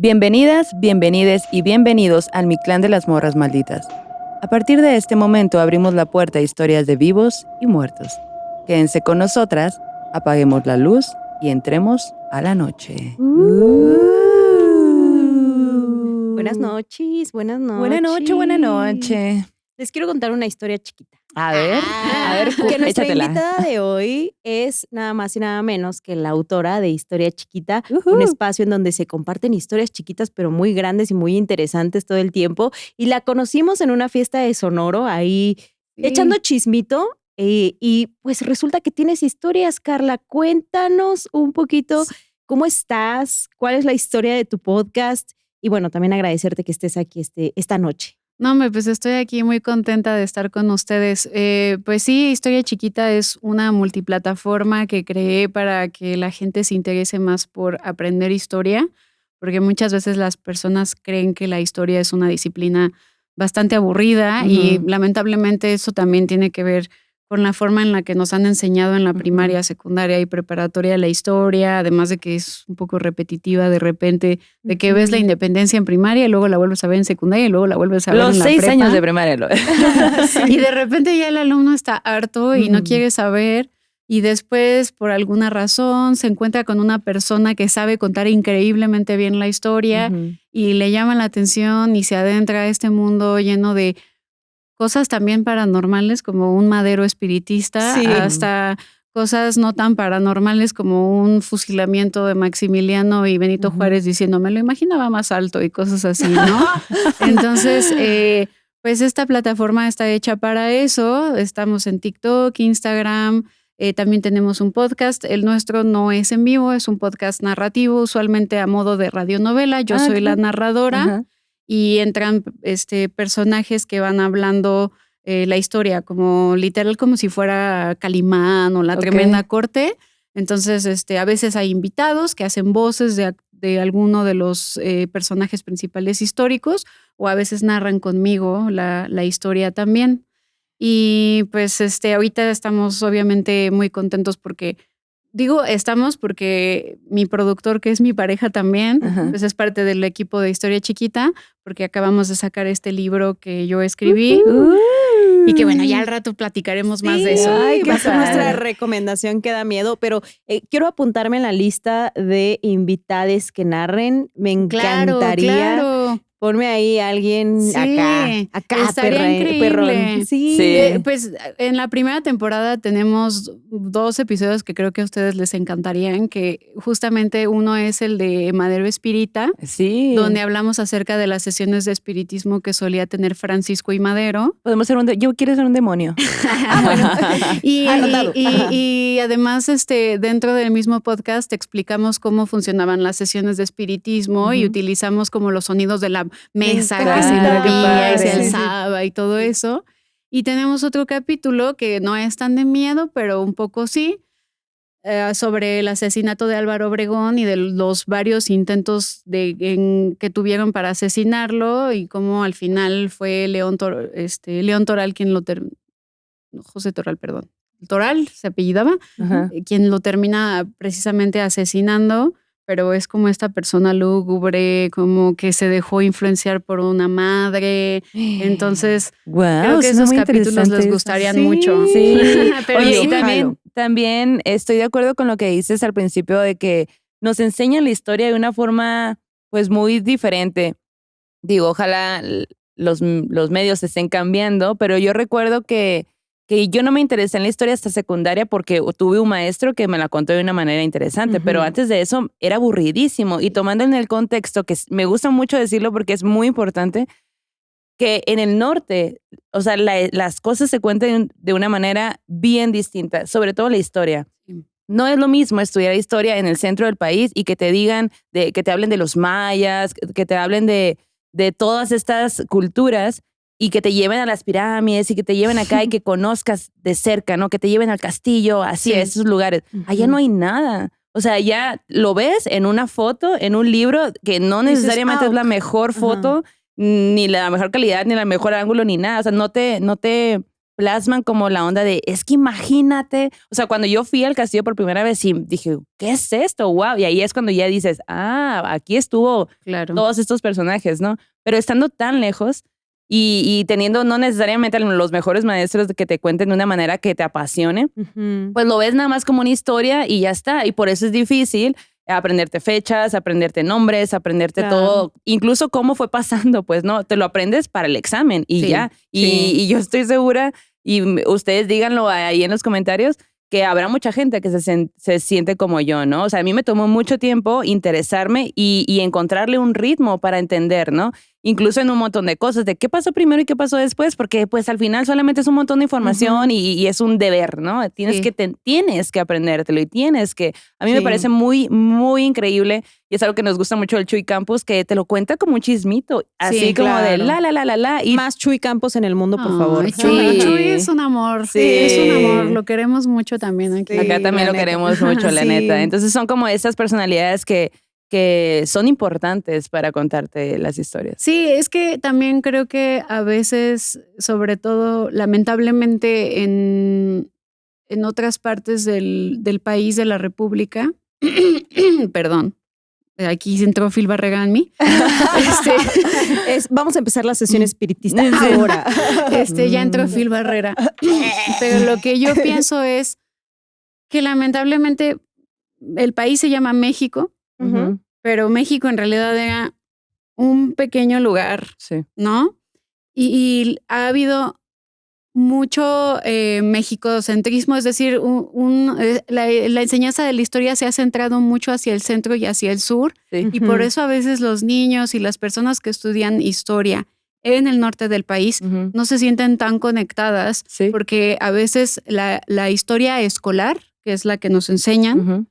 Bienvenidas, bienvenides y bienvenidos al Mi Clan de las Morras Malditas. A partir de este momento abrimos la puerta a historias de vivos y muertos. Quédense con nosotras, apaguemos la luz y entremos a la noche. Buenas noches, buenas noches. Buenas noches, buenas noches. Les quiero contar una historia chiquita. A ver, Que nuestra échatela. invitada de hoy es nada más y nada menos que la autora de Historia Chiquita, un espacio en donde se comparten historias chiquitas pero muy grandes y muy interesantes todo el tiempo. Y la conocimos en una fiesta de Sonoro, ahí echando chismito. Y pues resulta que tienes historias, Carla. Cuéntanos un poquito cómo estás, cuál es la historia de tu podcast. Y bueno, también agradecerte que estés aquí esta noche. No, pues estoy aquí muy contenta de estar con ustedes. Pues sí, Historia Chiquita es una multiplataforma que creé para que la gente se interese más por aprender historia, porque muchas veces las personas creen que la historia es una disciplina bastante aburrida y lamentablemente eso también tiene que ver con la forma en la que nos han enseñado en la primaria, secundaria y preparatoria la historia, además de que es un poco repetitiva de repente, de que ves la independencia en primaria y luego la vuelves a ver en secundaria y luego la vuelves a ver en la prepa. Los 6 años de primaria. Y de repente ya el alumno está harto y no quiere saber y después por alguna razón se encuentra con una persona que sabe contar increíblemente bien la historia y le llama la atención y se adentra a este mundo lleno de cosas también paranormales como un madero espiritista, hasta cosas no tan paranormales como un fusilamiento de Maximiliano y Benito Juárez diciendo, me lo imaginaba más alto y cosas así, ¿no? Entonces, pues esta plataforma está hecha para eso. Estamos en TikTok, Instagram, también tenemos un podcast. El nuestro no es en vivo, es un podcast narrativo, usualmente a modo de radionovela. Yo soy la narradora. Y entran personajes que van hablando la historia, como literal como si fuera Calimán o la Tremenda Corte. Entonces, a veces hay invitados que hacen voces de alguno de los personajes principales históricos o a veces narran conmigo la historia también. Y pues ahorita estamos obviamente muy contentos porque porque mi productor, que es mi pareja también, pues es parte del equipo de Historia Chiquita, porque acabamos de sacar este libro que yo escribí. Y que bueno, ya al rato platicaremos más de eso. Ay, va a ser nuestra recomendación que da miedo, pero quiero apuntarme en la lista de invitades que narren. Me encantaría. Claro. Ponme ahí a alguien acá estaría increíble. perrón. Sí. Pues en la primera temporada tenemos 2 episodios que creo que a ustedes les encantarían, que justamente uno es el de Madero Espírita, donde hablamos acerca de las sesiones de espiritismo que solía tener Francisco y Madero. Podemos ser yo quiero ser un demonio. Bueno. Y además dentro del mismo podcast explicamos cómo funcionaban las sesiones de espiritismo y utilizamos como los sonidos de la mesa que se movía y se alzaba y todo eso. Y tenemos otro capítulo que no es tan de miedo, pero un poco sí, sobre el asesinato de Álvaro Obregón y de los varios intentos que tuvieron para asesinarlo y cómo al final fue León Toral quien lo José Toral, perdón. Toral se apellidaba, quien lo termina precisamente asesinando. Pero es como esta persona lúgubre, como que se dejó influenciar por una madre. Entonces, creo que esos capítulos les gustarían mucho. Sí. Pero oye, sí, y también estoy de acuerdo con lo que dices al principio de que nos enseñan la historia de una forma pues muy diferente. Digo, ojalá los medios se estén cambiando, pero yo recuerdo que yo no me interesé en la historia hasta secundaria porque tuve un maestro que me la contó de una manera interesante, pero antes de eso era aburridísimo. Y tomando en el contexto, que me gusta mucho decirlo porque es muy importante, que en el norte, o sea, las cosas se cuentan de una manera bien distinta, sobre todo la historia. No es lo mismo estudiar historia en el centro del país y que te digan, que te hablen de los mayas, que te hablen de todas estas culturas, y que te lleven a las pirámides y que te lleven acá y que conozcas de cerca, ¿no? Que te lleven al castillo, así, a esos lugares. Allá no hay nada. O sea, ya lo ves en una foto, en un libro, que no necesariamente es la mejor foto, ni la mejor calidad, ni el mejor ángulo, ni nada. O sea, no te plasman como la onda de, es que imagínate, o sea, cuando yo fui al castillo por primera vez y dije, ¿qué es esto? Wow, y ahí es cuando ya dices, aquí estuvo todos estos personajes, ¿no? Pero estando tan lejos y teniendo no necesariamente los mejores maestros que te cuenten de una manera que te apasione, pues lo ves nada más como una historia y ya está, y por eso es difícil aprenderte fechas, aprenderte nombres, aprenderte todo, incluso cómo fue pasando, pues no, te lo aprendes para el examen y ya. Y yo estoy segura, y ustedes díganlo ahí en los comentarios, que habrá mucha gente que se siente como yo, ¿no? O sea, a mí me tomó mucho tiempo interesarme y encontrarle un ritmo para entender, ¿no? Incluso en un montón de cosas, de qué pasó primero y qué pasó después, porque pues al final solamente es un montón de información y es un deber, ¿no? Tienes que aprendértelo y tienes que... A mí me parece muy, muy increíble y es algo que nos gusta mucho del Chuy Campos, que te lo cuenta como un chismito, así como de la. Y más Chuy Campos en el mundo, por favor. Chuy es un amor, es un amor, lo queremos mucho también aquí. Acá también lo queremos mucho, la neta. Entonces son como esas personalidades que son importantes para contarte las historias. Sí, es que también creo que a veces, sobre todo, lamentablemente en otras partes del país, de la República, perdón, aquí entró Phil Barrera en mí. Vamos a empezar la sesión espiritista ahora. Ya entró Phil Barrera. Pero lo que yo pienso es que lamentablemente el país se llama México, pero México en realidad era un pequeño lugar, ¿no? Y ha habido mucho mexicocentrismo, es decir, la enseñanza de la historia se ha centrado mucho hacia el centro y hacia el sur, y por eso a veces los niños y las personas que estudian historia en el norte del país no se sienten tan conectadas, porque a veces la historia escolar, que es la que nos enseñan,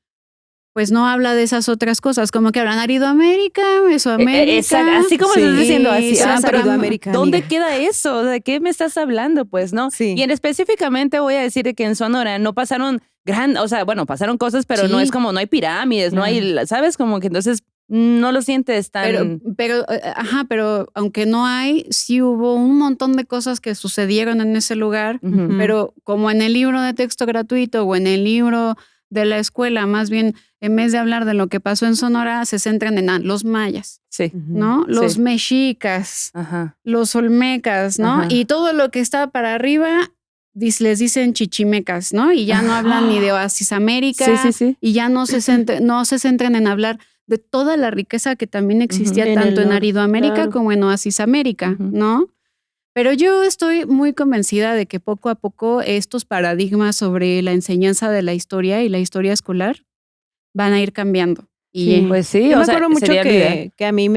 pues no habla de esas otras cosas, como que hablan Aridoamérica, Mesoamérica. Exacto, así como estás diciendo, así. Aridoamérica, ¿Dónde queda eso? ¿De qué me estás hablando? Pues, ¿no? Y específicamente voy a decir que en Sonora no pasaron pasaron cosas, pero no es como, no hay pirámides, no hay, ¿sabes? Como que entonces no lo sientes tan... Pero aunque no hay, sí hubo un montón de cosas que sucedieron en ese lugar, pero como en el libro de texto gratuito o en el libro de la escuela, más bien, en vez de hablar de lo que pasó en Sonora, se centran en los mayas, ¿no? Los mexicas, los olmecas, ¿no? Y todo lo que está para arriba les dicen chichimecas, ¿no? Y ya no hablan ni de Oasis América, y ya no se centran en hablar de toda la riqueza que también existía tanto en Aridoamérica como en Oasis América, ¿no? Pero yo estoy muy convencida de que poco a poco estos paradigmas sobre la enseñanza de la historia y la historia escolar van a ir cambiando. Y pues sí, yo me acuerdo mucho que a mí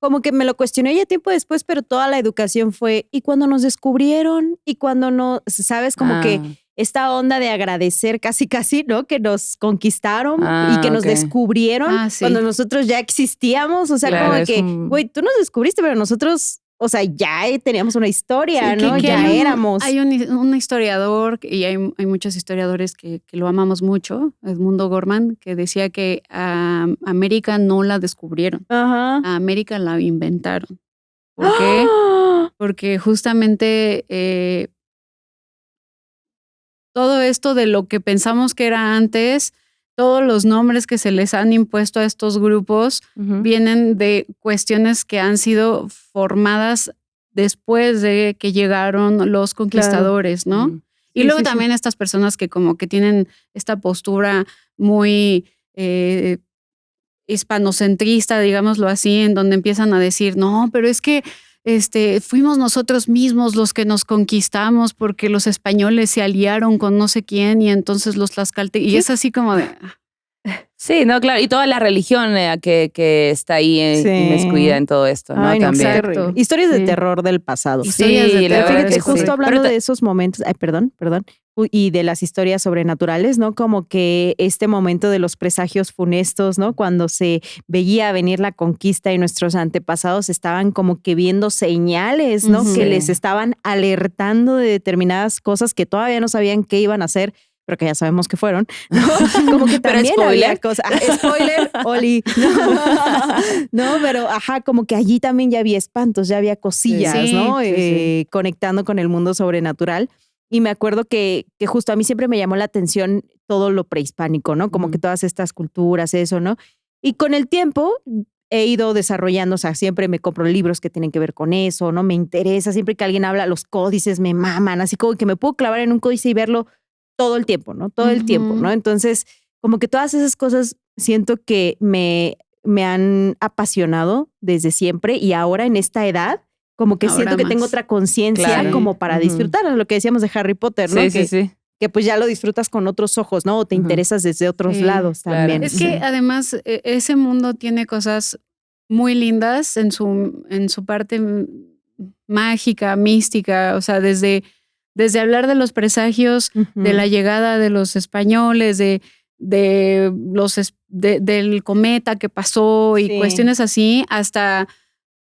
como que me lo cuestioné ya tiempo después, pero toda la educación fue, ¿y cuando nos descubrieron? ¿Y cuando no? ¿Sabes? Como que esta onda de agradecer casi, ¿no? Que nos conquistaron y que nos descubrieron cuando nosotros ya existíamos. O sea, como que, güey, tú nos descubriste, pero nosotros... O sea, ya teníamos una historia, ¿no? Ya éramos. Hay un historiador, y hay muchos historiadores que lo amamos mucho, Edmundo Gorman, que decía que a América no la descubrieron. A América la inventaron. ¿Por qué? Porque justamente todo esto de lo que pensamos que era antes, todos los nombres que se les han impuesto a estos grupos vienen de cuestiones que han sido formadas después de que llegaron los conquistadores, ¿no? Y luego también estas personas que como que tienen esta postura muy hispanocentrista, digámoslo así, en donde empiezan a decir, no, pero es que fuimos nosotros mismos los que nos conquistamos porque los españoles se aliaron con no sé quién y entonces los tlaxcaltecas, y es así como de... Sí, no, claro, y toda la religión que está ahí inmiscuida en todo esto, ¿no? Ay, también. Exacto. Historias de terror del pasado. Historias de terror. Fíjate, justo hablando de esos momentos, perdón, y de las historias sobrenaturales, ¿no? Como que este momento de los presagios funestos, ¿no? Cuando se veía venir la conquista y nuestros antepasados estaban como que viendo señales, ¿no? Que les estaban alertando de determinadas cosas que todavía no sabían qué iban a hacer, pero que ya sabemos que fueron, ¿no? Como que también había cosas. Spoiler, Oli. No, pero como que allí también ya había espantos, ya había cosillas, ¿no? Conectando con el mundo sobrenatural. Y me acuerdo que justo a mí siempre me llamó la atención todo lo prehispánico, ¿no? Como que todas estas culturas, eso, ¿no? Y con el tiempo he ido desarrollando, o sea, siempre me compro libros que tienen que ver con eso, ¿no? Me interesa, siempre que alguien habla, los códices me maman, así como que me puedo clavar en un códice y verlo todo el tiempo, ¿no? Todo el tiempo, ¿no? Entonces, como que todas esas cosas siento que me han apasionado desde siempre y ahora en esta edad, como que siento que tengo otra conciencia como para disfrutar, lo que decíamos de Harry Potter, ¿no? Que pues ya lo disfrutas con otros ojos, ¿no? O te interesas desde otros lados también. Es que además ese mundo tiene cosas muy lindas en su parte mágica, mística, o sea, desde hablar de los presagios, de la llegada de los españoles, del cometa que pasó y cuestiones así, hasta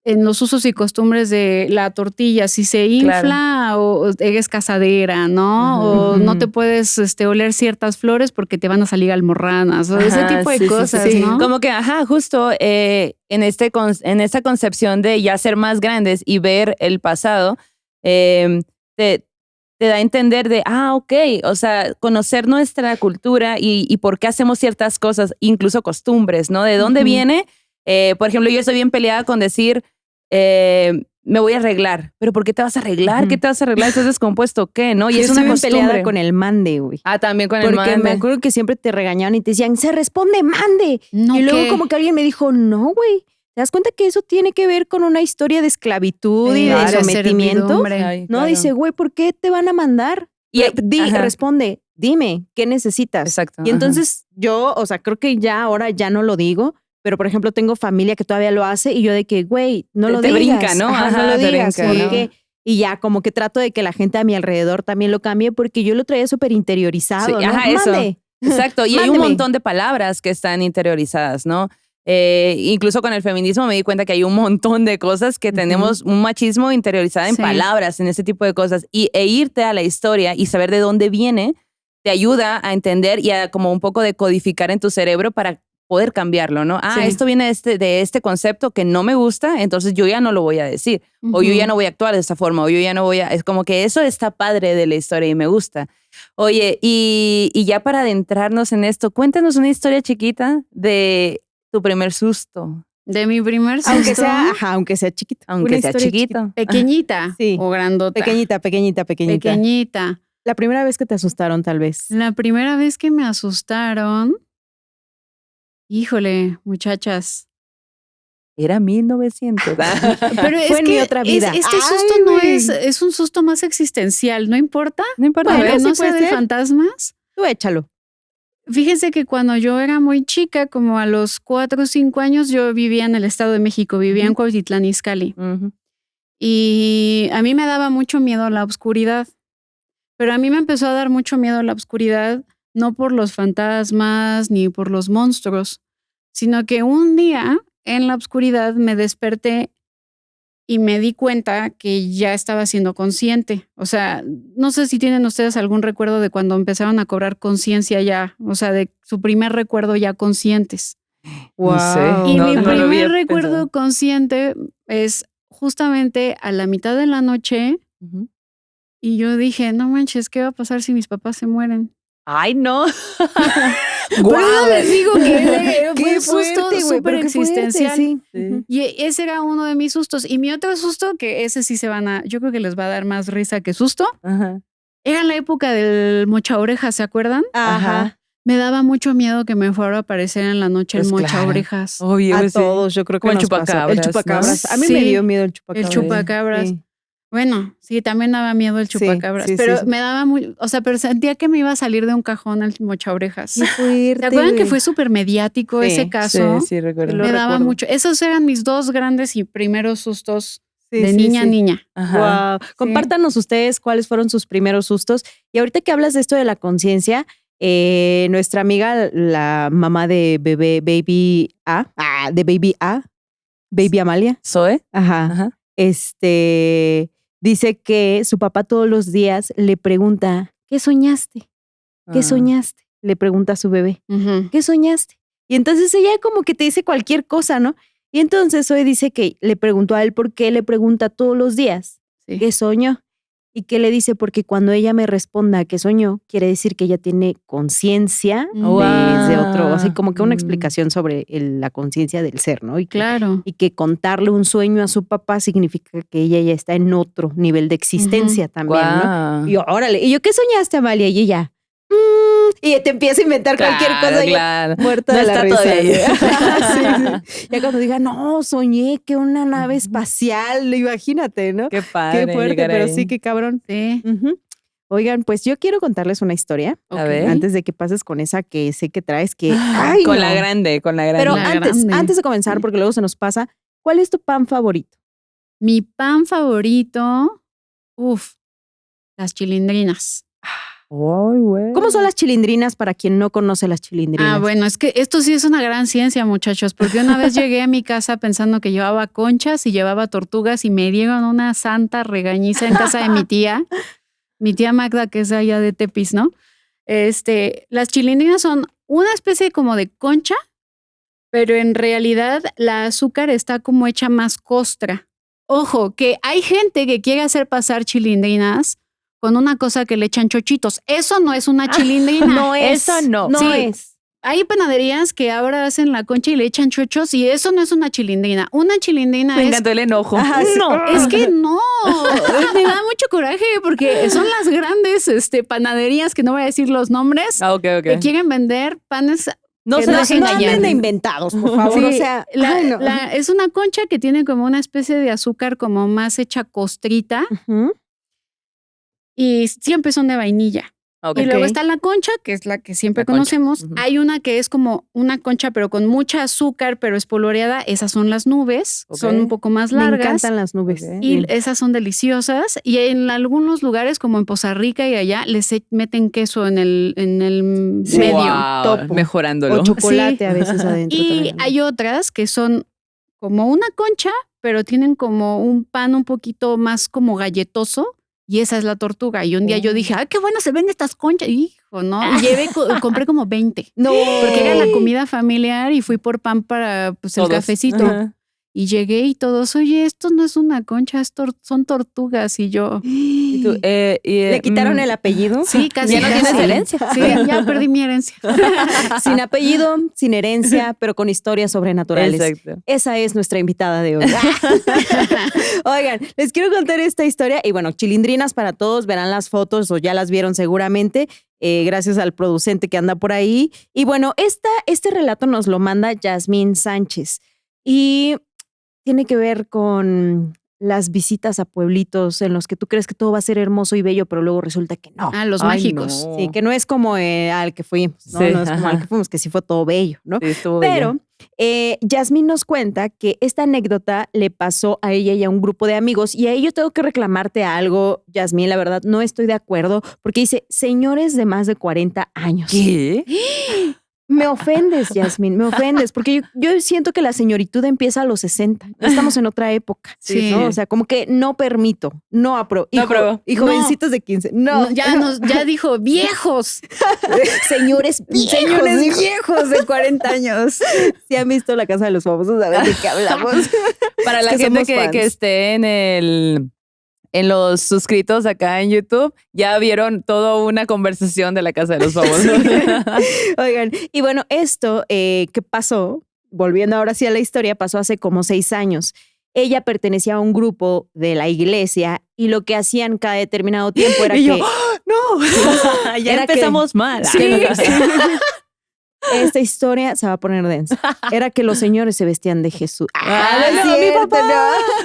en los usos y costumbres de la tortilla, si se infla o es casadera, ¿no? O no te puedes oler ciertas flores porque te van a salir almorranas, o ese tipo de cosas, ¿no? Como que, justo en esta concepción de ya ser más grandes y ver el pasado, te da a entender de, ok, o sea, conocer nuestra cultura y por qué hacemos ciertas cosas, incluso costumbres, ¿no? ¿De dónde viene? Por ejemplo, yo estoy bien peleada con decir, me voy a arreglar. ¿Pero por qué te vas a arreglar? ¿Qué te vas a arreglar? ¿Estás descompuesto? ¿Qué? ¿No? Y es una costumbre. Peleada con el mande, güey. También con el mande. Porque me acuerdo que siempre te regañaban y te decían, se responde mande. No, y luego como que alguien me dijo, no, güey. ¿Te das cuenta que eso tiene que ver con una historia de esclavitud y de sometimiento? No, dice, güey, ¿por qué te van a mandar? Y responde, dime, ¿qué necesitas? Exacto. Y entonces yo, o sea, creo que ya ahora ya no lo digo, pero por ejemplo tengo familia que todavía lo hace y yo de que, güey, no lo digas. Te brinca, ¿no? No lo digas, brinca, porque... ¿no? Y ya como que trato de que la gente a mi alrededor también lo cambie porque yo lo traía súper interiorizado, ¿no? Eso. Exacto. Y hay un montón de palabras que están interiorizadas, ¿no? Incluso con el feminismo me di cuenta que hay un montón de cosas que tenemos un machismo interiorizado en palabras, en ese tipo de cosas. E irte a la historia y saber de dónde viene te ayuda a entender y a como un poco decodificar en tu cerebro para poder cambiarlo, ¿no? Esto viene de este concepto que no me gusta, entonces yo ya no lo voy a decir. O yo ya no voy a actuar de esta forma, o yo ya no voy a... Es como que eso está padre de la historia y me gusta. Oye, y ya para adentrarnos en esto, cuéntanos una historia chiquita de tu primer susto. De mi primer susto. Aunque sea chiquito. Aunque sea chiquito. Pequeñita o grandota. Pequeñita. La primera vez que te asustaron, tal vez. La primera vez que me asustaron... Híjole, muchachas. Era 1900. Pero fue en mi otra vida. Este susto no es un susto más existencial, ¿no importa? No importa. Bueno, no sea de fantasmas. Tú échalo. Fíjense que cuando yo era muy chica, como a los 4 o 5 años, yo vivía en el Estado de México, vivía en Cuautitlán Izcalli. Y a mí me daba mucho miedo la oscuridad. Pero a mí me empezó a dar mucho miedo la oscuridad, no por los fantasmas ni por los monstruos, sino que un día en la oscuridad me desperté y me di cuenta que ya estaba siendo consciente. O sea, no sé si tienen ustedes algún recuerdo de cuando empezaron a cobrar conciencia ya, o sea, de su primer recuerdo ya conscientes. Wow. No sé. Y mi primer recuerdo consciente es justamente a la mitad de la noche y yo dije, no manches, ¿qué va a pasar si mis papás se mueren? ¡Ay, no! ¡Guau! Les digo que fue un susto súper existencial. Sí. Y ese era uno de mis sustos. Y mi otro susto, que ese sí yo creo que les va a dar más risa que susto, era la época del mochaorejas, ¿se acuerdan? Me daba mucho miedo que me fuera a aparecer en la noche el mochaorejas. Obvio, a todos, yo creo que el chupacabras. El chupacabras. ¿No? A mí me dio miedo el chupacabras. El chupacabras. Sí. Bueno, sí, también daba miedo el chupacabras, pero me daba pero sentía que me iba a salir de un cajón el mochaorejas. Qué fuerte, ¿Se acuerdan que fue súper mediático ese caso? Sí, recuerdo. Me daba mucho. Esos eran mis dos grandes y primeros sustos de niña. Wow. Compártanos ustedes cuáles fueron sus primeros sustos. Y ahorita que hablas de esto de la conciencia, nuestra amiga, la mamá de Baby Amalia. ¿Zoe? Dice que su papá todos los días le pregunta, ¿qué soñaste? ¿qué soñaste? Le pregunta a su bebé. Ujú. ¿Qué soñaste? Y entonces ella como que te dice cualquier cosa, ¿no? Y entonces hoy dice que le preguntó a él por qué le pregunta todos los días Sí. qué soñó. Y que le dice, porque cuando ella me responda qué soñó, quiere decir que ella tiene conciencia desde otro, así como que una explicación sobre la conciencia del ser, ¿no? Claro. Y que contarle un sueño a su papá significa que ella ya está en otro nivel de existencia también, ¿no? Guau. Y yo, órale, ¿y yo qué soñaste, Amalia? Y ella, y te empieza a inventar cualquier cosa. Claro. Muerta No de la está risa. todavía ahí. Sí. Ya cuando diga, no, soñé que una nave espacial, imagínate, ¿no? Qué padre. Qué fuerte, llegar pero ahí. sí, qué cabrón. Sí. Ujú. Oigan, pues yo quiero contarles una historia. A ver. Antes de que pases con esa que sé que traes, que. ¡Ay, Con no! la grande, con la grande. Pero La antes, grande. antes de comenzar, porque luego se nos pasa, ¿cuál es tu pan favorito? Mi pan favorito, las chilindrinas. Ay, güey. ¿Cómo son las chilindrinas para quien no conoce las chilindrinas? Ah, bueno, es que esto sí es una gran ciencia, muchachos, porque una vez llegué a mi casa pensando que llevaba conchas y llevaba tortugas y me dieron una santa regañiza en casa de mi tía Magda, que es allá de Tepis, ¿no? Las chilindrinas son una especie como de concha, pero en realidad la azúcar está como hecha más costra. Ojo, que hay gente que quiere hacer pasar chilindrinas con una cosa que le echan chochitos. Eso no es una chilindrina. No es. Eso no. No Sí. es. Hay panaderías que ahora hacen la concha y le echan chochos y eso no es una chilindrina. Una chilindrina Me es... encantó el enojo. Ajá, sí. No, es que no. Me da mucho coraje porque son las grandes panaderías, que no voy a decir los nombres, Ah, ok. que quieren vender panes. No que se no dejen No engañar. anden de inventados, por favor. Sí, O sea, ay, no. es una concha que tiene como una especie de azúcar como más hecha costrita Ujú. y siempre son de vainilla. Ok. Y luego está la concha, que es la que siempre La concha. conocemos. Ujú. Hay una que es como una concha, pero con mucha azúcar, pero espolvoreada. Esas son las nubes. Ok. Son un poco más Me largas. encantan las nubes. Ok. Y esas son deliciosas. Y en algunos lugares, como en Poza Rica y allá, meten queso en el Sí. medio. Wow, Topo. mejorándolo. O chocolate Sí. a veces adentro. Y también. hay otras que son como una concha, pero tienen como un pan un poquito más como galletoso. Y esa es la tortuga. Y un día yo dije, ¡ay, qué bueno se ven estas conchas! Hijo, ¿no? Y compré como 20. No. Porque era la comida familiar y fui por pan para pues, el Todos. cafecito. Ajá. Y llegué y todos, oye, esto no es una concha, son tortugas. Y yo, Y tú, ¿Le quitaron el apellido? sí, casi. Ya no tienes herencia. Sí, ya perdí mi herencia. Sin apellido, sin herencia, pero con historias sobrenaturales. Exacto. Esa es nuestra invitada de hoy. Oigan, les quiero contar esta historia. Y bueno, chilindrinas para todos, verán las fotos o ya las vieron seguramente. Gracias al producente que anda por ahí. Y bueno, este relato nos lo manda Yasmín Sánchez. Y tiene que ver con las visitas a pueblitos en los que tú crees que todo va a ser hermoso y bello, pero luego resulta que no. Ah, los Ay, mágicos. no. Sí, que no es como al que fuimos, ¿no? Sí, No es como al ajá. que fuimos, que sí fue todo bello, ¿no? Sí, estuvo Pero bello. Yasmín nos cuenta que esta anécdota le pasó a ella y a un grupo de amigos, y ahí yo tengo que reclamarte algo, Yasmín, la verdad no estoy de acuerdo, porque dice, señores de más de 40 años. ¿Qué? Me ofendes, Yasmín, me ofendes, porque yo siento que la señoritud empieza a los 60. Ya estamos en otra época. Sí. ¿no? O sea, como que no permito, no apruebo. No apruebo. Y jovencitos de 15. No. Ya dijo, viejos. Señores viejos. Señores dijo. viejos de 40 años. Si han visto La Casa de los Famosos, saben de qué hablamos. Para Es la que gente somos fans. que esté en los suscritos acá en YouTube, ya vieron toda una conversación de La Casa de los Famosos. Oigan, y bueno, esto que pasó, volviendo ahora sí a la historia, pasó hace como 6 años. Ella pertenecía a un grupo de la iglesia y lo que hacían cada determinado tiempo era Y yo, que... ¡oh, no! Ya Era que- empezamos mal. Sí, sí. Esta historia se va a poner densa. Era que los señores se vestían de Jesús. Ah, no es no, mi cierto, papá.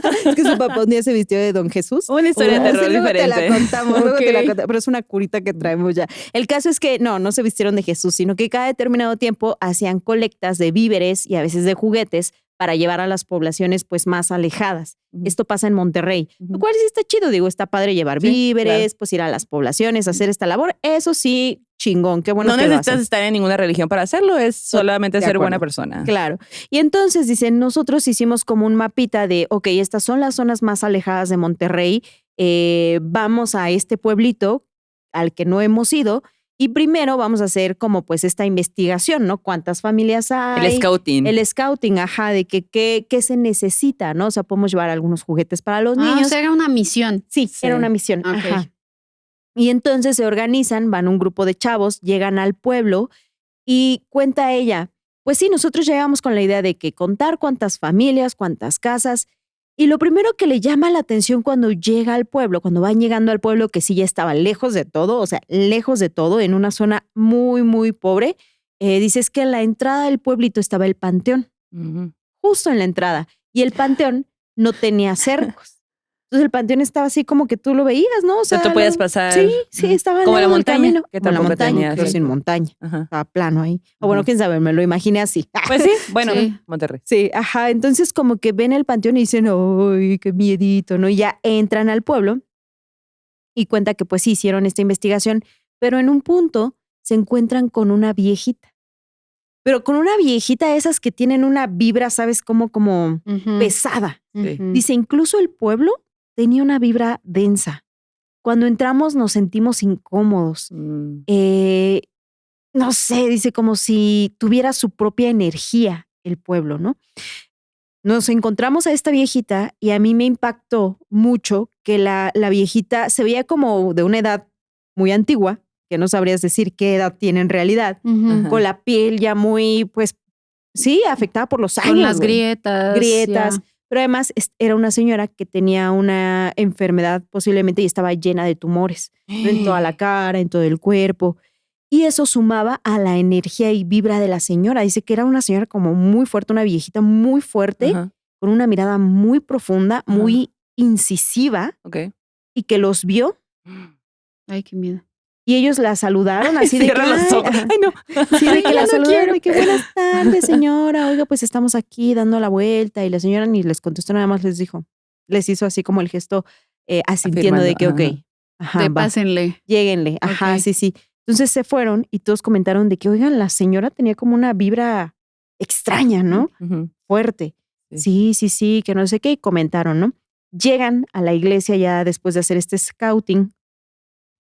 no. Es que su papá un día se vistió de Don Jesús. Una historia de terror sí, luego diferente. te la contamos, luego te la Ok. contamos, pero es una curita que traemos ya. El caso es que no se vistieron de Jesús, sino que cada determinado tiempo hacían colectas de víveres y a veces de juguetes para llevar a las poblaciones pues más alejadas. Ujú. Esto pasa en Monterrey, lo Ujú. cual sí está chido, digo, está padre llevar Sí, víveres, pues ir a las poblaciones, hacer esta labor. Eso sí, chingón, qué bueno No que lo necesitas hacen. estar en ninguna religión para hacerlo, es solamente de ser acuerdo. buena persona. Claro. Y entonces dicen, nosotros hicimos como un mapita de, ok, estas son las zonas más alejadas de Monterrey, vamos a este pueblito al que no hemos ido Y primero vamos a hacer como pues esta investigación, ¿no? ¿Cuántas familias hay? El scouting. El scouting, ajá, de que qué se necesita, ¿no? O sea, podemos llevar algunos juguetes para los niños. O sea, era una misión. Sí, era una misión, Ok. ajá. Y entonces se organizan, van un grupo de chavos, llegan al pueblo y cuenta ella, pues sí, nosotros llegamos con la idea de que contar cuántas familias, cuántas casas. Y lo primero que le llama la atención cuando llega al pueblo, cuando van llegando al pueblo, que sí ya estaba lejos de todo, o sea, lejos de todo, en una zona muy, muy pobre, dice es que en la entrada del pueblito estaba el panteón, justo en la entrada. Y el panteón no tenía cercos. Entonces el panteón estaba así como que tú lo veías, ¿no? O sea, tú podías pasar. Sí, estaba como la al lado del montaña, camino. que Como la tampoco montaña, tenía pero sin cerco. montaña. Ajá. Estaba plano ahí. O bueno, Ajá. quién sabe, me lo imaginé así. Pues sí, bueno, Sí. Monterrey. Sí, ajá. Entonces como que ven el panteón y dicen, ¡ay, qué miedito!, ¿no? Y ya entran al pueblo y cuenta que pues sí hicieron esta investigación, pero en un punto se encuentran con una viejita. Pero con una viejita esas que tienen una vibra, ¿sabes? Como Ujú. pesada. Sí. Ujú. Dice, incluso el pueblo tenía una vibra densa. Cuando entramos nos sentimos incómodos. Mm. No sé, dice como si tuviera su propia energía el pueblo, ¿no? Nos encontramos a esta viejita y a mí me impactó mucho que la viejita se veía como de una edad muy antigua, que no sabrías decir qué edad tiene en realidad, Ujú. Ajá. con la piel ya muy, pues, sí, afectada por los años. Con las güey. grietas. Grietas. ya. Pero además era una señora que tenía una enfermedad posiblemente y estaba llena de tumores, ¿no? En toda la cara, en todo el cuerpo. Y eso sumaba a la energía y vibra de la señora. Dice que era una señora como muy fuerte, una viejita muy fuerte, Ajá. con una mirada muy profunda, Ajá. muy incisiva, Ok. y que los vio Ay, qué miedo. y ellos la saludaron así de que, Cierra los "Ay", ojos. ajá. Ay, no. Sí, de que Ya la no saludaron, quiero. de que buenas tardes, señora. Oiga, pues estamos aquí dando la vuelta. Y la señora ni les contestó, nada más les dijo, les hizo así como el gesto, asintiendo de que, Afirmando, ok, ajá, De va, pásenle. lléguenle. Ajá, Ok. sí, sí. Entonces se fueron y todos comentaron de que, oigan, la señora tenía como una vibra extraña, ¿no? Ujú. Fuerte. Sí. Sí, que no sé qué, y comentaron, ¿no? Llegan a la iglesia ya después de hacer este scouting,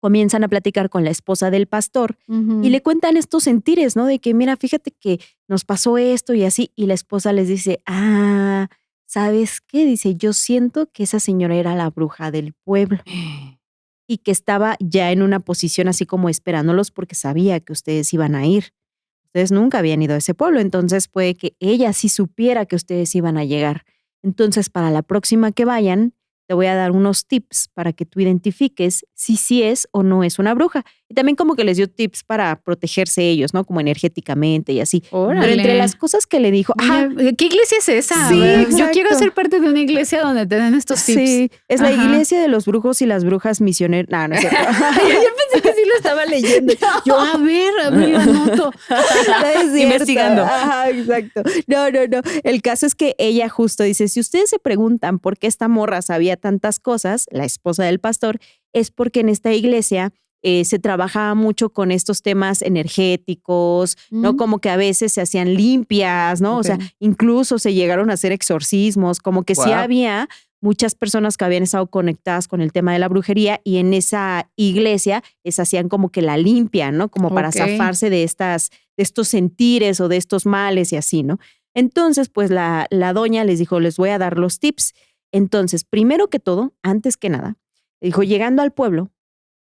comienzan a platicar con la esposa del pastor y le cuentan estos sentires, ¿no? De que, mira, fíjate que nos pasó esto y así. Y la esposa les dice, ¿sabes qué? Dice, yo siento que esa señora era la bruja del pueblo y que estaba ya en una posición así como esperándolos porque sabía que ustedes iban a ir. Ustedes nunca habían ido a ese pueblo, entonces puede que ella sí supiera que ustedes iban a llegar. Entonces, para la próxima que vayan, te voy a dar unos tips para que tú identifiques si sí es o no es una bruja. Y también como que les dio tips para protegerse ellos, ¿no? Como energéticamente y así. Pero entre Órale. las cosas que le dijo, Oye, ¿qué iglesia es esa? Sí, A ver, yo exacto. quiero ser parte de una iglesia donde te den estos tips. sí, es la Ajá. iglesia de los brujos y las brujas misioneras. No es cierto. Yo pensé que sí lo estaba leyendo. Yo, a ver, anoto. No es cierto. Investigando. Ajá, exacto. No. El caso es que ella justo dice, si ustedes se preguntan por qué esta morra sabía tantas cosas, la esposa del pastor, es porque en esta iglesia se trabajaba mucho con estos temas energéticos, ¿no? Como que a veces se hacían limpias, ¿no? O sea, Ok. incluso se llegaron a hacer exorcismos, como que sí Guau. había muchas personas que habían estado conectadas con el tema de la brujería y en esa iglesia les hacían como que la limpia, ¿no? Como para Ok. zafarse de estos sentires o de estos males y así, ¿no? Entonces, pues la doña les dijo, les voy a dar los tips. Entonces, primero que todo, antes que nada, dijo, llegando al pueblo,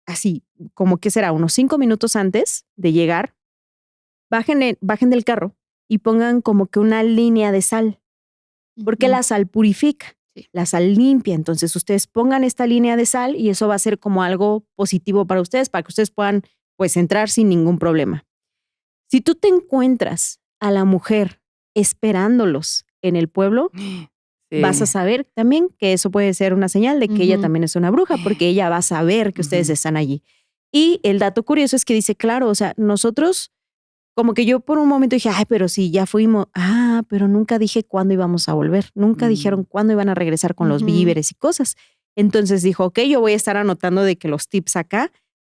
así, como que será, unos 5 minutos antes de llegar, bajen del carro y pongan como que una línea de sal, porque la sal purifica, Sí. la sal limpia. Entonces, ustedes pongan esta línea de sal y eso va a ser como algo positivo para ustedes, para que ustedes puedan, pues, entrar sin ningún problema. Si tú te encuentras a la mujer esperándolos en el pueblo, vas a Sí. saber también que eso puede ser una señal de que ella Ujú. también es una bruja, porque ella va a saber que ustedes Ujú. están allí. Y el dato curioso es que dice, claro, o sea, nosotros, como que yo por un momento dije, ay, pero sí, ya fuimos, pero nunca dije cuándo íbamos a volver, nunca dijeron cuándo iban a regresar con los Ujú. víveres y cosas. Entonces dijo, ok, yo voy a estar anotando de que los tips acá,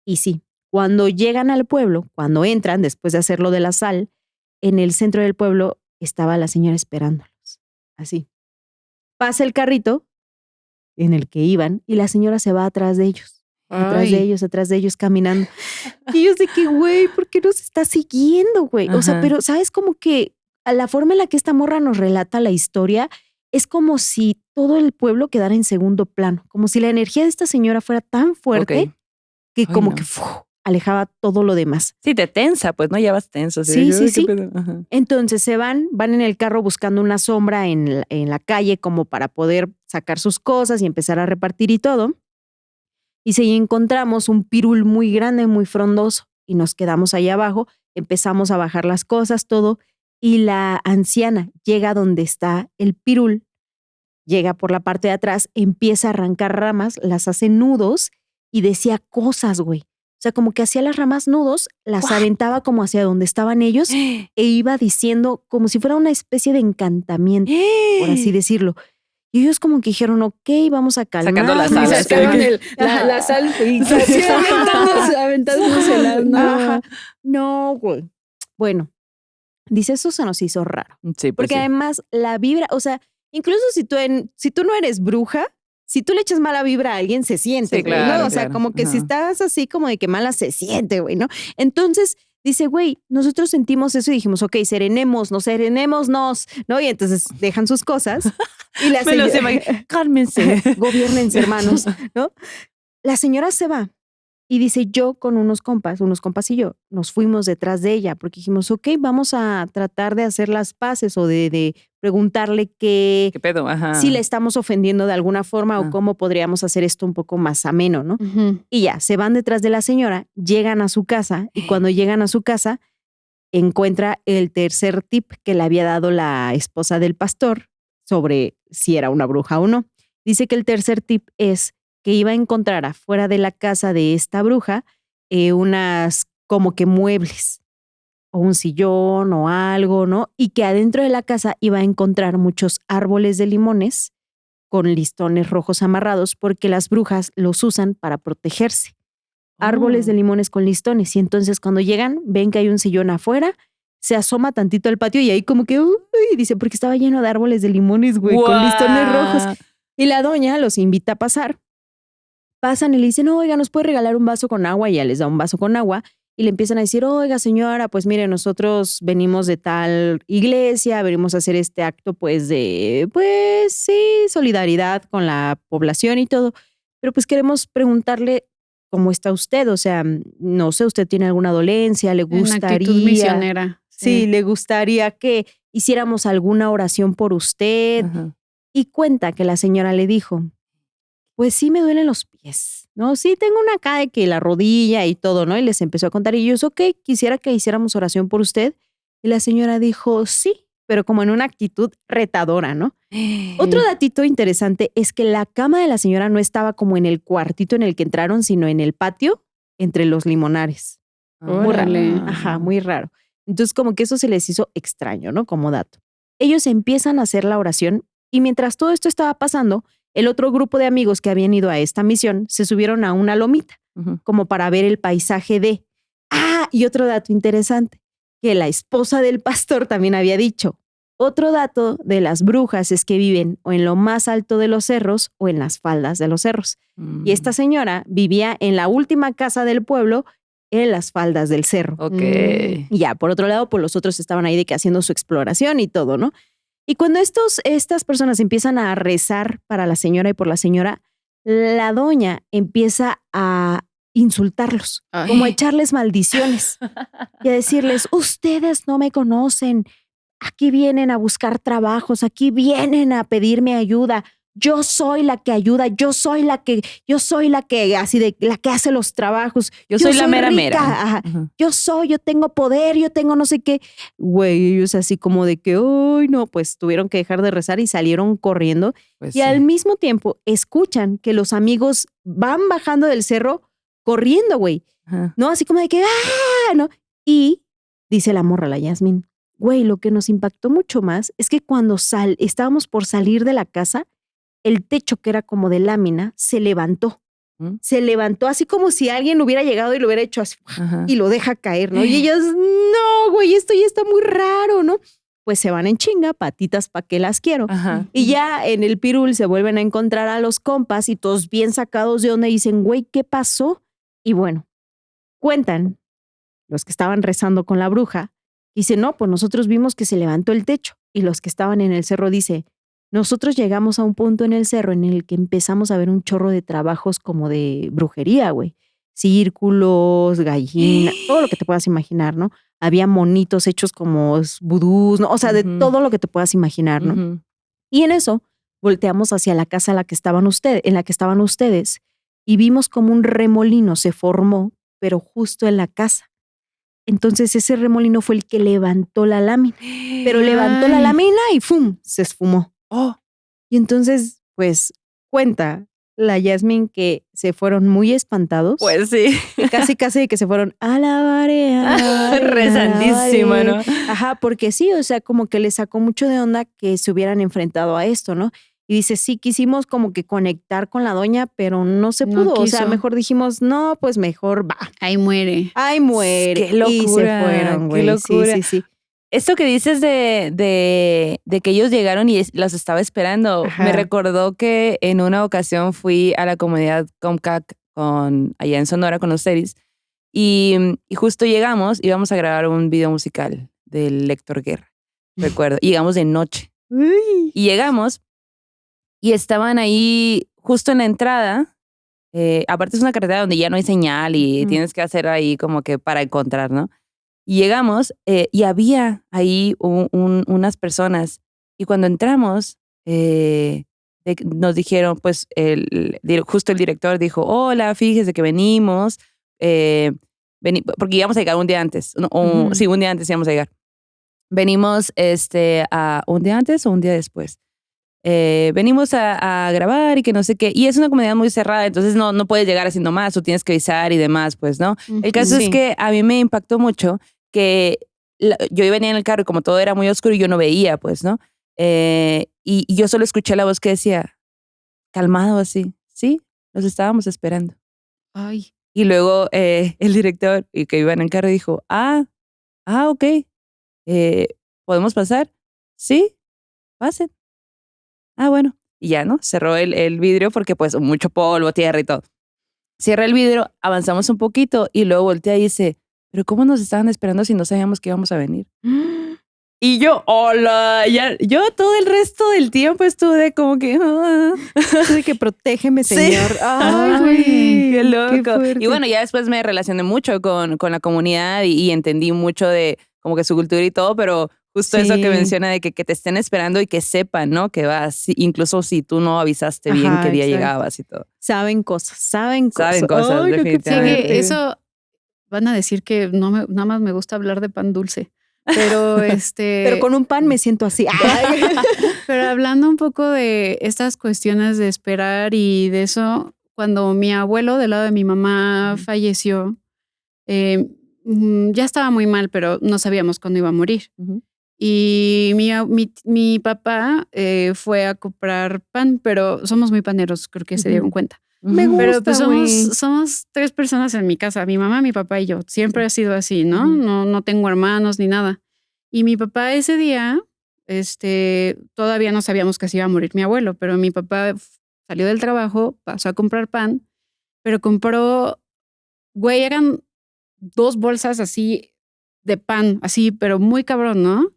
y sí, cuando llegan al pueblo, cuando entran, después de hacer lo de la sal, en el centro del pueblo estaba la señora esperándolos, así. Pasa el carrito en el que iban y la señora se va atrás de ellos. atrás de ellos caminando. Y yo sé que, güey, ¿por qué nos está siguiendo, güey? O sea, pero ¿sabes? Como que a la forma en la que esta morra nos relata la historia es como si todo el pueblo quedara en segundo plano, como si la energía de esta señora fuera tan fuerte que como que alejaba todo lo demás. Sí, te tensa, pues, ¿no? Ya vas tenso. Sí. Entonces se van en el carro buscando una sombra en la calle como para poder sacar sus cosas y empezar a repartir y todo. Y si encontramos un pirul muy grande, muy frondoso, y nos quedamos ahí abajo, empezamos a bajar las cosas, todo, y la anciana llega donde está el pirul, llega por la parte de atrás, empieza a arrancar ramas, las hace nudos y decía cosas, güey. O sea, como que hacía las ramas nudos, las aventaba como hacia donde estaban ellos e iba diciendo como si fuera una especie de encantamiento, por así decirlo. Y ellos como que dijeron, ok, vamos a calmar. Sacando la sal. Sacaron la sal y aventándose No, güey. Bueno, dice, eso se nos hizo raro. Sí, pues porque además la vibra, o sea, incluso si tú no eres bruja, si tú le echas mala vibra a alguien, se siente, sí, güey, claro, ¿no? O sea, como que si estás así como de que mala, se siente, güey, ¿no? Entonces dice, güey, nosotros sentimos eso y dijimos, ok, serenémonos, ¿no? Y entonces dejan sus cosas y la señora, cálmense, gobiernense, hermanos, ¿no? La señora se va y dice, yo con unos compas y yo, nos fuimos detrás de ella porque dijimos, ok, vamos a tratar de hacer las paces o de preguntarle ¿Qué pedo? Si le estamos ofendiendo de alguna forma o cómo podríamos hacer esto un poco más ameno, ¿no? Y ya, se van detrás de la señora, llegan a su casa y cuando llegan a su casa encuentra el tercer tip que le había dado la esposa del pastor sobre si era una bruja o no. Dice que el tercer tip es que iba a encontrar afuera de la casa de esta bruja unas como que muebles o un sillón o algo, ¿no? Y que adentro de la casa iba a encontrar muchos árboles de limones con listones rojos amarrados porque las brujas los usan para protegerse. Árboles de limones con listones. Y entonces cuando llegan, ven que hay un sillón afuera, se asoma tantito al patio y ahí como que, dice, porque estaba lleno de árboles de limones, güey, con listones rojos. Y la doña los invita a pasar. Pasan y le dicen, oiga, ¿nos puede regalar un vaso con agua? Y ella les da un vaso con agua y le empiezan a decir, oiga, señora, pues mire, nosotros venimos de tal iglesia, venimos a hacer este acto pues de, pues sí, solidaridad con la población y todo, pero pues queremos preguntarle cómo está usted, o sea, no sé, ¿usted tiene alguna dolencia? ¿Le gustaría? Una actitud misionera. Sí, le gustaría que hiciéramos alguna oración por usted. Y cuenta que la señora le dijo, pues sí me duelen los pies, ¿no? Sí tengo una acá de que la rodilla y todo, ¿no? Y les empezó a contar y yo, ok, quisiera que hiciéramos oración por usted. Y la señora dijo, sí, pero como en una actitud retadora, ¿no? Otro datito interesante es que la cama de la señora no estaba como en el cuartito en el que entraron, sino en el patio entre los limonares. Muy raro. Muy raro. Entonces como que eso se les hizo extraño, ¿no? Como dato. Ellos empiezan a hacer la oración y mientras todo esto estaba pasando, el otro grupo de amigos que habían ido a esta misión se subieron a una lomita, como para ver el paisaje de... y otro dato interesante, que la esposa del pastor también había dicho. Otro dato de las brujas es que viven o en lo más alto de los cerros o en las faldas de los cerros. Y esta señora vivía en la última casa del pueblo en las faldas del cerro. Y ya, por otro lado, pues los otros estaban ahí de que haciendo su exploración y todo, ¿no? Y cuando estas personas empiezan a rezar para la señora y por la señora, la doña empieza a insultarlos, como a echarles maldiciones y a decirles, ustedes no me conocen, aquí vienen a buscar trabajos, aquí vienen a pedirme ayuda. Yo soy la que ayuda, yo soy la que así de la que hace los trabajos. Yo soy la mera rica. Yo tengo poder, yo tengo no sé qué. Güey, ellos así como de que, ay, no, pues tuvieron que dejar de rezar y salieron corriendo. Pues y al mismo tiempo escuchan que los amigos van bajando del cerro corriendo, güey. ¿No? Así como de que, ¿no? Y dice la morra, la Yasmín, güey, lo que nos impactó mucho más es que cuando estábamos por salir de la casa, el techo, que era como de lámina, se levantó. Se levantó así como si alguien hubiera llegado y lo hubiera hecho así y lo deja caer, ¿no? Y ellas, no, güey, esto ya está muy raro, ¿no? pues se van en chinga, patitas pa' que las quiero. Ajá. Y ya en el pirul se vuelven a encontrar a los compas y todos bien sacados de onda y dicen, güey, ¿qué pasó? Y bueno, cuentan los que estaban rezando con la bruja. Dicen, no, pues nosotros vimos que se levantó el techo. Y los que estaban en el cerro dice, nosotros llegamos a un punto en el cerro en el que empezamos a ver un chorro de trabajos como de brujería, güey. Círculos, gallinas, todo lo que te puedas imaginar, ¿no? Había monitos hechos como vudús, ¿no? O sea, de todo lo que te puedas imaginar, ¿no? Y en eso volteamos hacia la casa en la que estaban ustedes y vimos como un remolino se formó, pero justo en la casa. Entonces ese remolino fue el que levantó la lámina, pero levantó la lámina y ¡fum! Se esfumó. Y entonces, pues, cuenta la Yasmín que se fueron muy espantados. Pues sí. Y casi que se fueron alabaré. Rezandísima, ¿no? Ajá, porque sí, o sea, como que le sacó mucho de onda que se hubieran enfrentado a esto, ¿no? Y dice, sí, quisimos como que conectar con la doña, pero no se pudo. O sea, mejor dijimos, no, pues mejor va. Ahí muere. Ahí muere. Qué locura. Y se fueron, güey. Qué locura. Sí. Esto que dices de que ellos llegaron y los estaba esperando, Ajá. me recordó que en una ocasión fui a la comunidad Comcac allá en Sonora con los Ceris y justo llegamos, íbamos a grabar un video musical del Héctor Guerra, recuerdo. Y llegamos de noche. Y llegamos y estaban ahí justo en la entrada. Aparte es una carretera donde ya no hay señal y tienes que hacer ahí como que para encontrar, ¿no? Y llegamos y había ahí unas personas. Y cuando entramos, nos dijeron, pues, justo el director dijo, hola, fíjese que venimos, porque íbamos a llegar un día antes. Sí, un día antes íbamos a llegar. Venimos a un día antes o un día después. Venimos a grabar y que no sé qué. Y es una comunidad muy cerrada, entonces no puedes llegar así nomás, tú tienes que avisar y demás, pues, ¿no? El caso es que a mí me impactó mucho que yo venía en el carro y como todo era muy oscuro y yo no veía, pues, ¿no? Y yo solo escuché la voz que decía, calmado así, sí, los estábamos esperando. Ay. Y luego el director que iba en el carro dijo, ok, ¿podemos pasar? Sí, pasen. Bueno. Y ya, ¿no? Cerró el vidrio porque pues mucho polvo, tierra y todo. Cierra el vidrio, avanzamos un poquito y luego voltea y dice, ¿pero cómo nos estaban esperando si no sabíamos que íbamos a venir? Y yo, hola, yo todo el resto del tiempo estuve como que... De que protégeme, señor. Sí. Ay, güey, qué loco. fuerte. Y bueno, ya después me relacioné mucho con la comunidad y entendí mucho de como que su cultura y todo, pero justo eso que menciona de que te estén esperando y que sepan, ¿no? Que vas, incluso si tú no avisaste bien qué día llegabas y todo. Saben cosas, Saben cosas, Ay, definitivamente. Sí, que eso van a decir que nada más me gusta hablar de pan dulce. Pero Pero con un pan me siento así. Ay. Pero hablando un poco de estas cuestiones de esperar y de eso, cuando mi abuelo del lado de mi mamá falleció, ya estaba muy mal, pero no sabíamos cuándo iba a morir. Y mi papá fue a comprar pan, pero somos muy paneros, creo que se dieron cuenta. Me gusta, Pero pues güey. somos 3 personas en mi casa, mi mamá, mi papá y yo. Siempre ha sido así, ¿no? No tengo hermanos ni nada. Y mi papá ese día, todavía no sabíamos que se iba a morir mi abuelo, pero mi papá salió del trabajo, pasó a comprar pan, pero compró, güey, eran 2 bolsas así de pan, así, pero muy cabrón, ¿no?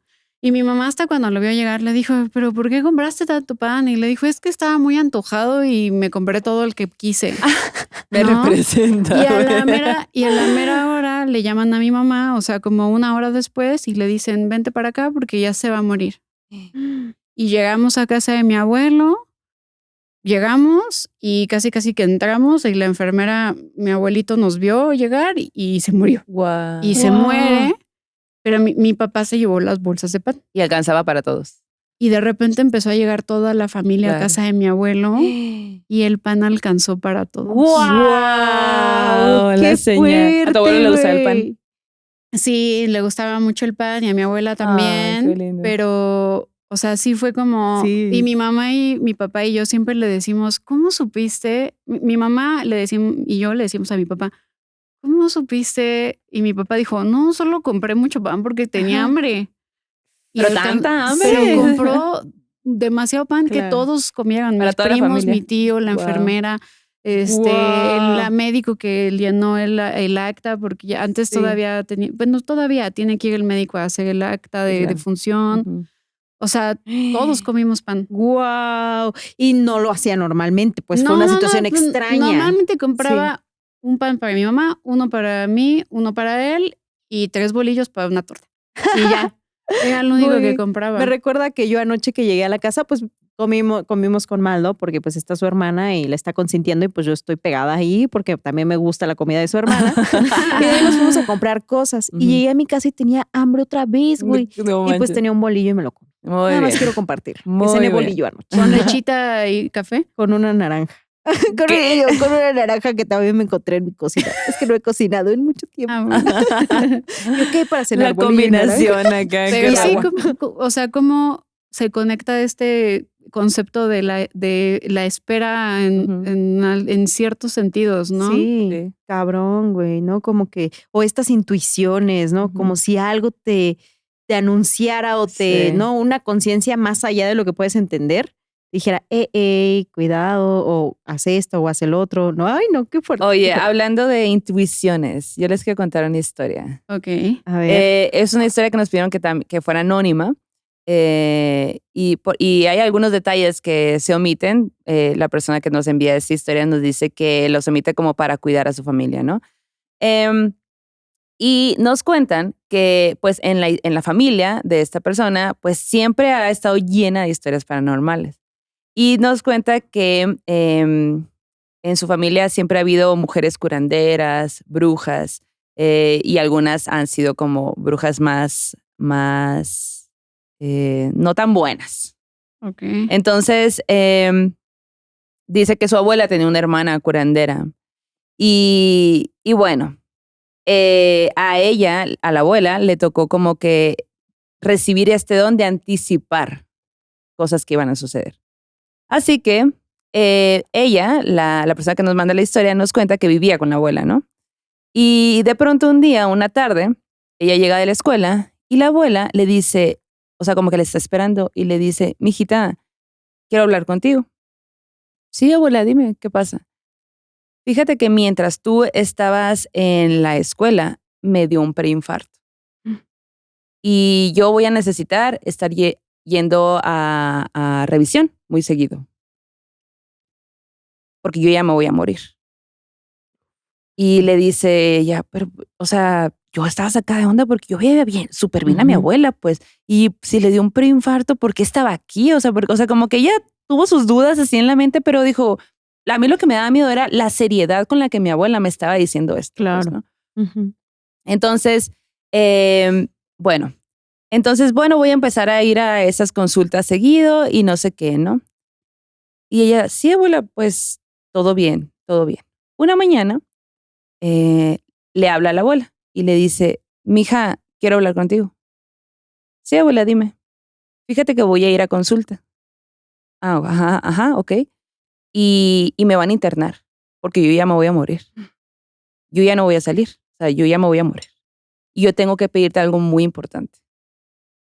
Y mi mamá hasta cuando lo vio llegar le dijo, ¿pero por qué compraste tanto pan? Y le dijo, es que estaba muy antojado y me compré todo el que quise. Me representa. Y a la mera hora le llaman a mi mamá, o sea, como 1 hora después, y le dicen, vente para acá porque ya se va a morir. Y llegamos a casa de mi abuelo, llegamos y casi que entramos y la enfermera, mi abuelito nos vio llegar y se murió. Wow. Y se muere. Pero mi papá se llevó las bolsas de pan. Y alcanzaba para todos. Y de repente empezó a llegar toda la familia a casa de mi abuelo y el pan alcanzó para todos. ¡Wow! ¡Qué La señal. ¿A tu abuelo le gustaba el pan? Sí, le gustaba mucho el pan y a mi abuela también. Qué lindo. Pero, o sea, sí fue como... Sí. Y mi mamá y mi papá y yo siempre le decimos, ¿cómo supiste? Mi mamá y yo le decimos a mi papá, ¿cómo supiste? Y mi papá dijo, no, solo compré mucho pan porque tenía hambre. Pero él tanta hambre. Pero compró demasiado pan que Claro. todos comieran. Para Mis toda la primos, familia. mi tío, la Wow. enfermera, Wow. la médico que llenó el acta, porque ya antes Sí. todavía tenía, bueno, todavía tiene que ir el médico a hacer el acta de Claro. función. Ujú. O sea, todos comimos pan. Wow. Y no lo hacía normalmente, pues fue una situación pues, extraña. Normalmente compraba un pan para mi mamá, uno para mí, uno para él y 3 bolillos para una torta. Y ya. Era lo único que Güey, compraba. Me recuerda que yo anoche que llegué a la casa, pues comimos con Maldo, porque pues está su hermana y la está consintiendo y pues yo estoy pegada ahí porque también me gusta la comida de su hermana. Y de ahí nos fuimos a comprar cosas. Y Ujú. llegué a mi casa y tenía hambre otra vez, güey. No Y pues manches. tenía un bolillo y me lo comí. Muy Nada más bien. quiero compartir. Muy Que cené bien. bolillo anoche. Con lechita y café. Con una naranja. con una naranja que también me encontré en mi cocina. Es que no he cocinado en mucho tiempo. Ah, bueno. ¿Yo qué para cenar? La bolillo y naranja? combinación acá. Pero qué sí, raro. o sea, cómo se conecta este concepto de la espera Ujú. en ciertos sentidos, ¿no? Sí, Sí. cabrón, güey, ¿no? Como que, o estas intuiciones, ¿no? Ujú. Como si algo te anunciara o Sí. ¿no? Una conciencia más allá de lo que puedes entender, dijera, cuidado, o haz esto, o haz el otro, ¿no? Ay, no, qué fuerte. Oye, qué fuerte. hablando de intuiciones, yo les quiero contar una historia. Ok. A ver. Es una historia que nos pidieron que fuera anónima. Y hay algunos detalles que se omiten. La persona que nos envía esta historia nos dice que los omite como para cuidar a su familia, ¿no? Y nos cuentan que pues en la familia de esta persona pues siempre ha estado llena de historias paranormales. Y nos cuenta que en su familia siempre ha habido mujeres curanderas, brujas, y algunas han sido como brujas más no tan buenas. Ok. Entonces, dice que su abuela tenía una hermana curandera. Y bueno, a ella, a la abuela, le tocó como que recibir este don de anticipar cosas que iban a suceder. Así que ella, la persona que nos manda la historia, nos cuenta que vivía con la abuela, ¿no? Y de pronto un día, una tarde, ella llega de la escuela y la abuela le dice, o sea, como que le está esperando y le dice, mijita, quiero hablar contigo. Sí, abuela, dime, ¿qué pasa? Fíjate que mientras tú estabas en la escuela, me dio un preinfarto. Y yo voy a necesitar estar yendo a revisión muy seguido. Porque yo ya me voy a morir. Y le dice ella, pero, o sea, yo estaba sacada de onda porque yo veía bien, súper bien a mi abuela, pues. Y si le dio un preinfarto, ¿por qué estaba aquí? O sea, como que ella tuvo sus dudas así en la mente, pero dijo, a mí lo que me daba miedo era la seriedad con la que mi abuela me estaba diciendo esto. Claro. Pues, ¿no? Ujú. Entonces, bueno, voy a empezar a ir a esas consultas seguido y no sé qué, ¿no? Y ella, sí, abuela, pues todo bien, todo bien. Una mañana le habla a la abuela y le dice, mija, quiero hablar contigo. Sí, abuela, dime. Fíjate que voy a ir a consulta. Ah, ajá, ok. Y me van a internar porque yo ya me voy a morir. Yo ya no voy a salir. O sea, yo ya me voy a morir. Y yo tengo que pedirte algo muy importante.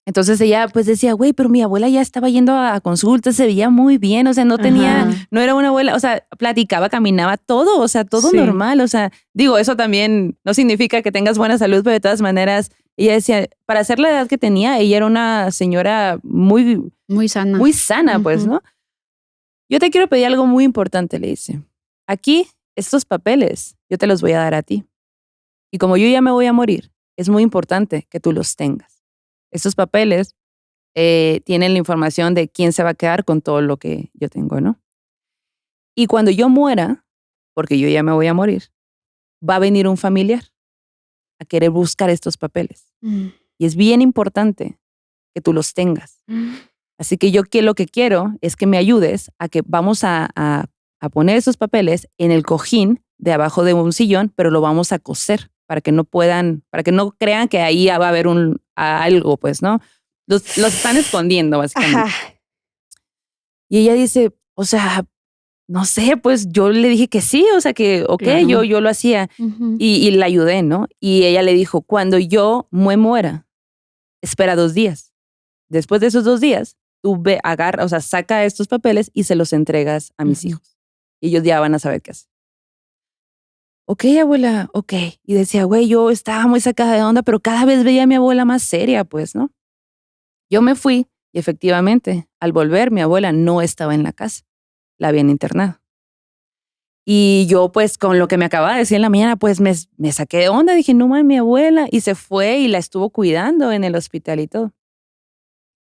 Entonces ella pues decía, güey, pero mi abuela ya estaba yendo a consultas, se veía muy bien, o sea, no tenía, Ajá. no era una abuela, o sea, platicaba, caminaba, todo, o sea, todo Sí. normal, o sea, digo, eso también no significa que tengas buena salud, pero de todas maneras, ella decía, para hacer la edad que tenía, ella era una señora muy sana. Muy sana, pues, Ujú. ¿no? Yo te quiero pedir algo muy importante, le dice. Aquí, estos papeles, yo te los voy a dar a ti. Y como yo ya me voy a morir, es muy importante que tú los tengas. Estos papeles tienen la información de quién se va a quedar con todo lo que yo tengo, ¿no? Y cuando yo muera, porque yo ya me voy a morir, va a venir un familiar a querer buscar estos papeles. Mm. Y es bien importante que tú los tengas. Así que yo lo que quiero es que me ayudes a que vamos a poner esos papeles en el cojín de abajo de un sillón, pero lo vamos a coser para que no crean que ahí va a haber algo, pues, ¿no? Los están escondiendo, básicamente. Ajá. Y ella dice, o sea, no sé, pues yo le dije que sí, o sea que, ok, Claro. yo lo hacía Ujú. y la ayudé, ¿no? Y ella le dijo, cuando yo muera, espera 2 días. después de esos 2 días, tú agarra, o sea, saca estos papeles y se los entregas a mis hijos. Y ellos ya van a saber qué hacer. Ok, abuela, ok. Y decía, güey, yo estaba muy sacada de onda, pero cada vez veía a mi abuela más seria, pues, ¿no? Yo me fui y efectivamente, al volver, mi abuela no estaba en la casa. La habían internado. Y yo, pues, con lo que me acababa de decir en la mañana, pues, me saqué de onda. Dije, no mames, mi abuela. Y se fue y la estuvo cuidando en el hospital y todo.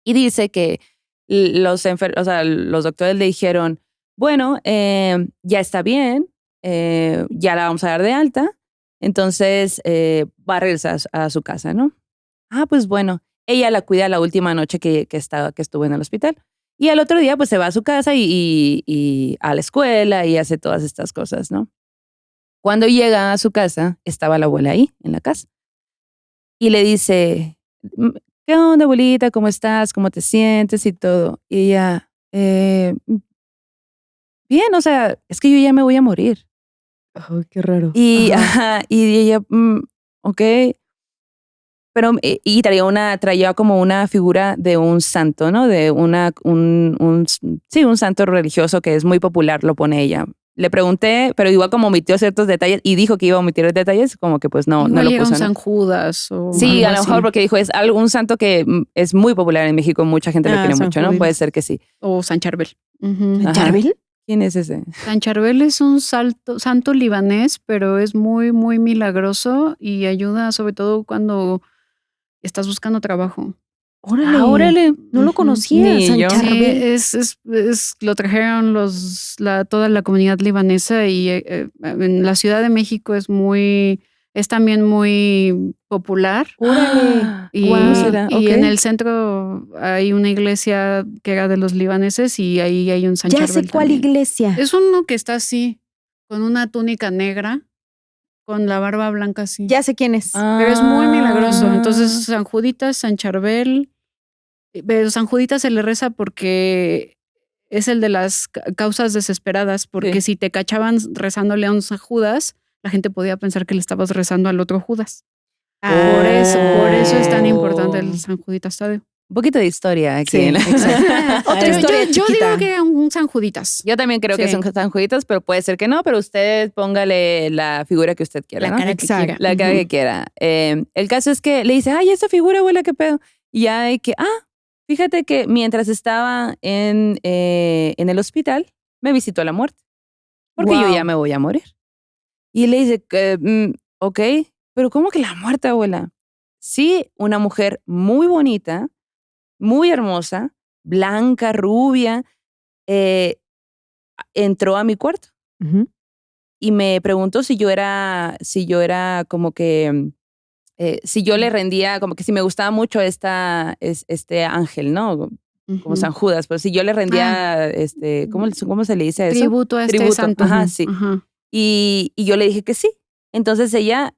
Y dice que los doctores le dijeron, bueno, ya está bien, ya la vamos a dar de alta, entonces va a regresar a su casa, ¿no? Ah, pues bueno, ella la cuida la última noche que estuvo en el hospital. Y al otro día, pues se va a su casa y a la escuela y hace todas estas cosas, ¿no? Cuando llega a su casa, estaba la abuela ahí, en la casa. Y le dice, ¿qué onda, abuelita? ¿Cómo estás? ¿Cómo te sientes? Y todo. Y ella, bien, o sea, es que yo ya me voy a morir. Ay, qué raro. Y, ajá, y ella, ok. Pero, y traía como una figura de un santo, ¿no? De un santo religioso que es muy popular, lo pone ella. Le pregunté, pero igual como omitió ciertos detalles y dijo que iba a omitir detalles, como que pues no lo puso, ¿no? San Judas o sí, a lo así. mejor porque dijo, es algún santo que es muy popular en México, mucha gente lo quiere mucho, ¿no? Puede ser que sí. O San Charbel. ¿San Charbel? ¿Quién es ese? San Charbel es un santo libanés, pero es muy, muy milagroso y ayuda sobre todo cuando estás buscando trabajo. Órale. Órale. No lo conocía, Ni San yo. Charbel. Lo trajeron toda la comunidad libanesa y en la Ciudad de México es también muy popular. Órale. Y, ¿Cuándo será? y Ok. en el centro hay una iglesia que era de los libaneses y ahí hay un San Ya Charbel sé cuál también. iglesia. Es uno que está así, con una túnica negra, con la barba blanca así. Ya sé quién es. Pero es muy milagroso. Entonces, Ah. San Juditas, San Charbel. Pero San Juditas se le reza porque es el de las causas desesperadas, porque Sí. si te cachaban rezándole a un San Judas, la gente podía pensar que le estabas rezando al otro Judas. Por eso es tan importante el San Juditas Tadeo. Un poquito de historia aquí. Sí, exacto. Otra historia Yo chiquita. digo que un San Juditas. Yo también creo que Sí. son San Juditas, pero puede ser que no, pero usted póngale la figura que usted quiera, La ¿no? cara que quiera. La cara que quiera. El caso es que le dice, ay, esa figura, abuela, qué pedo. Y ya hay que, fíjate que mientras estaba en el hospital, me visitó la muerte. Porque yo ya me voy a morir. Y le dice, ok, pero ¿cómo que la muerte, abuela? Sí, una mujer muy bonita, muy hermosa, blanca, rubia, entró a mi cuarto y me preguntó si yo era como que, si yo le rendía, como que si me gustaba mucho este ángel, ¿no? Como San Judas, pero si yo le rendía, ¿cómo se le dice a eso? Tributo a este santo. Ajá, sí. Ajá. Y yo le dije que sí. Entonces ella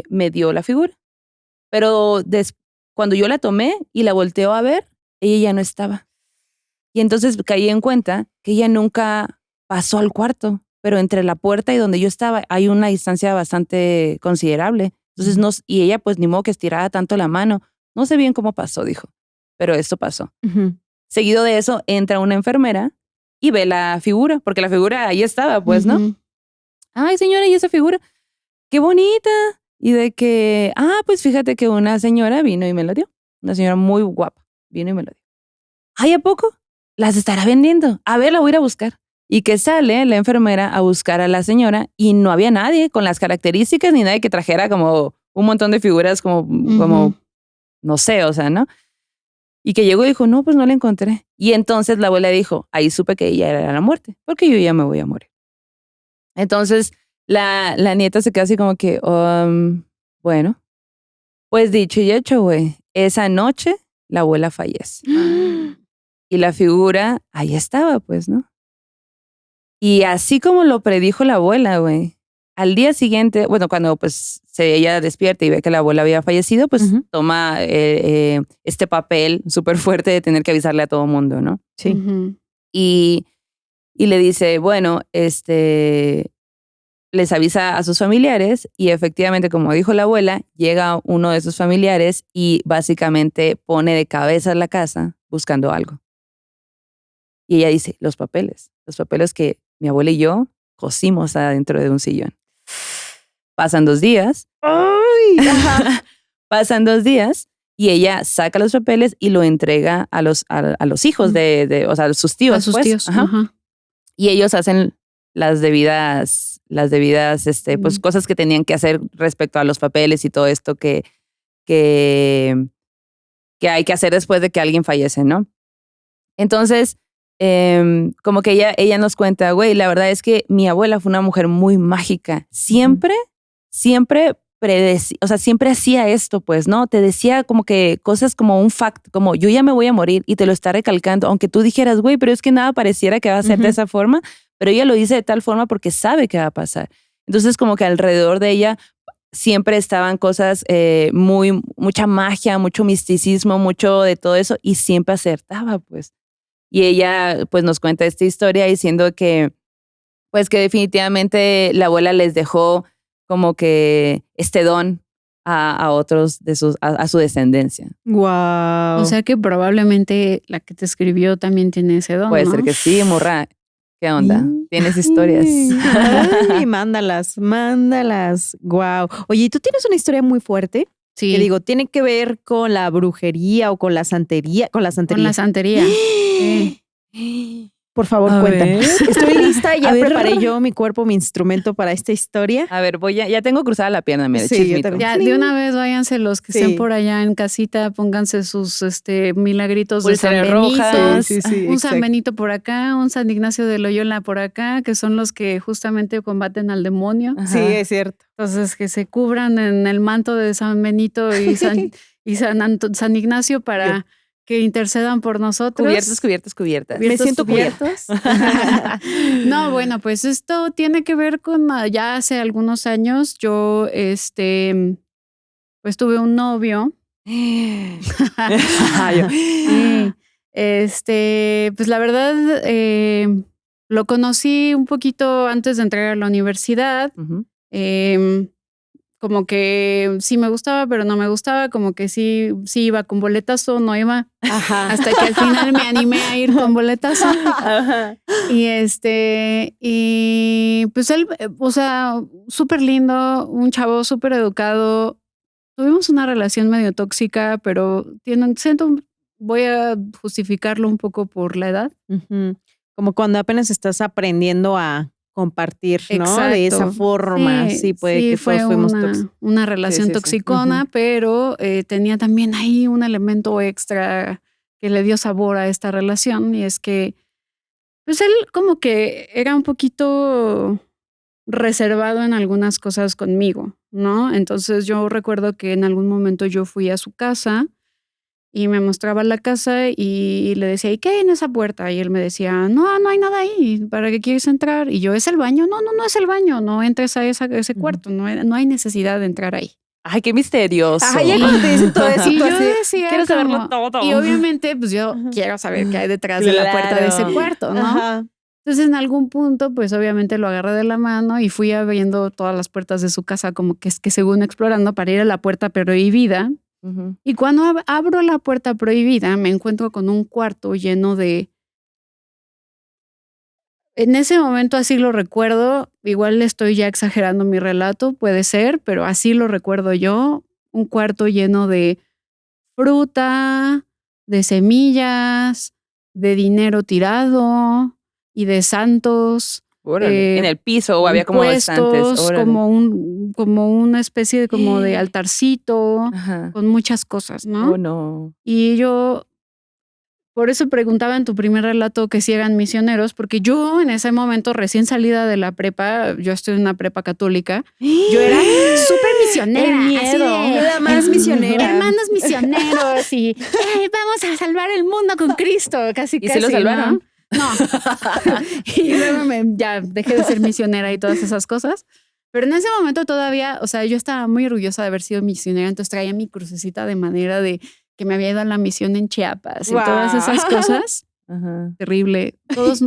me dio la figura. Pero cuando yo la tomé y la volteó a ver, ella ya no estaba. Y entonces caí en cuenta que ella nunca pasó al cuarto, pero entre la puerta y donde yo estaba hay una distancia bastante considerable. Entonces, y ella pues ni modo que estirara tanto la mano. No sé bien cómo pasó, dijo, pero esto pasó. Seguido de eso, entra una enfermera y ve la figura, porque la figura ahí estaba, pues, ¿no? Ay, señora, ¿y esa figura? ¡Qué bonita! Y de que, pues fíjate que una señora vino y me la dio. Una señora muy guapa vino y me la dio. Ay, ¿a poco? Las estará vendiendo. A ver, la voy a ir a buscar. Y que sale la enfermera a buscar a la señora y no había nadie con las características ni nadie que trajera como un montón de figuras como no sé, o sea, ¿no? Y que llegó y dijo, no, pues no la encontré. Y entonces la abuela dijo, ahí supe que ella era la muerte, porque yo ya me voy a morir. Entonces la nieta se quedó así como que, bueno, pues dicho y hecho, güey. Esa noche la abuela fallece. Y la figura ahí estaba, pues, ¿no? Y así como lo predijo la abuela, güey, al día siguiente, bueno, cuando pues ella despierta y ve que la abuela había fallecido, pues toma este papel súper fuerte de tener que avisarle a todo mundo, ¿no? Sí. Y le dice, bueno, les avisa a sus familiares y efectivamente, como dijo la abuela, llega uno de sus familiares y básicamente pone de cabeza la casa buscando algo. Y ella dice, los papeles que mi abuela y yo cosimos adentro de un sillón. Pasan 2 días. ¡Ay! Pasan 2 días y ella saca los papeles y lo entrega a los hijos o sea, a sus tíos. A sus pues. tíos. Ajá. Ajá. Y ellos hacen las debidas pues, cosas que tenían que hacer respecto a los papeles y todo esto que hay que hacer después de que alguien fallece, ¿no? Entonces, como que ella nos cuenta, güey, la verdad es que mi abuela fue una mujer muy mágica. Siempre o sea, siempre hacía esto, pues, ¿no? Te decía como que cosas como un fact, como yo ya me voy a morir y te lo está recalcando, aunque tú dijeras, güey, pero es que nada pareciera que va a ser de esa forma, pero ella lo dice de tal forma porque sabe que va a pasar. Entonces, como que alrededor de ella siempre estaban cosas, mucha magia, mucho misticismo, mucho de todo eso y siempre acertaba, pues. Y ella, pues, nos cuenta esta historia diciendo que, pues, que definitivamente la abuela les dejó como que este don a otros a su descendencia. Wow. O sea que probablemente la que te escribió también tiene ese don, Puede ¿no? ser que sí, morra. ¿Qué onda? ¿Tienes historias? Ay, mándalas. Wow. Oye, ¿y tú tienes una historia muy fuerte? Sí. Que digo, ¿tiene que ver con la brujería o con la santería? Con la santería. Con la santería. Sí. Por favor, A cuéntanos. ver. Estoy lista, ya A ver. preparé yo mi cuerpo, mi instrumento para esta historia. A ver, ya tengo cruzada la pierna, mira, Sí, yo chismito. también. Ya, de una vez váyanse los que Sí. estén por allá en casita, pónganse sus milagritos de San Pulseras Benito. rojas. Sí, Un San exacto. Benito por acá, un San Ignacio de Loyola por acá, que son los que justamente combaten al demonio. Ajá. Sí, es cierto. Entonces, que se cubran en el manto de San Benito y San Ignacio para que intercedan por nosotros. Cubiertas. Me siento cubiertos. No, bueno, pues esto tiene que ver con ya hace algunos años yo, pues tuve un novio. Sí. Pues la verdad, lo conocí un poquito antes de entrar a la universidad. Ujú. Como que sí me gustaba, pero no me gustaba, como que sí iba con boletazo, no iba. Ajá. Hasta que al final me animé a ir con boletazo. Ajá. Y pues él, o sea, súper lindo, un chavo súper educado. Tuvimos una relación medio tóxica, pero voy a justificarlo un poco por la edad. Ujú. Como cuando apenas estás aprendiendo a compartir, ¿no? De esa Exacto. forma. Sí, puede que fue todos fuimos tóxicos. una relación sí. toxicona, pero tenía también ahí un elemento extra que le dio sabor a esta relación, y es que pues él como que era un poquito reservado en algunas cosas conmigo, ¿no? Entonces yo recuerdo que en algún momento yo fui a su casa y me mostraba la casa y le decía, ¿y qué hay en esa puerta? Y él me decía, no hay nada ahí, ¿para qué quieres entrar? Y yo, ¿es el baño? No es el baño, no entres a ese cuarto, no hay necesidad de entrar ahí. Ay, qué misterioso. Ajá, ya cuando te dicen todo eso, Y tú yo así, decía, quiero saberlo como- todo. Y obviamente, pues yo quiero saber qué hay detrás de la puerta de ese Claro. cuarto, ¿no? Ajá. Entonces, en algún punto, pues obviamente lo agarré de la mano y fui abriendo todas las puertas de su casa, como que según explorando, para ir a la puerta prohibida. Ujú. Y cuando abro la puerta prohibida, me encuentro con un cuarto lleno de... En ese momento así lo recuerdo, igual estoy ya exagerando mi relato, puede ser, pero así lo recuerdo yo, un cuarto lleno de fruta, de semillas, de dinero tirado y de santos. Órale. En el piso o había como estantes. Puestos, Órale. como una especie de, como de altarcito, Ajá. con muchas cosas, ¿no? Oh, no. Y yo, por eso preguntaba en tu primer relato que si eran misioneros, porque yo en ese momento, recién salida de la prepa, yo estoy en una prepa católica, yo era súper misionera. El así miedo. de, Era más misionera. Hermanos misioneros y vamos a salvar el mundo con Cristo, casi. ¿Y se lo salvaron? ¿no? No. Y luego ya dejé de ser misionera y todas esas cosas. Pero en ese momento todavía, o sea, yo estaba muy orgullosa de haber sido misionera, entonces traía mi crucecita de madera de que me había ido a la misión en Chiapas y Wow. todas esas cosas. terrible. Todos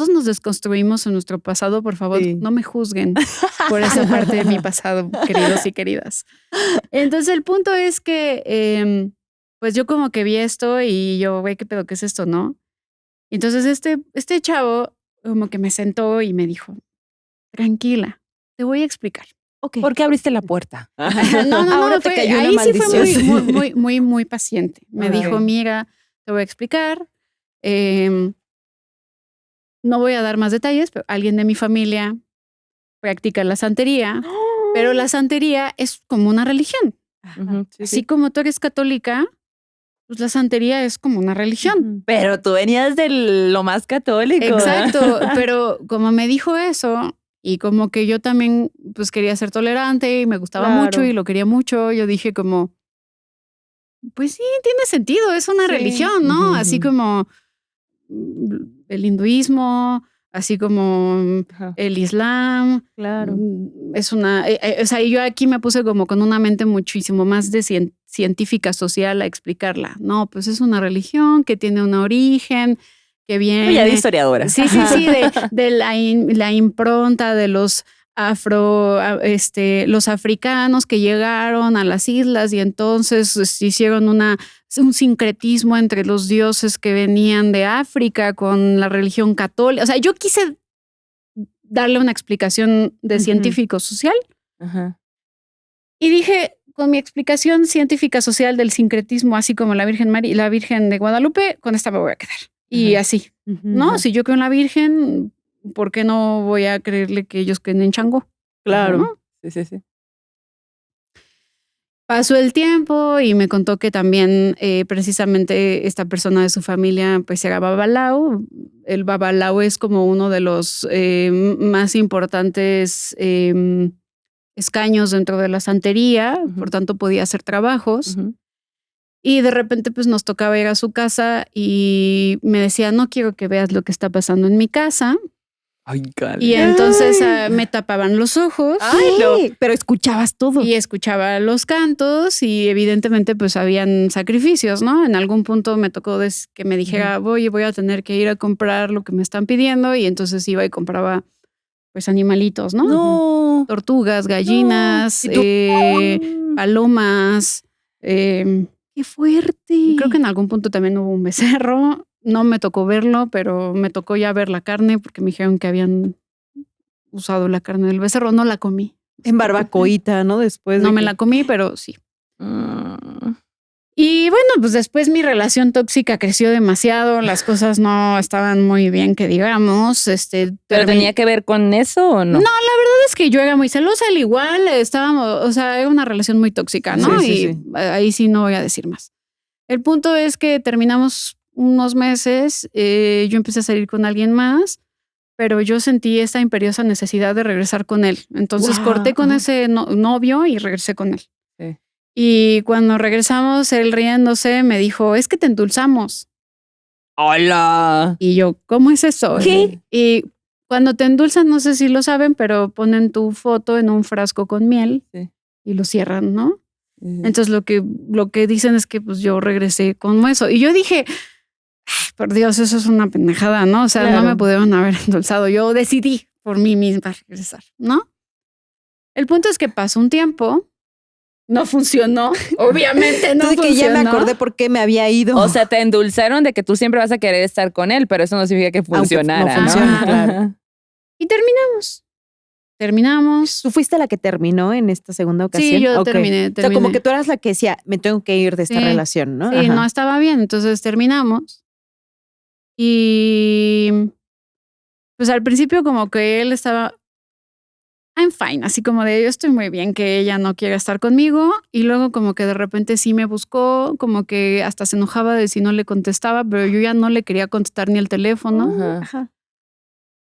nos desconstruimos en nuestro pasado, por favor, Sí. no me juzguen por esa parte de mi pasado, queridos y queridas. Entonces el punto es que pues yo como que vi esto y yo, güey, ¿qué pedo? ¿Qué es esto, no? Entonces este chavo como que me sentó y me dijo, tranquila, te voy a explicar. Ok. ¿Por qué abriste la puerta? No, Ahora te cayó una ahí sí fue maldición. muy paciente. Me Ok. dijo, mira, te voy a explicar. No voy a dar más detalles, pero alguien de mi familia practica la santería, pero la santería es como una religión. Ujú, sí, Así sí. como tú eres católica, pues la santería es como una religión. Pero tú venías de lo más católico. Exacto, pero como me dijo eso y como que yo también pues quería ser tolerante y me gustaba Claro. mucho y lo quería mucho, yo dije como, pues sí, tiene sentido, es una Sí. religión, ¿no? Ujú, Así ujú. como el hinduismo, así como Ajá. el islam. Claro. Es una, o sea, yo aquí me puse como con una mente muchísimo más de científica social a explicarla. No, pues es una religión que tiene un origen, que viene. Ya de historiadora. Sí, de la impronta de los los africanos que llegaron a las islas y entonces hicieron un sincretismo entre los dioses que venían de África con la religión católica. O sea, yo quise darle una explicación de científico social Ajá. y dije, con mi explicación científica social del sincretismo, así como la Virgen María, la Virgen de Guadalupe, con esta me voy a quedar. Y Ajá. así, ¿no? Ajá. Si yo creo en la Virgen, ¿por qué no voy a creerle que ellos creen en Changó? Claro. ¿No? Sí, sí, sí. Pasó el tiempo y me contó que también precisamente esta persona de su familia pues era babalao. El babalao es como uno de los más importantes escaños dentro de la santería, por tanto podía hacer trabajos. Y de repente pues nos tocaba ir a su casa y me decía, no quiero que veas lo que está pasando en mi casa. Ay, Y entonces me tapaban los ojos. Ay, no. Pero escuchabas todo. Y escuchaba los cantos y evidentemente pues habían sacrificios, ¿no? En algún punto me tocó que me dijera, voy a tener que ir a comprar lo que me están pidiendo y entonces iba y compraba pues animalitos, ¿no? No. Tortugas, gallinas, palomas. ¡Qué fuerte! Y creo que en algún punto también hubo un becerro. No me tocó verlo, pero me tocó ya ver la carne porque me dijeron que habían usado la carne del becerro. No la comí. En barbacoita, ¿no? Después No me la comí, pero sí. Mm. Y bueno, pues después mi relación tóxica creció demasiado, las cosas no estaban muy bien, que digamos. ¿Pero tenía que ver con eso o no? No, la verdad es que yo era muy celosa, al igual estábamos, o sea, era una relación muy tóxica, ¿no? Sí. Ahí sí no voy a decir más. El punto es que terminamos unos meses, yo empecé a salir con alguien más, pero yo sentí esta imperiosa necesidad de regresar con él. Entonces corté con ese novio y regresé con él. Sí. Y cuando regresamos, él riéndose me dijo, es que te endulzamos. ¡Hola! Y yo, ¿cómo es eso? ¿Qué? Y cuando te endulzan, no sé si lo saben, pero ponen tu foto en un frasco con miel y lo cierran, ¿no? Entonces lo que dicen es que pues yo regresé con eso. Y yo dije, por Dios, eso es una pendejada, ¿no? O sea, Claro. no me pudieron haber endulzado. Yo decidí por mí misma regresar, ¿no? El punto es que pasó un tiempo, no funcionó, obviamente no Entonces funcionó. que ya me acordé por qué me había ido. O sea, te endulzaron de que tú siempre vas a querer estar con él, pero eso no significa que funcionara, no funciona, ¿no? claro. Y terminamos. ¿Tú fuiste la que terminó en esta segunda ocasión? Sí, yo Ok. terminé. O sea, como que tú eras la que decía, me tengo que ir de esta relación, ¿no? Sí, no estaba bien. Entonces terminamos. Y pues al principio como que él estaba, I'm fine, así como de yo estoy muy bien que ella no quiera estar conmigo. Y luego como que de repente sí me buscó, como que hasta se enojaba de si no le contestaba, pero yo ya no le quería contestar ni el teléfono. Ajá.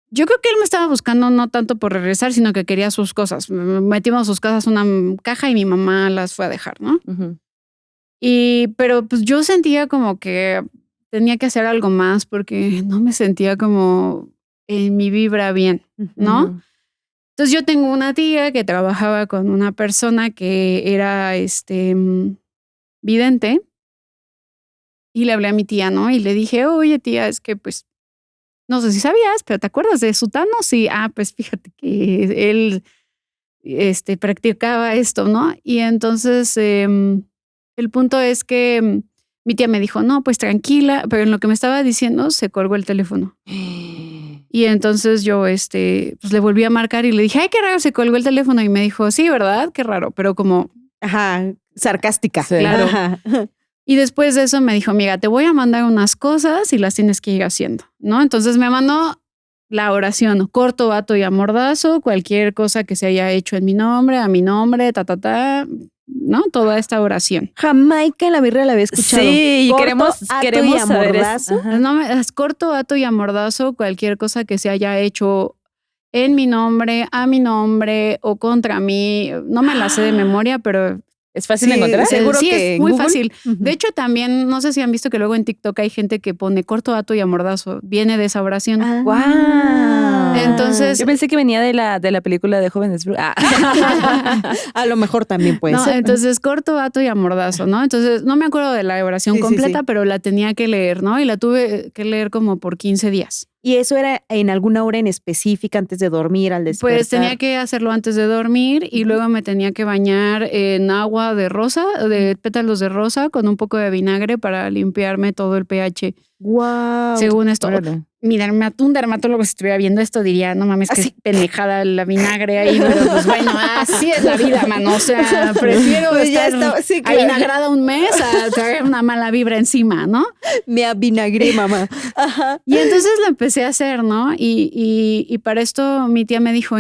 Yo creo que él me estaba buscando no tanto por regresar, sino que quería sus cosas. Metimos sus cosas en una caja y mi mamá las fue a dejar, ¿no? Ujú. Pero pues yo sentía como que tenía que hacer algo más porque no me sentía como en mi vibra bien, ¿no? Ujú. Entonces yo tengo una tía que trabajaba con una persona que era vidente y le hablé a mi tía, ¿no? Y le dije, oye tía, es que pues, no sé si sabías, pero ¿te acuerdas de Sutano? Sí, pues fíjate que él practicaba esto, ¿no? Y entonces el punto es que mi tía me dijo, no, pues tranquila, pero en lo que me estaba diciendo se colgó el teléfono. Y entonces yo pues le volví a marcar y le dije, ay, qué raro, se colgó el teléfono. Y me dijo, sí, ¿verdad? Qué raro, pero como... Ajá, sarcástica. Sí. Claro. Ajá. Y después de eso me dijo, amiga, te voy a mandar unas cosas y las tienes que ir haciendo, ¿no? Entonces me mandó la oración, corto, vato y amordazo, cualquier cosa que se haya hecho en mi nombre, a mi nombre, ¿no? Toda esta oración. Jamaica en la birria la había escuchado. Sí, y Corto, queremos y saber amordazo. eso. No, es corto, vato y amordazo, cualquier cosa que se haya hecho en mi nombre, a mi nombre o contra mí. No me la sé de memoria, pero... ¿Es fácil de encontrar? Seguro sí, que es muy Google. fácil. De hecho, también, no sé si han visto que luego en TikTok hay gente que pone corto, vato y amordazo. Viene de esa oración. ¡Guau! Entonces... Yo pensé que venía de la película de Jóvenes Brujas. A lo mejor también puede ser. Entonces, corto, vato y amordazo, ¿no? Entonces, no me acuerdo de la oración completa, pero la tenía que leer, ¿no? Y la tuve que leer como por 15 días. ¿Y eso era en alguna hora en específica, antes de dormir, al despertar? Pues tenía que hacerlo antes de dormir y luego me tenía que bañar en agua de rosa, de pétalos de rosa, con un poco de vinagre para limpiarme todo el pH. ¡Wow! Según esto. Órale. Mira, un dermatólogo si estuviera viendo esto diría, no mames, que pendejada la vinagre ahí, pero pues bueno, así es la vida, mano. O sea, prefiero Pues ya estar sí, claro. avinagrada un mes a traer una mala vibra encima, ¿no? Me avinagré, mamá. Ajá. Y entonces lo empecé a hacer, ¿no? Y para esto mi tía me dijo,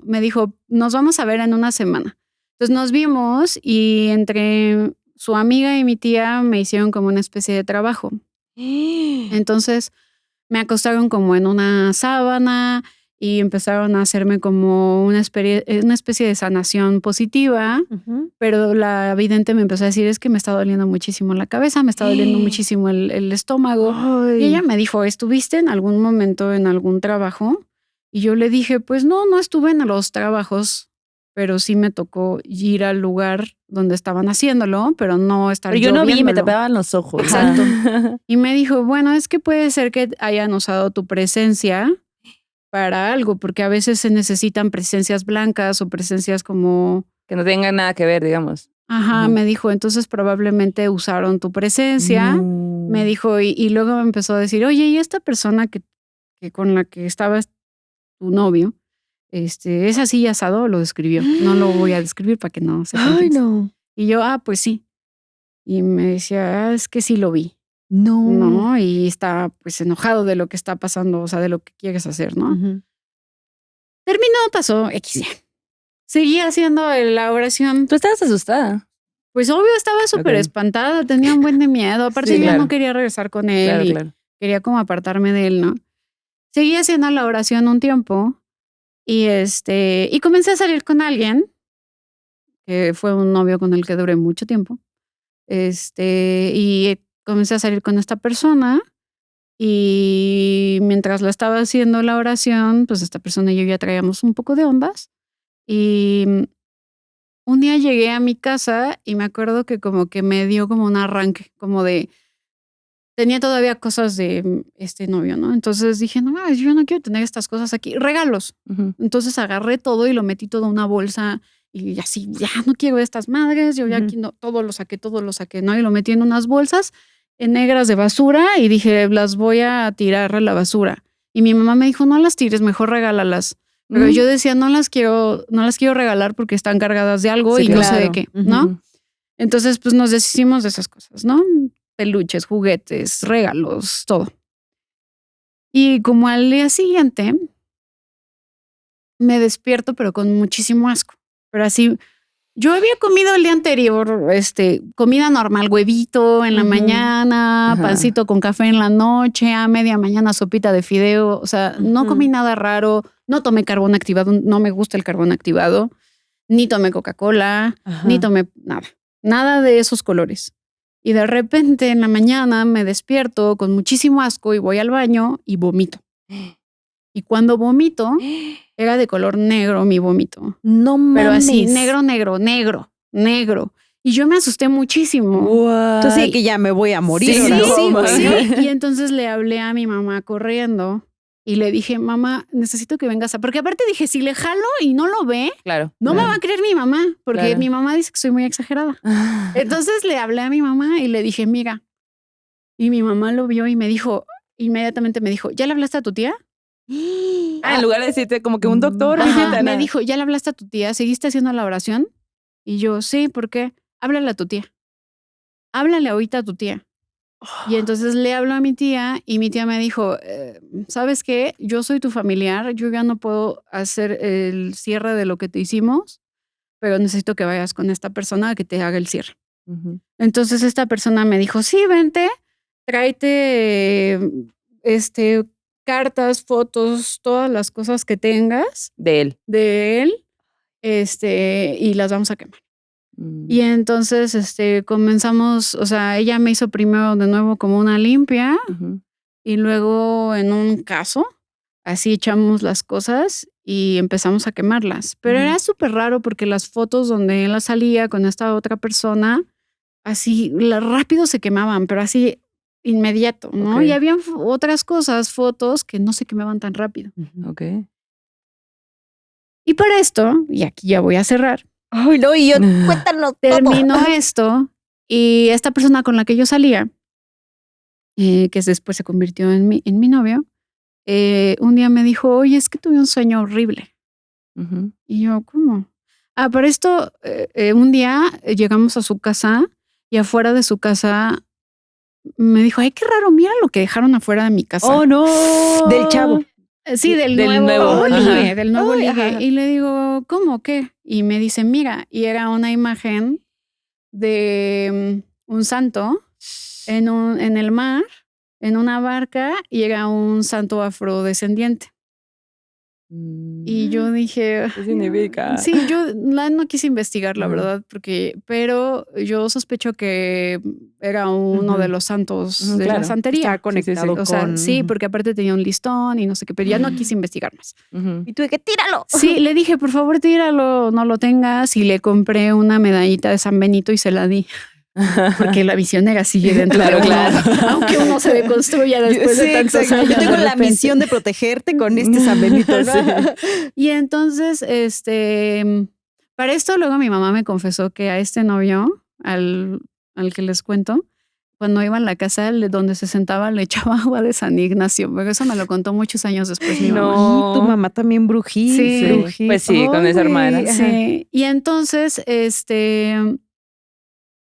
me dijo, nos vamos a ver en una semana. Entonces nos vimos y entre su amiga y mi tía me hicieron como una especie de trabajo. Entonces me acostaron como en una sábana y empezaron a hacerme como una especie de sanación positiva, pero la vidente me empezó a decir, es que me está doliendo muchísimo la cabeza, me está doliendo muchísimo el estómago. Ay. Y ella me dijo, ¿estuviste en algún momento en algún trabajo? Y yo le dije, pues no estuve en los trabajos, pero sí me tocó ir al lugar donde estaban haciéndolo, pero no estar Pero yo no vi, me viéndolo. tapaban los ojos. Exacto. Y me dijo, bueno, es que puede ser que hayan usado tu presencia para algo, porque a veces se necesitan presencias blancas o presencias como... Que no tengan nada que ver, digamos. Ajá, me dijo, entonces probablemente usaron tu presencia. Me dijo, y luego me empezó a decir, oye, ¿y esta persona que con la que estabas tu novio, es así asado? Lo describió. No lo voy a describir para que no se Ay, no. Y yo, pues sí. Y me decía, es que sí lo vi. No. ¿No? Y está pues enojado de lo que está pasando, o sea, de lo que quieres hacer, ¿no? Terminó, pasó X. Seguí haciendo la oración. Tú estabas asustada. Pues obvio estaba súper espantada, tenía un buen de miedo. Aparte Sí, yo claro. no quería regresar con él Claro. quería como apartarme de él, ¿no? Seguí haciendo la oración un tiempo y y comencé a salir con alguien que fue un novio con el que duré mucho tiempo. Y comencé a salir con esta persona y mientras la estaba haciendo la oración, pues esta persona y yo ya traíamos un poco de ondas y un día llegué a mi casa y me acuerdo que como que me dio como un arranque, como de... Tenía todavía cosas de este novio, ¿no? Entonces dije, no, yo no quiero tener estas cosas aquí. Regalos. Entonces agarré todo y lo metí todo en una bolsa y así, ya no quiero estas madres. Yo ya aquí no, todo lo saqué, ¿no? Y lo metí en unas bolsas negras de basura y dije, las voy a tirar a la basura. Y mi mamá me dijo, no las tires, mejor regálalas. Pero yo decía, no las quiero regalar porque están cargadas de algo y no sé de qué, ¿no? Entonces, pues nos deshicimos de esas cosas, ¿no? Peluches, juguetes, regalos, todo. Y como al día siguiente, me despierto, pero con muchísimo asco. Pero así, yo había comido el día anterior, comida normal, huevito en la mañana, pancito con café en la noche, a media mañana sopita de fideo. O sea, no comí nada raro, no tomé carbón activado, no me gusta el carbón activado, ni tomé Coca-Cola, ni tomé nada de esos colores. Y de repente en la mañana me despierto con muchísimo asco y voy al baño y vomito. Y cuando vomito, era de color negro mi vómito. No mames. Pero así, negro. Y yo me asusté muchísimo. Entonces que ya me voy a morir. Sí, ahora. sí. Y entonces le hablé a mi mamá corriendo y le dije, mamá, necesito que vengas porque aparte dije, si le jalo y no lo ve, no me va a creer mi mamá, porque mi mamá dice que soy muy exagerada. Entonces le hablé a mi mamá y le dije, mira, y mi mamá lo vio y me dijo, inmediatamente me dijo, ¿ya le hablaste a tu tía? En lugar de decirte como que un doctor. Me dijo, ¿ya le hablaste a tu tía? ¿Seguiste haciendo la oración? Y yo, sí, ¿por qué? Háblale a tu tía. Háblale ahorita a tu tía. Y entonces le hablo a mi tía y mi tía me dijo, ¿sabes qué? Yo soy tu familiar, yo ya no puedo hacer el cierre de lo que te hicimos, pero necesito que vayas con esta persona a que te haga el cierre. Entonces esta persona me dijo, sí, vente, tráete cartas, fotos, todas las cosas que tengas. De él. Y las vamos a quemar. Y entonces comenzamos, o sea, ella me hizo primero de nuevo como una limpia y luego en un caso, así echamos las cosas y empezamos a quemarlas. Pero era súper raro porque las fotos donde él salía con esta otra persona, así rápido se quemaban, pero así inmediato, ¿no? Y había otras cosas, fotos que no se quemaban tan rápido. Y para esto, y aquí ya voy a cerrar. Ay, no, y yo, cuéntanos terminó esto y esta persona con la que yo salía, que después se convirtió en mi novio, un día me dijo, oye, es que tuve un sueño horrible. Y yo, ¿cómo? Para esto, un día llegamos a su casa y afuera de su casa me dijo, ay, qué raro, mira lo que dejaron afuera de mi casa. ¡Oh, no! Del chavo. Sí, del nuevo ligue. Y le digo, ¿cómo? ¿Qué? Y me dice, mira, y era una imagen de un santo en el mar, en una barca, y era un santo afrodescendiente. Y yo dije, ¿qué significa? Sí, yo no quise investigar, la verdad, pero yo sospecho que era uno de los santos de la santería. Está conectado con... Sí, porque aparte tenía un listón y no sé qué, pero ya no quise investigar más. Y tuve que tíralo. Sí, le dije, por favor, tíralo, no lo tengas. Y le compré una medallita de San Benito y se la di. Porque la misionera sigue dentro de uno, aunque uno se deconstruya después de tantos años. Yo tengo la misión de protegerte con este San Benito, ¿no? Y entonces, para esto luego mi mamá me confesó que a este novio, al que les cuento, cuando iba a la casa donde se sentaba le echaba agua de San Ignacio, pero eso me lo contó muchos años después mi mamá. No, tu mamá también brujita. Sí, pues sí, con esa hermana. Sí, y entonces,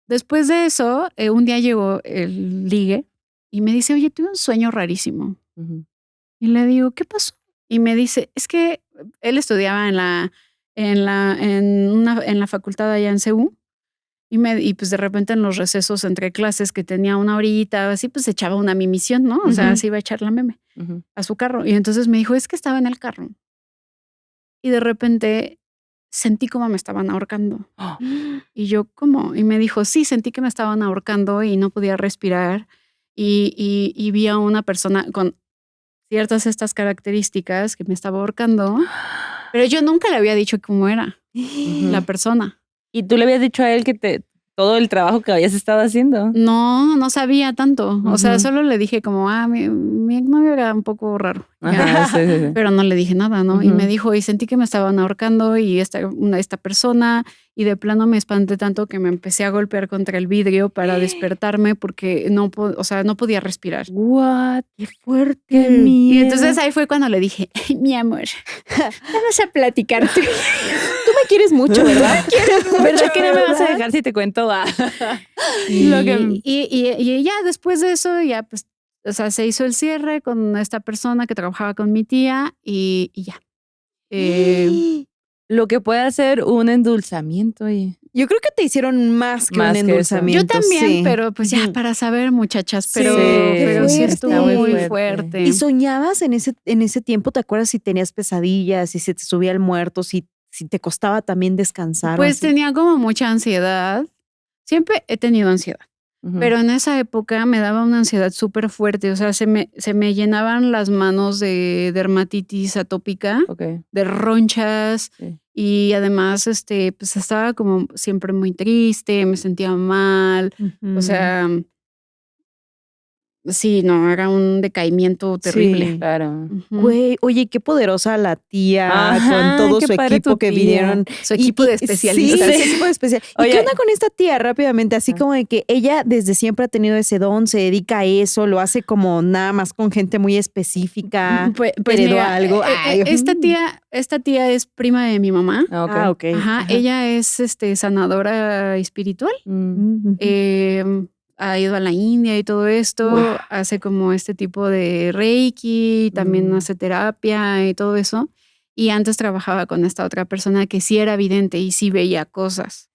después de eso, un día llegó el ligue y me dice, oye, tuve un sueño rarísimo. Y le digo, ¿qué pasó? Y me dice, es que él estudiaba en la facultad allá en CEU y pues de repente en los recesos entre clases que tenía una horita, así pues echaba una mimisión, ¿no? O sea, así iba a echar la meme a su carro. Y entonces me dijo, es que estaba en el carro. Y de repente sentí como me estaban ahorcando. Y yo, ¿cómo? Y me dijo, sí, sentí que me estaban ahorcando y no podía respirar. Y vi a una persona con ciertas estas características que me estaba ahorcando. Pero yo nunca le había dicho cómo era la persona. ¿Y tú le habías dicho a él que todo el trabajo que habías estado haciendo? No sabía tanto. O sea, solo le dije como, mi novio era un poco raro. Sí. Pero no le dije nada, ¿no? Y me dijo, y sentí que me estaban ahorcando y esta persona, y de plano me espanté tanto que me empecé a golpear contra el vidrio para despertarme porque no podía respirar. What? ¡Qué fuerte! ¡Qué miedo! Y entonces ahí fue cuando le dije, mi amor, vamos a platicar tú. Tú me quieres mucho, ¿verdad? ¿Verdad que no me vas a dejar si te cuento? Y ya después de eso, ya pues, o sea, se hizo el cierre con esta persona que trabajaba con mi tía y ya. Lo que puede hacer un endulzamiento. Yo creo que te hicieron más que un endulzamiento. Yo también, sí. Pero pues ya para saber, muchachas, pero sí estuvo muy fuerte. ¿Y soñabas en ese tiempo? ¿Te acuerdas si tenías pesadillas, si se te subía el muerto, si te costaba también descansar? Pues tenía como mucha ansiedad. Siempre he tenido ansiedad. Pero en esa época me daba una ansiedad súper fuerte, o sea, se me llenaban las manos de dermatitis atópica, de ronchas, y además, pues estaba como siempre muy triste, me sentía mal, o sea, sí, no, era un decaimiento terrible. Sí, claro. Güey, oye, qué poderosa la tía con todo su equipo que vinieron. Su equipo de especialistas. Sí, su equipo de especialistas. ¿Y qué onda con esta tía rápidamente? Así como de que ella desde siempre ha tenido ese don, se dedica a eso, lo hace como nada más con gente muy específica. Pues heredó mira, algo. Esta tía es prima de mi mamá. Ok. Ajá, ella es sanadora espiritual. Ha ido a la India y todo esto, hace como este tipo de Reiki, también hace terapia y todo eso. Y antes trabajaba con esta otra persona que sí era vidente y sí veía cosas,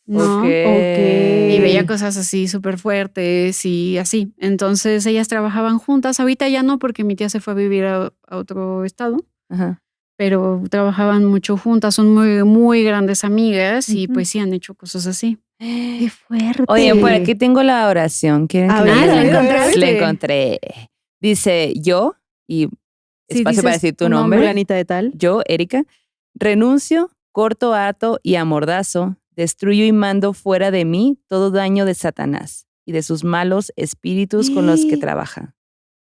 ¿no? Y veía cosas así súper fuertes y así. Entonces ellas trabajaban juntas. Ahorita ya no, porque mi tía se fue a vivir a otro estado. Pero trabajaban mucho juntas, son muy, muy grandes amigas y pues sí han hecho cosas así. ¡Qué fuerte! Oye, por aquí tengo la oración. ¿Quieren que la encontré? Dice, yo, y espacio para decir tu nombre. Fulanita de tal. Yo, Erika, renuncio, corto, ato y amordazo, destruyo y mando fuera de mí todo daño de Satanás y de sus malos espíritus con los que trabaja.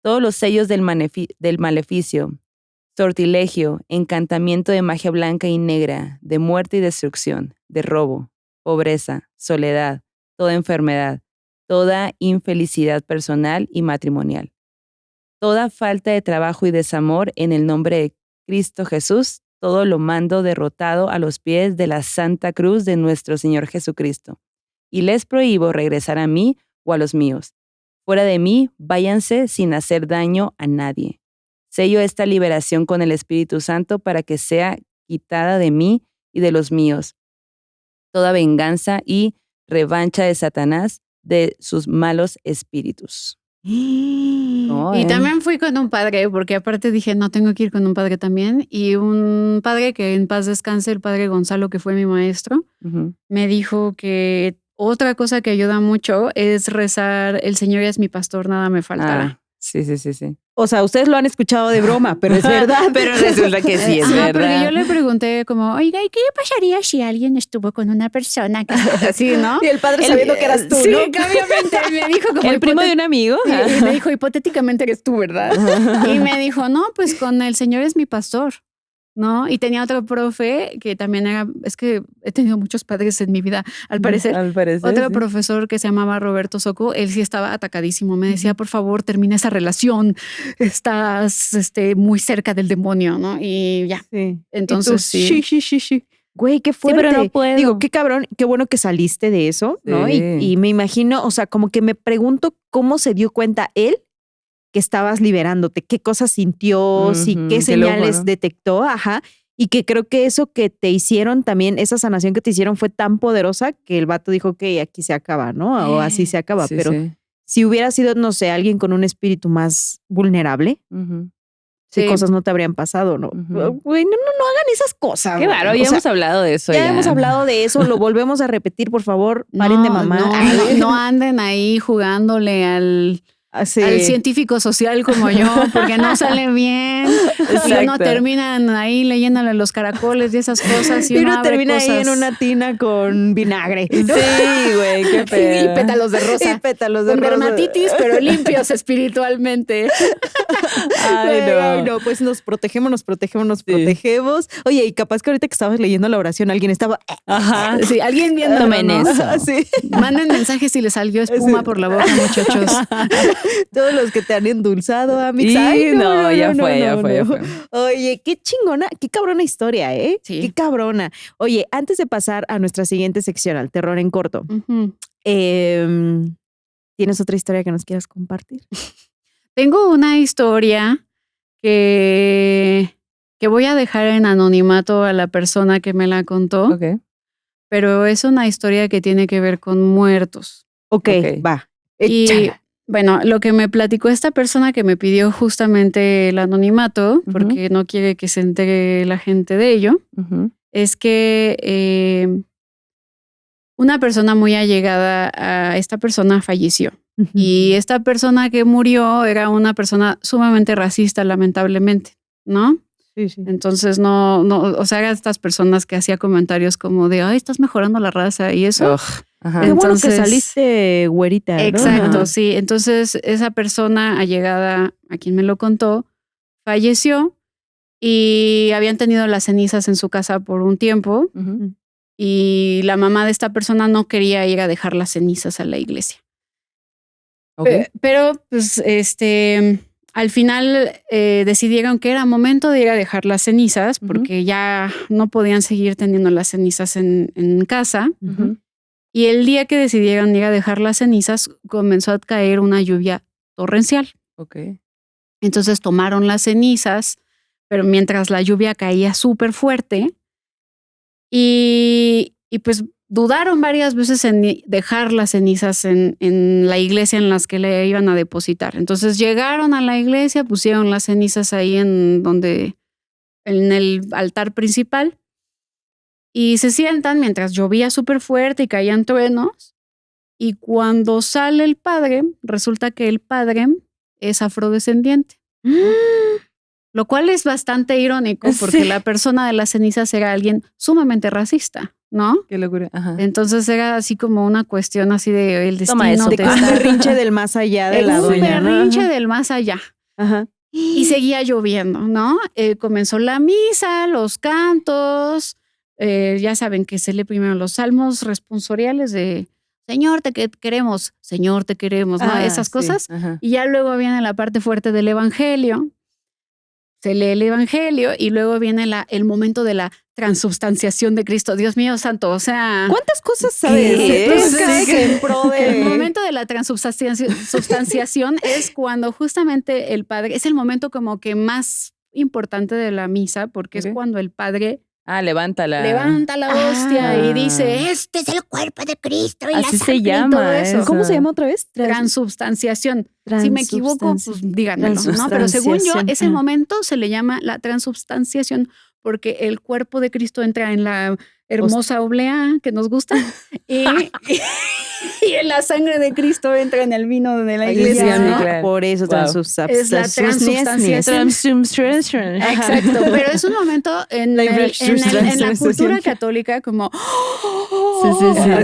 Todos los sellos del maleficio, sortilegio, encantamiento de magia blanca y negra, de muerte y destrucción, de robo, pobreza, soledad, toda enfermedad, toda infelicidad personal y matrimonial, toda falta de trabajo y desamor en el nombre de Cristo Jesús, todo lo mando derrotado a los pies de la Santa Cruz de nuestro Señor Jesucristo. Y les prohíbo regresar a mí o a los míos. Fuera de mí, váyanse sin hacer daño a nadie. Sello esta liberación con el Espíritu Santo para que sea quitada de mí y de los míos toda venganza y revancha de Satanás de sus malos espíritus. Y también fui con un padre, porque aparte dije, no, tengo que ir con un padre también. Y un padre que en paz descanse, el padre Gonzalo, que fue mi maestro, me dijo que otra cosa que ayuda mucho es rezar, el Señor es mi pastor, nada me faltará. Sí. O sea, ustedes lo han escuchado de broma, pero es verdad. Pero resulta que sí es verdad. Porque yo le pregunté como, oiga, ¿y qué pasaría si alguien estuvo con una persona que así, no? Y el padre sabiendo que eras tú, sí, ¿no? obviamente. Me dijo como el primo de un amigo. Y me dijo, hipotéticamente eres tú, ¿verdad? Y me dijo, no, pues con el Señor es mi pastor, ¿no? Y tenía otro profe que también era, es que he tenido muchos padres en mi vida, al parecer. Otro profesor que se llamaba Roberto Soco, él sí estaba atacadísimo. Me decía, por favor, termina esa relación. Estás muy cerca del demonio, ¿no? Y ya. Sí. Entonces, sí. Güey, qué fuerte. Sí, pero no puedo. Digo, qué cabrón, qué bueno que saliste de eso, ¿no? Sí. Y me imagino, o sea, como que me pregunto cómo se dio cuenta él que estabas liberándote, qué cosas sintió, qué señales loco, ¿no? Detectó, y que creo que eso que te hicieron también, esa sanación que te hicieron fue tan poderosa que el vato dijo que aquí se acaba, ¿no? O así se acaba, pero si hubiera sido, no sé, alguien con un espíritu más vulnerable, qué cosas no te habrían pasado, ¿no? Güey, no hagan esas cosas. Qué raro, ya hemos hablado de eso. Ya hemos hablado de eso, lo volvemos a repetir, por favor, paren de mamar. No anden ahí jugándole al científico social como yo, porque no sale bien. Y uno terminan ahí leyéndole los caracoles y esas cosas. Y uno termina ahí en una tina con vinagre. Sí, güey, qué pedo. Y pétalos de rosa. Con dermatitis, pero limpios espiritualmente. Ay, no, pues nos protegemos. Oye, y capaz que ahorita que estabas leyendo la oración, alguien estaba... Sí, alguien viendo. Tomen eso. Sí. Manden mensajes si les salió espuma por la boca, muchachos. Todos los que te han endulzado, Amix. Ya fue. Oye, qué chingona, qué cabrona historia, ¿eh? Sí. Qué cabrona. Oye, antes de pasar a nuestra siguiente sección, al terror en corto, ¿tienes otra historia que nos quieras compartir? Tengo una historia que voy a dejar en anonimato a la persona que me la contó. Pero es una historia que tiene que ver con muertos. Ok, va. Y bueno, lo que me platicó esta persona que me pidió justamente el anonimato, porque no quiere que se entere la gente de ello, es que una persona muy allegada a esta persona falleció. Y esta persona que murió era una persona sumamente racista, lamentablemente, ¿no? Sí, sí. Entonces o sea, eran estas personas que hacía comentarios como de, ay, estás mejorando la raza y eso. Ajá. Qué bueno que saliste güerita, ¿no? Exacto, sí. Entonces, esa persona allegada a quien me lo contó falleció y habían tenido las cenizas en su casa por un tiempo y la mamá de esta persona no quería ir a dejar las cenizas a la iglesia. Okay. Pero, pues, al final decidieron que era momento de ir a dejar las cenizas porque ya no podían seguir teniendo las cenizas en casa. Y el día que decidieron ir a dejar las cenizas, comenzó a caer una lluvia torrencial. Okay. Entonces tomaron las cenizas, pero mientras la lluvia caía súper fuerte y pues dudaron varias veces en dejar las cenizas en la iglesia en las que le iban a depositar. Entonces llegaron a la iglesia, pusieron las cenizas ahí en el altar principal y se sientan mientras llovía súper fuerte y caían truenos. Y cuando sale el padre, resulta que el padre es afrodescendiente. Lo cual es bastante irónico porque la persona de las cenizas era alguien sumamente racista, ¿no? Qué locura. Ajá. Entonces era así como una cuestión así de el destino. Toma eso. De un berrinche del más allá de la doña. Un berrinche del más allá. Ajá. Y seguía lloviendo, ¿no? Comenzó la misa, los cantos. Ya saben que se lee primero los salmos responsoriales de Señor, te queremos, Señor, te queremos, ¿no? Esas cosas. Ajá. Y ya luego viene la parte fuerte del evangelio. Se lee el evangelio y luego viene el momento de la transubstanciación de Cristo. Dios mío santo, o sea... ¿Cuántas cosas sabes? El momento de la transubstanciación es cuando justamente el padre... Es el momento como que más importante de la misa porque es cuando el padre... levanta la hostia y dice, este es el cuerpo de Cristo y así la se llama todo eso. ¿Cómo se llama otra vez? Transubstanciación. Si me equivoco, pues díganmelo, ¿no? Pero según yo, ese momento se le llama la transubstanciación porque el cuerpo de Cristo entra en la hermosa oblea que nos gusta y la sangre de Cristo entra en el vino de la iglesia, ¿no? Claro. Por eso transubstanciación. Es la transubstanciación. Exacto, pero es un momento en la cultura católica como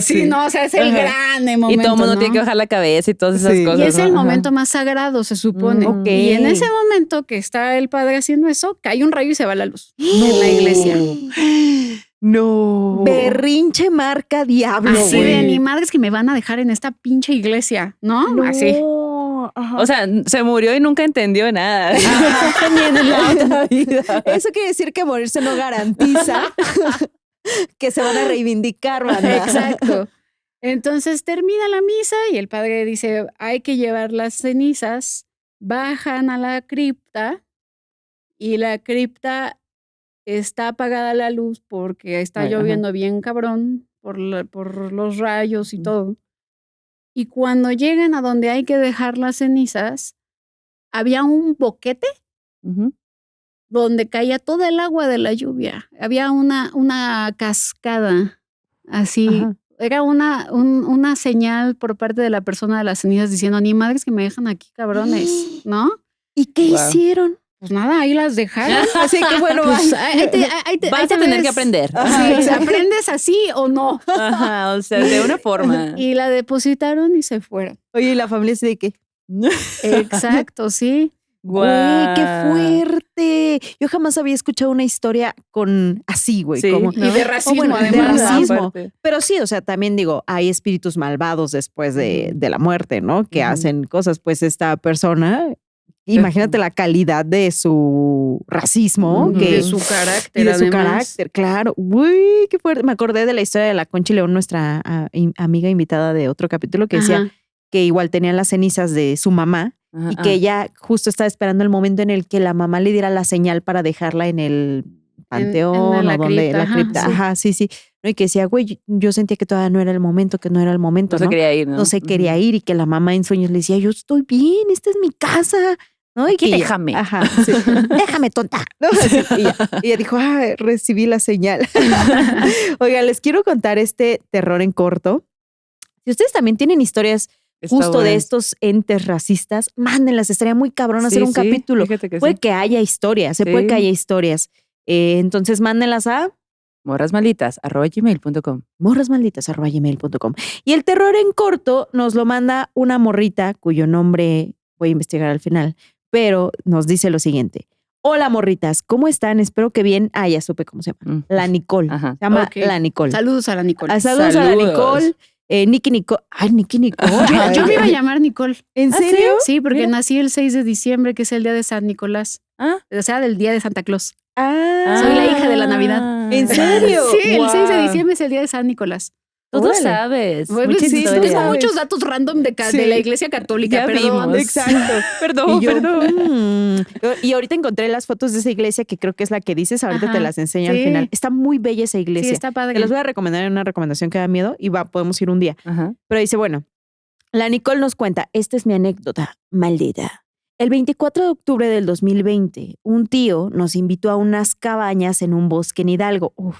sí, no, o sea, es el gran momento. Y todo el mundo ¿no? tiene que bajar la cabeza y todas esas cosas. Y es el momento más sagrado, se supone. Y en ese momento que está el padre haciendo eso, cae un rayo y se va la luz en la iglesia. No. Berrinche marca diablo. Así de ni madres que me van a dejar en esta pinche iglesia, ¿no? Así. Ajá. O sea, se murió y nunca entendió nada. Ni en la otra vida. Eso quiere decir que morirse no garantiza que se van a reivindicar, ¿verdad? Exacto. Entonces termina la misa y el padre dice, hay que llevar las cenizas, bajan a la cripta y la cripta está apagada la luz porque está lloviendo bien cabrón por los rayos y todo. Y cuando llegan a donde hay que dejar las cenizas, había un boquete donde caía toda el agua de la lluvia. Había una cascada así. Ajá. Era una señal por parte de la persona de las cenizas diciendo, ni madres que me dejan aquí, cabrones, ¿no? ¿Y qué hicieron? Pues nada, ahí las dejaron. Así que bueno, pues, vas a tener que aprender. Sí, ¿aprendes así o no? Ajá, o sea, de una forma. Y la depositaron y se fueron. Oye, ¿y la familia es de qué? Exacto, sí. Güey, qué fuerte. Yo jamás había escuchado una historia así, güey. Sí, como, ¿no? Y de racismo, de además. racismo. Pero sí, o sea, también digo, hay espíritus malvados después de la muerte, ¿no? Que hacen cosas. Pues esta persona, imagínate la calidad de su racismo. De su carácter. Y de su carácter, claro. Uy, qué fuerte. Me acordé de la historia de la Conchi León, nuestra amiga invitada de otro capítulo, que decía que igual tenía las cenizas de su mamá. Y que ella justo estaba esperando el momento en el que la mamá le diera la señal para dejarla en el panteón en la o donde cripta, la cripta. Ajá, sí. ¿No? Y que decía, güey, yo sentía que todavía no era el momento, No se quería ir, ¿no? No se quería ir y que la mamá en sueños le decía, yo estoy bien, esta es mi casa. ¿no? Aquí que ella- déjame. Ajá, sí, déjame, tonta. ¿No? Así, y ella dijo, recibí la señal. Oigan, les quiero contar este terror en corto. Si ustedes también tienen historias Está justo de bueno. estos entes racistas, mándenlas. Estaría muy cabrón hacer Sí, un sí, capítulo. fíjate que Puede sí. que haya historias, puede Sí. que haya historias. Entonces, mándenlas a morrasmalitas@gmail.com. morrasmalditas@gmail.com. Y el terror en corto nos lo manda una morrita cuyo nombre voy a investigar al final, pero nos dice lo siguiente. Hola, morritas, ¿cómo están? Espero que bien. Ya supe cómo se llama. La Nicole. Ajá. Se llama Ok. La Nicole. Saludos a la Nicole. Saludos a la Saludos. Nicole. Nicky Nicole. Ay, Nicky Nicole. Yo me iba a llamar Nicole. ¿En ¿Ah, serio? Sí, porque Mira. nací el 6 de diciembre, que es el día de San Nicolás. Ah. O sea, del día de Santa Claus. Ah. Soy la hija de la Navidad. ¿En serio? Sí, el 6 de Guau. diciembre es el día de San Nicolás. Tú Órale. sabes. Bueno, Mucha sí, historia. tengo sabes. muchos datos random de Sí. la Iglesia Católica, Ya perdón. vimos. Exacto. Perdón, Y yo, perdón. Y ahorita encontré las fotos de esa iglesia que creo que es la que dices. Ahorita te Ajá. las enseño al Sí. final. Está muy bella esa iglesia. Sí, está padre. Te las voy a recomendar en una recomendación que da miedo y podemos ir un día. Ajá. Pero dice, bueno, la Nicole nos cuenta, esta es mi anécdota, maldita. El 24 de octubre del 2020, un tío nos invitó a unas cabañas en un bosque en Hidalgo. Uf,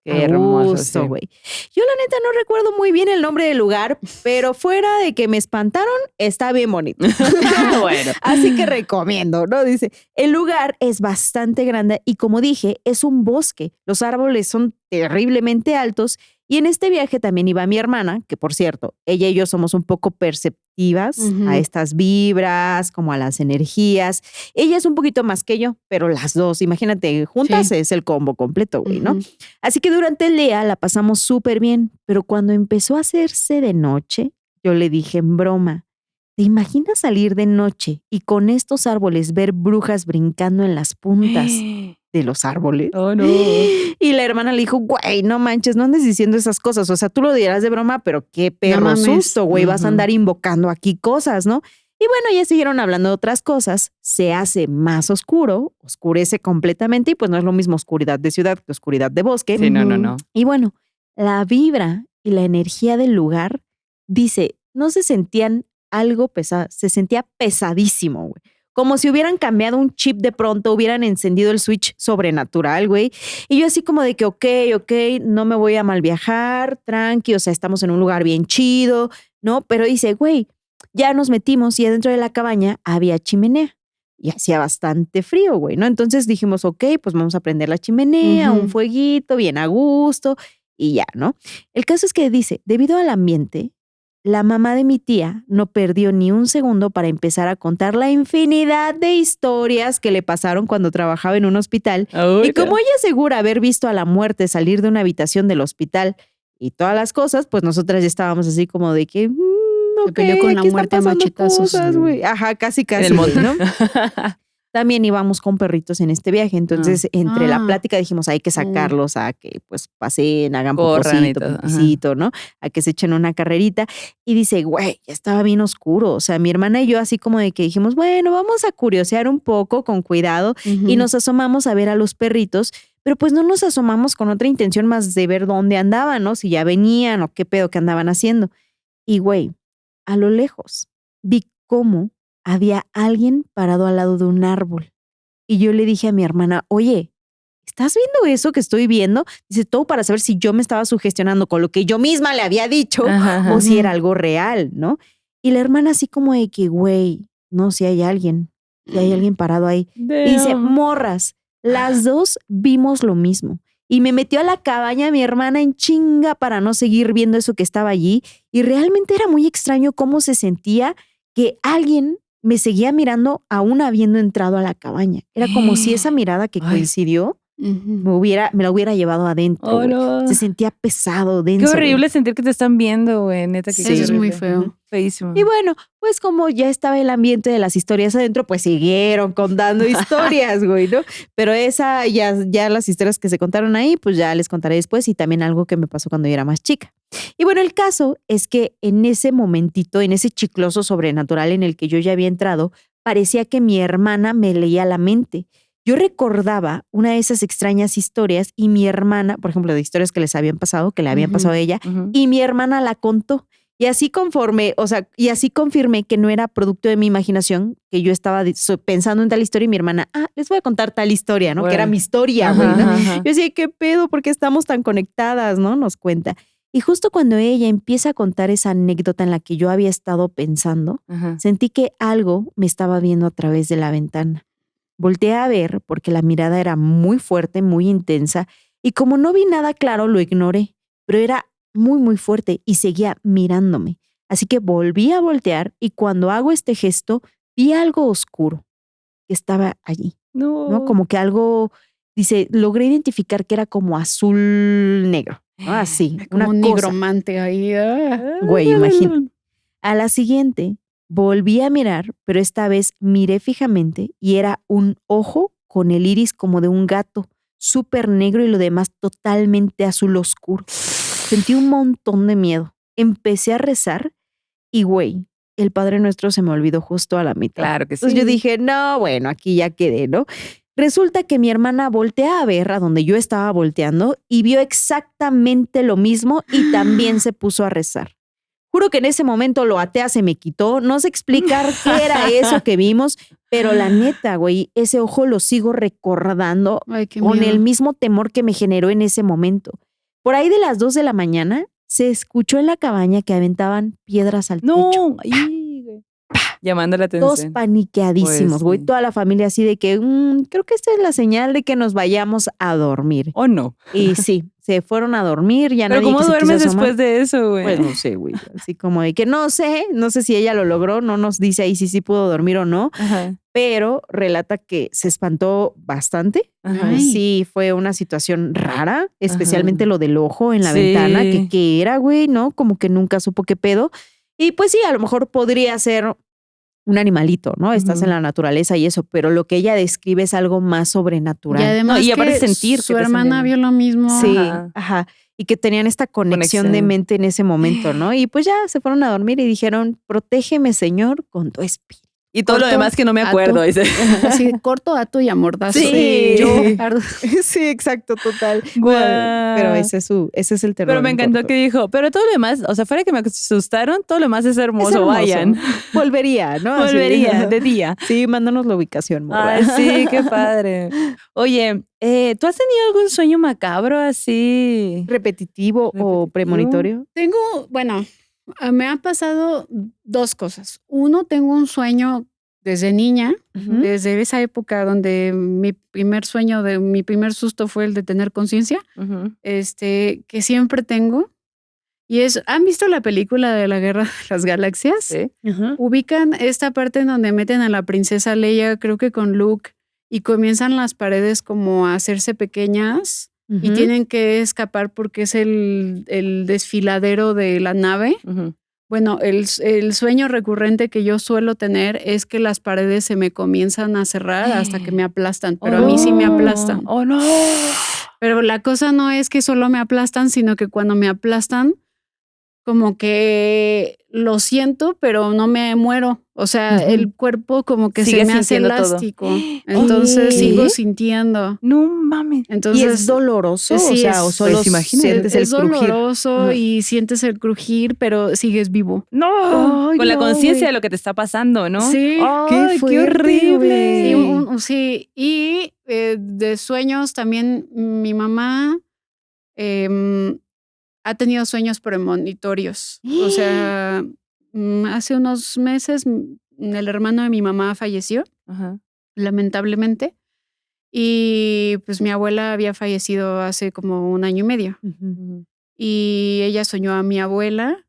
Qué hermoso, gusto, sí. güey. Yo la neta no recuerdo muy bien el nombre del lugar, pero fuera de que me espantaron, está bien bonito. Bueno. Así que recomiendo, ¿no? Dice, el lugar es bastante grande y como dije, es un bosque. Los árboles son terriblemente altos y en este viaje también iba mi hermana, que por cierto, ella y yo somos un poco perceptivas Ujú. a estas vibras, como a las energías. Ella es un poquito más que yo, pero las dos, imagínate, juntas Sí. es el combo completo, güey, ¿no? Ujú. Así que durante el día la pasamos súper bien, pero cuando empezó a hacerse de noche, yo le dije en broma, ¿te imaginas salir de noche y con estos árboles ver brujas brincando en las puntas de los árboles? Oh, no. Y la hermana le dijo, güey, no manches, no andes diciendo esas cosas. O sea, tú lo dirás de broma, pero qué perro mames. susto, güey, vas a Ujú. andar invocando aquí cosas, ¿no? Y bueno, ya siguieron hablando de otras cosas, se hace más oscuro, oscurece completamente y pues no es lo mismo oscuridad de ciudad que oscuridad de bosque. Sí, no. Y bueno, la vibra y la energía del lugar, dice, no se sentían algo pesado, se sentía pesadísimo, güey. Como si hubieran cambiado un chip de pronto, hubieran encendido el switch sobrenatural, güey. Y yo así como de que, ok, no me voy a mal viajar, tranqui, o sea, estamos en un lugar bien chido, ¿no? Pero dice, güey, ya nos metimos y adentro de la cabaña había chimenea. Y hacía bastante frío, güey, ¿no? Entonces dijimos, ok, pues vamos a prender la chimenea, Ujú. un fueguito, bien a gusto, y ya, ¿no? El caso es que dice, debido al ambiente, la mamá de mi tía no perdió ni un segundo para empezar a contar la infinidad de historias que le pasaron cuando trabajaba en un hospital. Y como ella asegura haber visto a la muerte salir de una habitación del hospital y todas las cosas, pues nosotras ya estábamos así como de que, Se peleó con la aquí están muerte a pasando machetazos. cosas, güey. Ajá, casi, En el güey, monte. ¿no? También íbamos con perritos en este viaje, entonces entre la Ah. plática dijimos hay que sacarlos a que pues pasen, hagan Corran y poposito, todo, ajá. pipicito, ¿no? A que se echen una carrerita. Y dice, güey, ya estaba bien oscuro. O sea, mi hermana y yo así como de que dijimos, bueno, vamos a curiosear un poco con cuidado y nos asomamos a ver a los perritos, pero pues no nos asomamos con otra intención más de ver dónde andaban, ¿no? Si ya venían o qué pedo que andaban haciendo. Y güey, a lo lejos vi cómo había alguien parado al lado de un árbol. Y yo le dije a mi hermana, oye, ¿estás viendo eso que estoy viendo? Dice, todo para saber si yo me estaba sugestionando con lo que yo misma le había dicho Ajá. o si era algo real, ¿no? Y la hermana así como de que, güey, no, si hay alguien parado ahí. Y dice, morras, las dos vimos lo mismo. Y me metió a la cabaña mi hermana en chinga para no seguir viendo eso que estaba allí. Y realmente era muy extraño cómo se sentía que alguien me seguía mirando aún habiendo entrado a la cabaña. Era como si esa mirada que Ay. coincidió Ujú. me la hubiera llevado adentro. Oh, güey. no. Se sentía pesado, Qué denso. güey. horrible sentir que te están viendo, güey. Neta, que Sí, eso es muy feo. Feísimo. Y bueno, pues como ya estaba el ambiente de las historias adentro, pues siguieron contando historias, güey, ¿no? Pero esa, ya las historias que se contaron ahí, pues ya les contaré después y también algo que me pasó cuando yo era más chica. Y bueno, el caso es que en ese momentito, en ese chicloso sobrenatural en el que yo ya había entrado, parecía que mi hermana me leía la mente. Yo recordaba una de esas extrañas historias y mi hermana, por ejemplo, de historias que les habían pasado, que le habían Ujú, pasado a ella, ujú. y mi hermana la contó. Y así confirmé que no era producto de mi imaginación, que yo estaba pensando en tal historia y mi hermana, les voy a contar tal historia, ¿no? Bueno. Que era mi historia, güey, ¿no? Ajá. Yo decía, ¿qué pedo? ¿Por qué estamos tan conectadas, no? Nos cuenta. Y justo cuando ella empieza a contar esa anécdota en la que yo había estado pensando, Ajá. sentí que algo me estaba viendo a través de la ventana. Volteé a ver porque la mirada era muy fuerte, muy intensa, y como no vi nada claro, lo ignoré, pero era muy, muy fuerte y seguía mirándome. Así que volví a voltear y cuando hago este gesto, vi algo oscuro que estaba allí, ¿no? Como que algo, dice, logré identificar que era como azul negro, ¿no? Así, Como una un cosa. nigromante ahí. Güey, imagínate. A la siguiente, volví a mirar, pero esta vez miré fijamente y era un ojo con el iris como de un gato, súper negro y lo demás totalmente azul oscuro. Sentí un montón de miedo. Empecé a rezar y, güey, el Padre Nuestro se me olvidó justo a la mitad. Claro que sí. Entonces yo dije, no, bueno, aquí ya quedé, ¿no? Resulta que mi hermana voltea a ver a donde yo estaba volteando y vio exactamente lo mismo y también se puso a rezar. Juro que en ese momento lo atea se me quitó. No sé explicar qué era eso que vimos, pero la neta, güey, ese ojo lo sigo recordando con el mismo temor que me generó en ese momento. Por ahí de las 2 de la mañana se escuchó en la cabaña que aventaban piedras al techo. No, llamando la atención. Todos paniqueadísimos, güey. Pues sí. Toda la familia así de que creo que esta es la señal de que nos vayamos a dormir. ¿O no? Y sí, se fueron a dormir. Ya Pero nadie ¿cómo que se quiso duermes asomar. después de eso, güey? Pues no sé, güey. Así como de que no sé si ella lo logró, no nos dice ahí si sí pudo dormir o no, Ajá. pero relata que se espantó bastante. Ajá. Ay. Sí, fue una situación rara, especialmente Ajá. lo del ojo en la Sí. ventana, que era, güey, ¿no? Como que nunca supo qué pedo. Y pues sí, a lo mejor podría ser un animalito, ¿no? Estás en la naturaleza y eso, pero lo que ella describe es algo más sobrenatural. Y además No, y aparte que sentir su que te hermana hacen- vio lo mismo. Sí, Ajá. ajá. Y que tenían esta conexión de mente en ese momento, ¿no? Y pues ya se fueron a dormir y dijeron, protégeme, Señor, con tu espíritu. Y todo lo Corto, demás que no me ato. acuerdo, dice. Así, corto, ato y amordazo. Sí. Yo, Ardo. Sí, exacto, total. Guau. Pero ese es el terror. Pero me en encantó corto. que dijo, pero todo lo demás, o sea, fuera que me asustaron, todo lo demás es hermoso, Es hermoso. vayan. Volvería, ¿no? Así. Volvería, de día. Sí, mándanos la ubicación, morra. Ay, sí, qué padre. Oye, ¿tú has tenido algún sueño macabro así? ¿Repetitivo o premonitorio? Tengo, bueno, me ha pasado 2 cosas. Uno, tengo un sueño desde niña, Ujú. desde esa época donde mi primer susto fue el de tener conciencia, Ujú. que siempre tengo. Y ¿han visto la película de la Guerra de las Galaxias? Sí. Ajá. Ubican esta parte en donde meten a la princesa Leia, creo que con Luke, y comienzan las paredes como a hacerse pequeñas y Ujú. tienen que escapar porque es el desfiladero de la nave. Ujú. Bueno, el sueño recurrente que yo suelo tener es que las paredes se me comienzan a cerrar hasta que me aplastan, pero a mí sí me aplastan. ¡Oh, no! Pero la cosa no es que solo me aplastan, sino que cuando me aplastan, como que lo siento, pero no me muero. O sea, Ujú. el cuerpo como que Sigue se me hace sintiendo todo. elástico. Entonces ¿Qué? sigo sintiendo. No mames. Entonces, ¿Y es doloroso? sí, o sea, o es- solo pues, imagínate. sientes el es crujir. doloroso Ajá. y sientes el crujir, pero sigues vivo. No. Ay, Con la no, conciencia güey. de lo que te está pasando, ¿no? Sí. Ay, qué fuerte, horrible. Sí, güey. sí. Y de sueños también mi mamá ha tenido sueños premonitorios. O sea, hace unos meses el hermano de mi mamá falleció, Ajá. lamentablemente. Y pues mi abuela había fallecido hace como 1 año y medio. Ujú. Ujú. Y ella soñó a mi abuela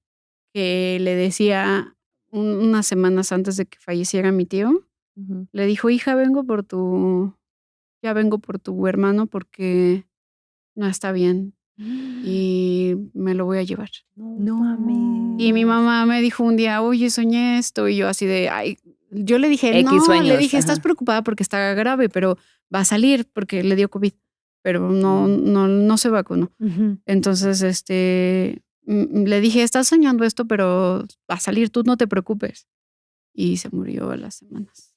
que le decía unas semanas antes de que falleciera mi tío, Ujú. le dijo, hija, ya vengo por tu hermano porque no está bien y me lo voy a llevar. No mames. Y mi mamá me dijo un día, oye, soñé esto. Y yo así de, ay, yo le dije, X no, sueños, le dije, ajá. estás preocupada porque está grave, pero va a salir porque le dio COVID, pero no se vacunó. Ujú. Entonces, le dije, estás soñando esto, pero va a salir, tú no te preocupes. Y se murió a las semanas.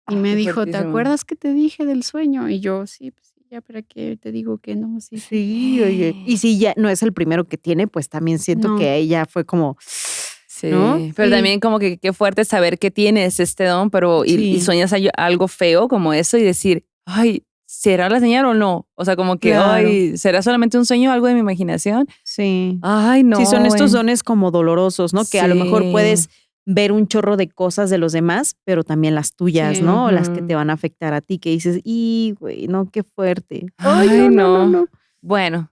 Y me qué dijo, ¿te fuertísimo. acuerdas que te dije del sueño? Y yo, sí, pues sí, ya para qué te digo que no, sí. Sí, oye. Y si ya no es el primero que tiene, pues también siento No. que ella fue como, Sí, ¿no? pero Sí. también como que qué fuerte saber que tienes este don, pero y Sí. sueñas algo feo como eso y decir, ay, ¿será la señal o no? O sea, como que, Claro. ay, ¿será solamente un sueño o algo de mi imaginación? Sí. Ay, no, Sí, son estos güey. dones como dolorosos, ¿no? Que a lo mejor Sí. puedes ver un chorro de cosas de los demás, pero también las tuyas, Sí. ¿no? Las que Ujú. te van a afectar a ti, que dices, y güey, no, qué fuerte. Ay, no. No. Bueno,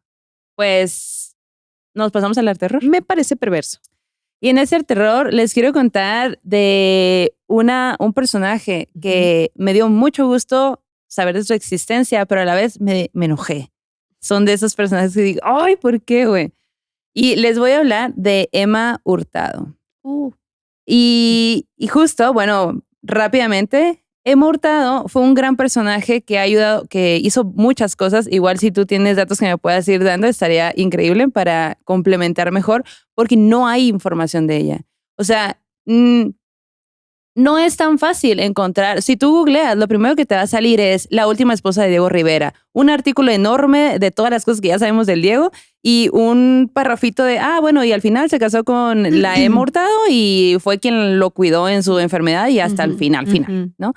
pues nos pasamos al terror. Me parece perverso. Y en ese terror les quiero contar de un personaje que me dio mucho gusto saber de su existencia, pero a la vez me enojé. Son de esos personajes que digo, ay, ¿por qué, güey? Y les voy a hablar de Emma Hurtado. Y justo, bueno, rápidamente, Emma Hurtado fue un gran personaje que ha ayudado, que hizo muchas cosas. Igual si tú tienes datos que me puedas ir dando, estaría increíble para complementar mejor, porque no hay información de ella. O sea, no es tan fácil encontrar. Si tú googleas, lo primero que te va a salir es La última esposa de Diego Rivera. Un artículo enorme de todas las cosas que ya sabemos del Diego y un parrafito de, bueno, y al final se casó con la Emma Hurtado y fue quien lo cuidó en su enfermedad y hasta el final, ¿no?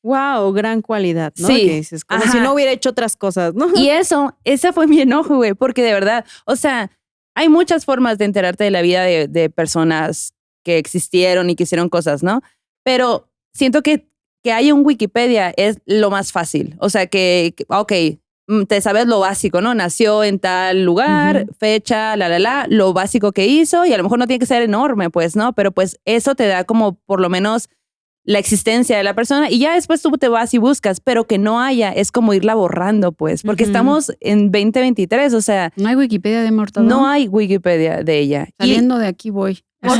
Wow, gran cualidad, ¿no? Sí. Que dices, como si no hubiera hecho otras cosas, ¿no? Y ese fue mi enojo, güey, porque de verdad, o sea, hay muchas formas de enterarte de la vida de personas que existieron y que hicieron cosas, ¿no? Pero siento que haya un Wikipedia es lo más fácil. O sea, ok, te sabes lo básico, ¿no? Nació en tal lugar, fecha, lo básico que hizo y a lo mejor no tiene que ser enorme, pues, ¿no? Pero pues eso te da como por lo menos la existencia de la persona y ya después tú te vas y buscas, pero que no haya, es como irla borrando, pues, porque estamos en 2023, o sea. ¿No hay Wikipedia de Emma Hurtado? No hay Wikipedia de ella. Saliendo de aquí voy. Por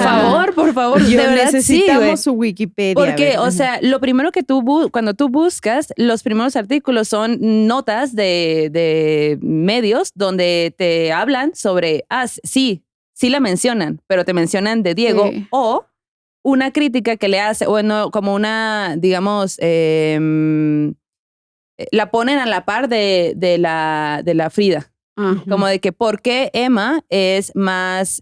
favor, de verdad necesitamos su Wikipedia. Porque, ¿verdad? o sea, lo primero que cuando tú buscas, los primeros artículos son notas de medios donde te hablan sobre, sí la mencionan, pero te mencionan de Diego Sí. o una crítica que le hace, bueno, como una, digamos, la ponen a la par de la Frida. Como de que por qué Emma es más,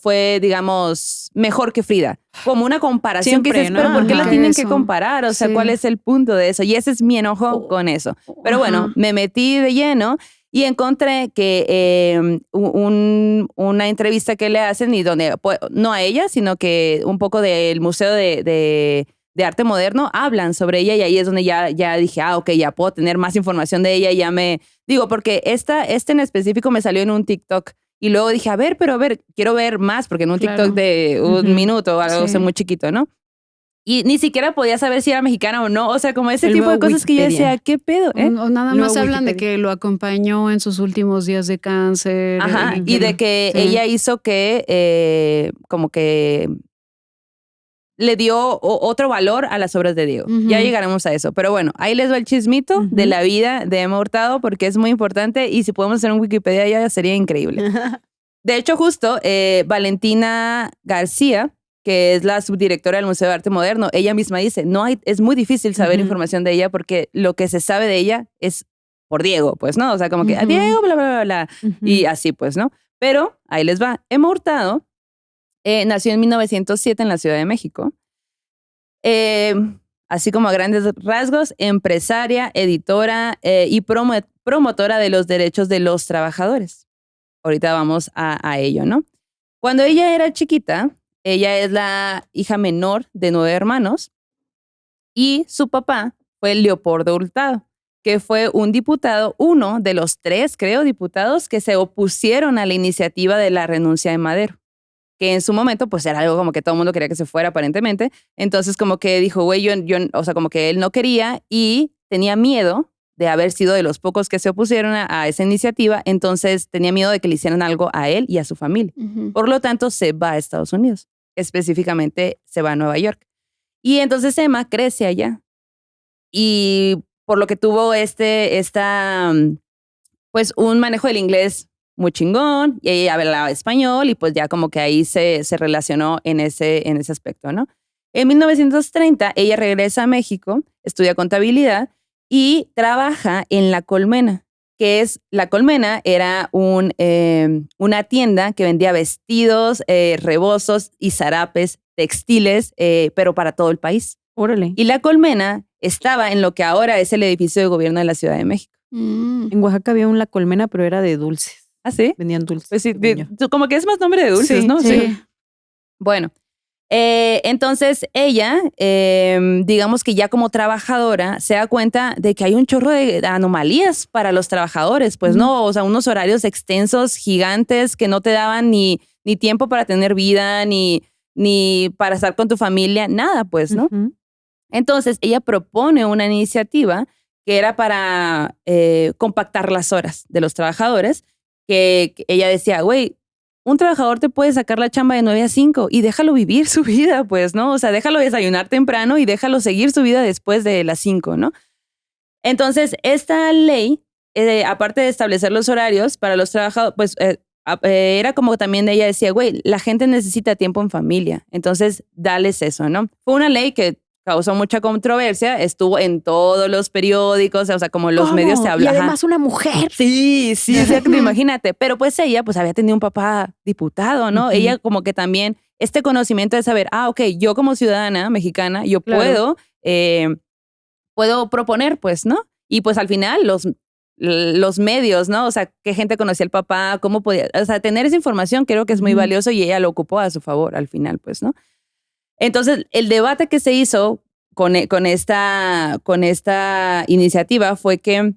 fue, digamos, mejor que Frida. Como una comparación Siempre, que dices, ¿no? pero ¿por qué Ajá. la tienen que Eso. comparar? O sea, Sí. ¿cuál es el punto de eso? Y ese es mi enojo con eso. Pero bueno, Ajá. me metí de lleno y encontré que una entrevista que le hacen y donde, no a ella, sino que un poco del Museo de Arte Moderno hablan sobre ella y ahí es donde ya dije, ok, ya puedo tener más información de ella y ya digo, porque este en específico me salió en un TikTok y luego dije, pero quiero ver más porque en un Claro. TikTok de un minuto o algo Sí. muy chiquito, ¿no? Y ni siquiera podía saber si era mexicana o no, o sea, como ese El tipo de nuevo cosas que yo Wikipedia. decía, ¿qué pedo? O nada Nuevo más hablan de Wikipedia. que lo acompañó en sus últimos días de cáncer. Ajá, y de que sí. ella hizo que como que le dio otro valor a las obras de Diego. Ya llegaremos a eso. Pero bueno, ahí les va el chismito de la vida de Emma Hurtado porque es muy importante y si podemos hacer un Wikipedia ya sería increíble. De hecho, justo Valentina García, que es la subdirectora del Museo de Arte Moderno, ella misma dice, es muy difícil saber información de ella porque lo que se sabe de ella es por Diego, pues, ¿no? O sea, como que a Diego, bla, bla, bla, bla. Y así, pues, ¿no? Pero ahí les va. Emma Hurtado nació en 1907 en la Ciudad de México. Así como a grandes rasgos, empresaria, editora y promotora de los derechos de los trabajadores. Ahorita vamos a ello, ¿no? Cuando ella era chiquita, ella es la hija menor de 9 hermanos y su papá fue Leopoldo Hurtado, que fue un diputado, uno de los 3, creo, diputados que se opusieron a la iniciativa de la renuncia de Madero, que en su momento pues era algo como que todo el mundo quería que se fuera aparentemente. Entonces como que dijo, güey, o sea, como que él no quería y tenía miedo de haber sido de los pocos que se opusieron a esa iniciativa, entonces tenía miedo de que le hicieran algo a él y a su familia. Por lo tanto, se va a Estados Unidos, específicamente se va a Nueva York. Y entonces Emma crece allá y por lo que tuvo pues un manejo del inglés muy chingón, y ella hablaba español y pues ya como que ahí se relacionó en ese aspecto, ¿no? En 1930 ella regresa a México, estudia contabilidad y trabaja en La Colmena, que es La Colmena, era una tienda que vendía vestidos, rebozos y zarapes, textiles, pero para todo el país. Órale. Y La Colmena estaba en lo que ahora es el edificio de gobierno de la Ciudad de México. En Oaxaca había La Colmena, pero era de dulces. ¿Ah, sí? Vendían dulces. Pues sí, como que es más nombre de dulces, ¿no? Sí. Bueno, entonces ella, digamos que ya como trabajadora, se da cuenta de que hay un chorro de anomalías para los trabajadores, pues, ¿no? O sea, unos horarios extensos, gigantes, que no te daban ni tiempo para tener vida, ni para estar con tu familia, nada, pues, ¿no? Entonces, ella propone una iniciativa que era para compactar las horas de los trabajadores, que ella decía, güey, un trabajador te puede sacar la chamba de 9 a 5 y déjalo vivir su vida, pues, ¿no? O sea, déjalo desayunar temprano y déjalo seguir su vida después de las 5, ¿no? Entonces, esta ley, aparte de establecer los horarios para los trabajadores, pues, era como también ella decía, güey, la gente necesita tiempo en familia, entonces dales eso, ¿no? Fue una ley que causó mucha controversia, estuvo en todos los periódicos, o sea, como los medios se hablan. Y además una mujer. Sí, exacto, imagínate. Pero pues ella pues había tenido un papá diputado, ¿no? Ella como que también este conocimiento de saber, ok, yo como ciudadana mexicana, yo puedo proponer, pues, ¿no? Y pues al final los medios, ¿no? O sea, qué gente conocía al papá, cómo podía, o sea, tener esa información creo que es muy valioso y ella lo ocupó a su favor al final, pues, ¿no? Entonces, el debate que se hizo con esta iniciativa fue que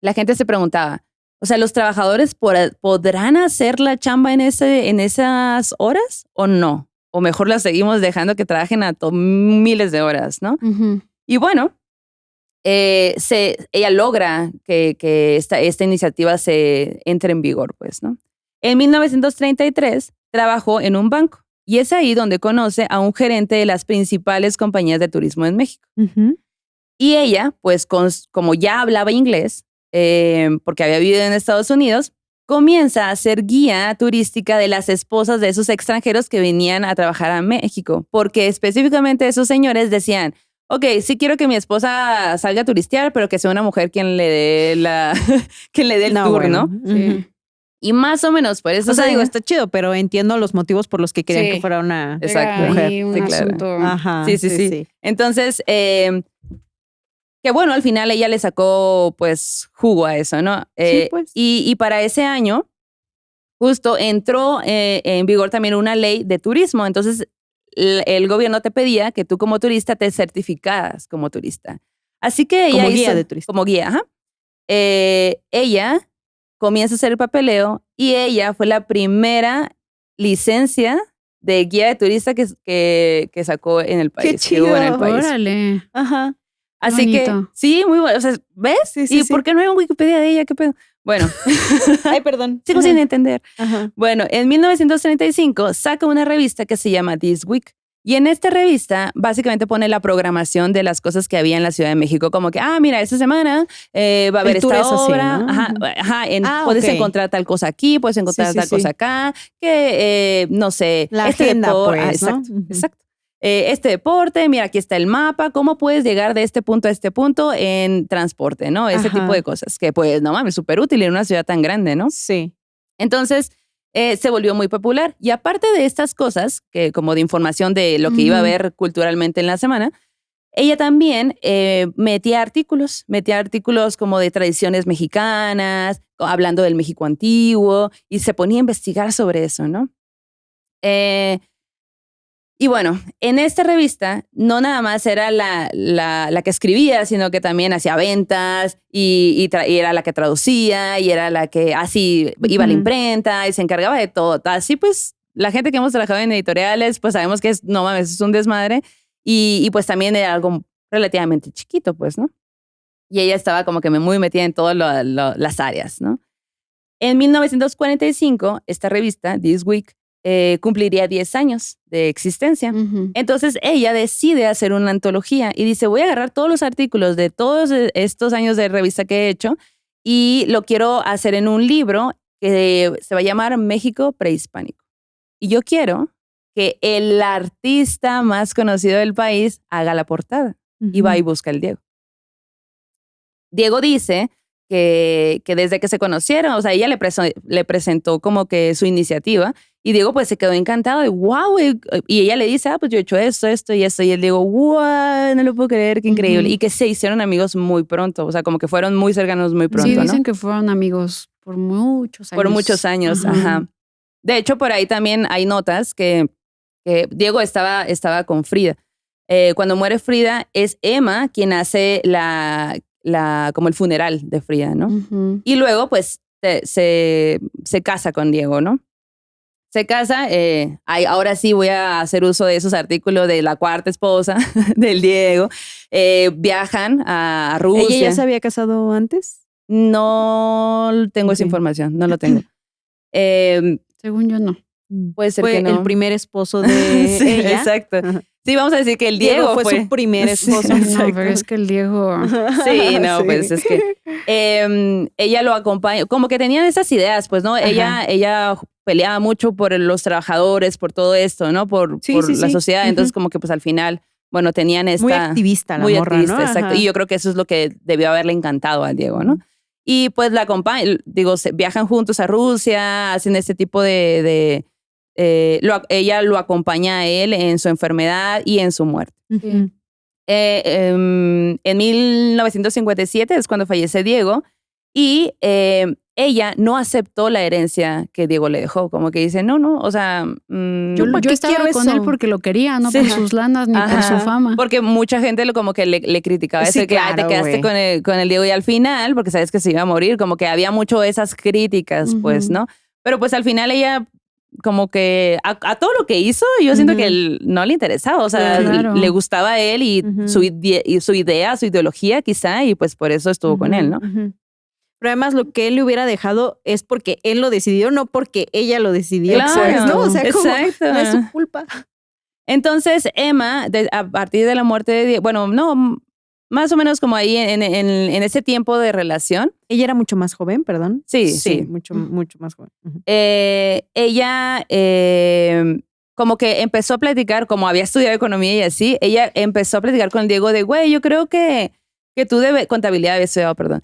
la gente se preguntaba, o sea, ¿los trabajadores podrán hacer la chamba en esas horas o no? O mejor las seguimos dejando que trabajen a miles de horas, ¿no? Y bueno, ella logra que esta iniciativa se entre en vigor, pues, ¿no? En 1933 trabajó en un banco. Y es ahí donde conoce a un gerente de las principales compañías de turismo en México. Y ella, pues como ya hablaba inglés, porque había vivido en Estados Unidos, comienza a ser guía turística de las esposas de esos extranjeros que venían a trabajar a México. Porque específicamente esos señores decían, ok, sí quiero que mi esposa salga a turistear, pero que sea una mujer quien le dé el tour, ¿no? Sí. Y más o menos por eso. O sea, digo, está chido, pero entiendo los motivos por los que querían que fuera una mujer. Un sí, claro. asunto. Ajá. Sí. Entonces, que bueno, al final ella le sacó pues jugo a eso, ¿no? Sí, pues. Y para ese año, justo entró en vigor también una ley de turismo. Entonces, el gobierno te pedía que tú como turista te certificaras como turista. Así que ella como guía de turista. Como guía, ajá. Ella comienza a hacer el papeleo y ella fue la primera licencia de guía de turista que sacó en el país. ¡Qué chido! Que hubo en el país. Órale. Ajá. Así bonito. que, sí, muy bueno. O sea, ¿ves? Sí, sí, ¿Y por qué no hay un Wikipedia de ella? ¿Qué pedo? Bueno. Ay, perdón. Sigo sin entender. Ajá. Bueno, en 1935 saca una revista que se llama This Week. Y en esta revista básicamente pone la programación de las cosas que había en la Ciudad de México, como que, mira, esta semana va a haber esta obra, así, ¿no? puedes encontrar tal cosa aquí, puedes encontrar tal cosa acá, que, no sé, la agenda, pues, ¿no? Exacto, exacto. Este deporte, mira, aquí está el mapa, cómo puedes llegar de este punto a este punto en transporte, ¿no? Ese tipo de cosas, que pues, no mames, súper útil en una ciudad tan grande, ¿no? Sí. Entonces, se volvió muy popular. Y aparte de estas cosas, que como de información de lo que iba a ver culturalmente en la semana, ella también metía artículos como de tradiciones mexicanas, hablando del México antiguo, y se ponía a investigar sobre eso, ¿no? Y bueno, en esta revista no nada más era la que escribía, sino que también hacía ventas y era la que traducía y era la que así iba a la imprenta y se encargaba de todo. Así pues, la gente que hemos trabajado en editoriales, pues sabemos que no mames, es un desmadre y pues también era algo relativamente chiquito, pues, ¿no? Y ella estaba como que muy metida en todas las áreas, ¿no? En 1945, esta revista, This Week, cumpliría 10 años de existencia. Entonces ella decide hacer una antología y dice, voy a agarrar todos los artículos de todos estos años de revista que he hecho y lo quiero hacer en un libro que se va a llamar México Prehispánico. Y yo quiero que el artista más conocido del país haga la portada y va y busca el Diego. Diego dice desde que se conocieron, o sea, ella le presentó como que su iniciativa y Diego pues se quedó encantado de wow, y ella le dice, pues yo he hecho esto y esto, y él digo, wow, no lo puedo creer, qué increíble, y que se hicieron amigos muy pronto, o sea, como que fueron muy cercanos muy pronto, Sí, dicen ¿no? que fueron amigos por muchos años. Por muchos años, ajá. De hecho, por ahí también hay notas que Diego estaba con Frida. Cuando muere Frida, es Emma quien hace como el funeral de Frida, ¿no? Y luego, pues, se casa con Diego, ¿no? Se casa, ahora sí voy a hacer uso de esos artículos de la cuarta esposa del Diego. Viajan a Rusia. ¿Ella ya se había casado antes? No tengo esa información, no lo tengo. Según yo, no. Puede ser fue que no. el primer esposo de sí, ella. Exacto. Sí, vamos a decir que el Diego fue su primer esposo. Sí, no, pero es que el Diego... Sí, no, pues es que ella lo acompaña, como que tenían esas ideas, pues, ¿no? Ella peleaba mucho por los trabajadores, por todo esto, ¿no? Por la sociedad, entonces como que pues al final, bueno, tenían esta... Muy activista la muy morra, activista, ¿no? exacto. Y yo creo que eso es lo que debió haberle encantado al Diego, ¿no? Y pues la acompaña, digo, viajan juntos a Rusia, hacen este tipo de ella lo acompaña a él en su enfermedad y en su muerte. En 1957 es cuando fallece Diego y ella no aceptó la herencia que Diego le dejó, como que dice, no, o sea... yo estaba con él porque lo quería, no por sus lanas ni por su fama. Porque mucha gente como que le criticaba eso, que te quedaste con el Diego y al final, porque sabes que se iba a morir, como que había mucho esas críticas, pues, ¿no? Pero pues al final ella... como que a todo lo que hizo, yo siento que él no le interesaba, o sea, le gustaba a él y su idea, su ideología quizá, y pues por eso estuvo con él, ¿no? Pero además lo que él le hubiera dejado es porque él lo decidió, no porque ella lo decidió. Claro, ¿no? O sea, exacto. No es su culpa. Entonces, Emma, a partir de la muerte de Diego, bueno, no, más o menos como ahí en ese tiempo de relación. Ella era mucho más joven, perdón. Sí. Mucho más joven. Ella como que empezó a platicar, como había estudiado economía y así, ella empezó a platicar con Diego de, güey, yo creo que tú contabilidad había estudiado, perdón.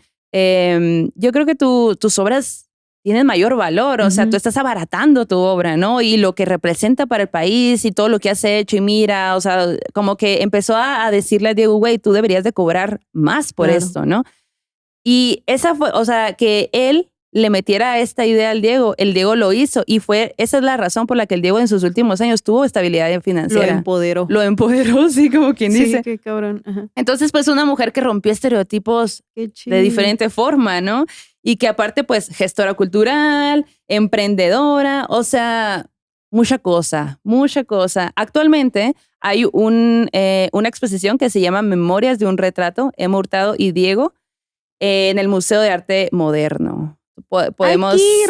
Yo creo que tus obras tienen mayor valor, o sea, tú estás abaratando tu obra, ¿no? Y lo que representa para el país y todo lo que has hecho y mira, o sea, como que empezó a decirle a Diego, güey, tú deberías de cobrar más por esto, ¿no? Y esa fue, o sea, que él le metiera esta idea al Diego, el Diego lo hizo y esa es la razón por la que el Diego en sus últimos años tuvo estabilidad financiera. Lo empoderó, sí, como quien dice. Sí, qué cabrón. Entonces, pues una mujer que rompió estereotipos de diferente forma, ¿no? Y que aparte, pues, gestora cultural, emprendedora, o sea, mucha cosa. Actualmente hay una exposición que se llama Memorias de un retrato, Emma Hurtado y Diego, en el Museo de Arte Moderno.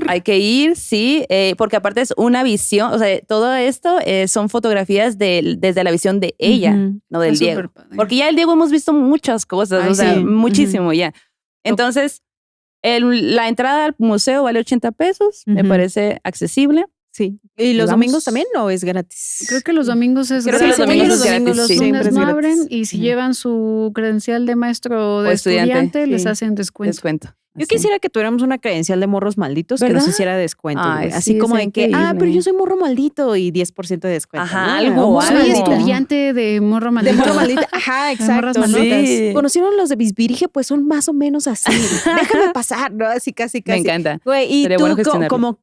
Hay que ir, sí, porque aparte es una visión, o sea, todo esto son fotografías desde la visión de ella, no del Diego. Porque ya el Diego hemos visto muchas cosas, o sea, muchísimo ya. Entonces, la entrada al museo vale 80 pesos, me parece accesible. Sí. ¿Y los domingos también o es gratis? Creo que los domingos es gratis. Los lunes no abren y si llevan su credencial de maestro o de estudiante les hacen descuento. Yo quisiera que tuviéramos una credencial de morros malditos, ¿verdad? Que nos hiciera descuento. Así como en que, pero yo soy morro maldito y 10% de descuento. Ajá, ¿no? Soy estudiante de morro maldito. De morro maldito. Ajá, exacto. ¿no? Sí. ¿Conocieron los de Bisbirige? Pues son más o menos así. Déjame pasar, ¿no? Así casi. Me encanta. Güey, y tú,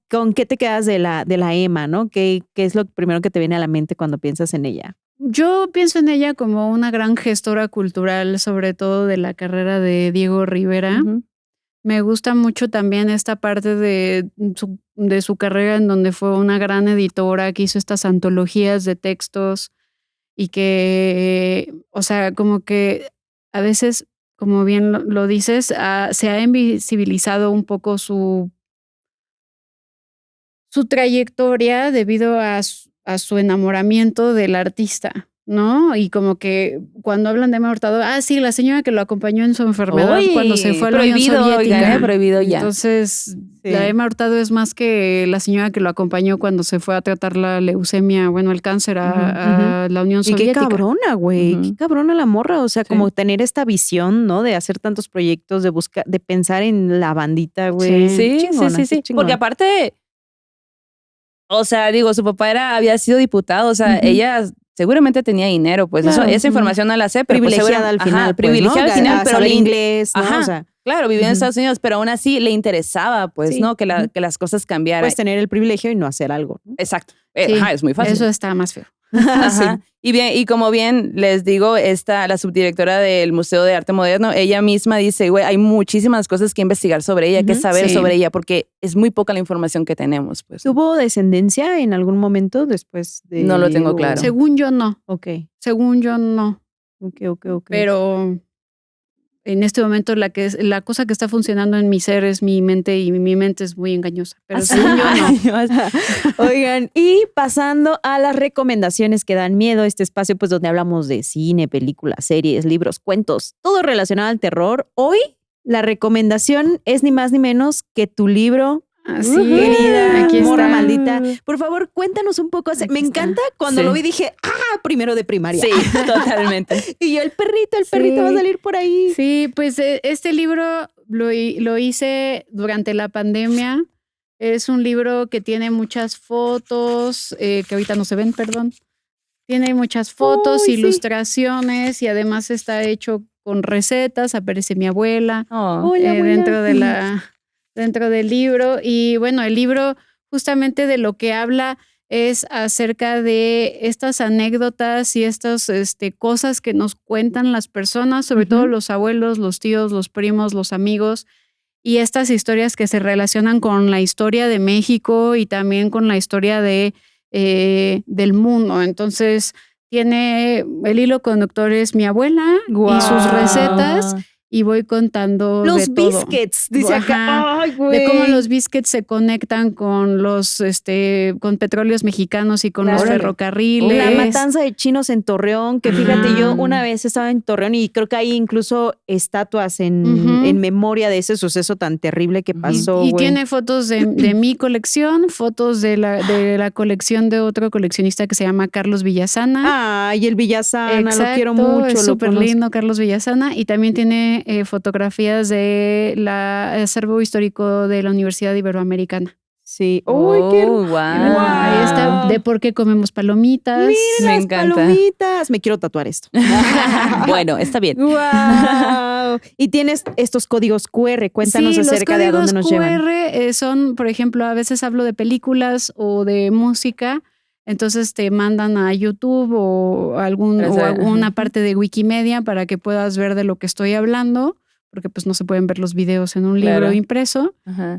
¿con qué te quedas de la Emma, no? ¿Qué es lo primero que te viene a la mente cuando piensas en ella? Yo pienso en ella como una gran gestora cultural, sobre todo de la carrera de Diego Rivera. Me gusta mucho también esta parte de su carrera en donde fue una gran editora que hizo estas antologías de textos y que, o sea, como que a veces, como bien lo dices, se ha invisibilizado un poco su trayectoria debido a su enamoramiento del artista, ¿no? Y como que cuando hablan de Emma Hurtado, sí, la señora que lo acompañó en su enfermedad cuando se fue a la Unión Soviética. Prohibido ya. Entonces, la Emma Hurtado es más que la señora que lo acompañó cuando se fue a tratar la leucemia, bueno, el cáncer a la Unión Soviética. Y qué cabrona, güey, qué cabrona la morra, o sea, como tener esta visión, ¿no? De hacer tantos proyectos, de buscar, de pensar en la bandita, güey. Sí, porque aparte, o sea, digo, su papá había sido diputado, o sea, ella seguramente tenía dinero, pues claro, esa información no la sé, pero privilegiada al final, privilegiada al final, pero saber inglés, ¿no? O sea, claro, vivía en Estados Unidos, pero aún así le interesaba, pues, ¿no? Que las cosas cambiaran. Puedes tener el privilegio y no hacer algo, ¿no? Exacto. Es muy fácil. Eso está más feo. Y como bien les digo, la subdirectora del Museo de Arte Moderno, ella misma dice, güey, hay muchísimas cosas que investigar sobre ella, que saber sobre ella, porque es muy poca la información que tenemos, pues. ¿Tuvo descendencia en algún momento después de...? No lo tengo claro. Según yo, no. Ok. Según yo, no. Ok. Pero en este momento la cosa que está funcionando en mi ser es mi mente, y mi mente es muy engañosa. Pero según yo, no. Oigan, y pasando a las recomendaciones que dan miedo, este espacio pues donde hablamos de cine, películas, series, libros, cuentos, todo relacionado al terror. Hoy la recomendación es ni más ni menos que tu libro, querida morra maldita. Por favor, cuéntanos un poco. Me encanta cuando lo vi, dije, primero de primaria. Sí, totalmente. Y yo, el perrito va a salir por ahí. Sí, pues este libro lo hice durante la pandemia. Es un libro que tiene muchas fotos, que ahorita no se ven, perdón. Tiene muchas fotos, ilustraciones, y además está hecho con recetas. Aparece mi abuela, dentro del libro. Y bueno, el libro justamente de lo que habla es acerca de estas anécdotas y estas cosas que nos cuentan las personas, sobre todo los abuelos, los tíos, los primos, los amigos, y estas historias que se relacionan con la historia de México y también con la historia del mundo. Entonces, el hilo conductor es mi abuela y sus recetas. Y voy contando los de biscuits, dice acá. Ay, güey. De cómo los biscuits se conectan con los con petróleos mexicanos y con los ferrocarriles. La matanza de chinos en Torreón, que fíjate, yo una vez estaba en Torreón y creo que hay incluso estatuas en memoria de ese suceso tan terrible que pasó. Y tiene fotos de mi colección, fotos de la colección de otro coleccionista que se llama Carlos Villasana. Ay, el Villasana, lo quiero mucho. Es súper lindo, Carlos Villasana. Y también tiene fotografías del acervo histórico de la Universidad Iberoamericana. Sí. ¡Uy, qué wow! Ahí está, de por qué comemos palomitas. Miren, me las encanta. Palomitas. Me quiero tatuar esto. Bueno, está bien. ¡Wow! Y tienes estos códigos QR. Cuéntanos acerca de a dónde nos llevan. Los códigos QR son, por ejemplo, a veces hablo de películas o de música. Entonces te mandan a YouTube o alguna parte de Wikimedia para que puedas ver de lo que estoy hablando, porque pues no se pueden ver los videos en un libro impreso.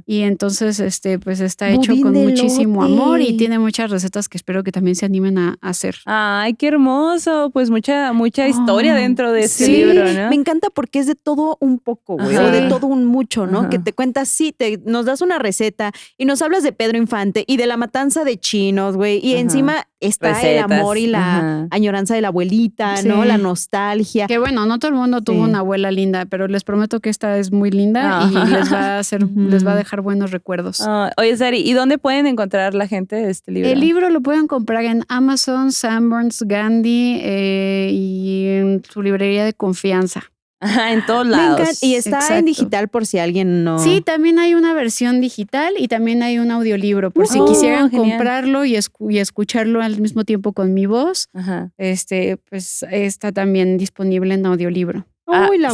Y entonces pues está hecho con muchísimo amor y tiene muchas recetas que espero que también se animen a hacer. Ay, qué hermoso. Pues mucha historia dentro de este libro, ¿no? Me encanta porque es de todo un poco, güey, o de todo un mucho, ¿no? Que te cuentas, nos das una receta y nos hablas de Pedro Infante y de la matanza de chinos, güey, y encima está recetas, el amor y la añoranza de la abuelita, ¿no? La nostalgia. Que bueno, no todo el mundo tuvo una abuela linda, pero les prometo que esta es muy linda y les va a dejar buenos recuerdos. Oye, Sari, ¿y dónde pueden encontrar la gente este libro? El libro lo pueden comprar en Amazon, Sanborns, Gandhi y en su librería de confianza. En todos lados. Y está en digital por si alguien no... Sí, también hay una versión digital y también hay un audiolibro por si quisieran comprarlo y escucharlo al mismo tiempo con mi voz. Pues está también disponible en audiolibro.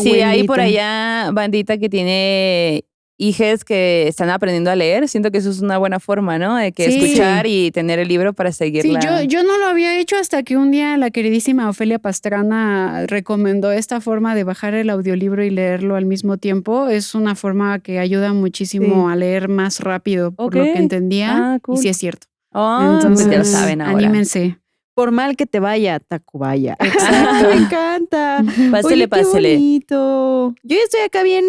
Sí, hay por allá bandita que tiene hijes que están aprendiendo a leer. Siento que eso es una buena forma, ¿no? De que escuchar y tener el libro para seguirla. Sí, yo no lo había hecho hasta que un día la queridísima Ofelia Pastrana recomendó esta forma de bajar el audiolibro y leerlo al mismo tiempo. Es una forma que ayuda muchísimo a leer más rápido, por lo que entendía. Cool. Y sí es cierto. Entonces ya lo saben ahora. Anímense. Por mal que te vaya, Tacubaya. Exacto. Me encanta. Pásele, Oye, pásele. Qué bonito. Yo ya estoy acá bien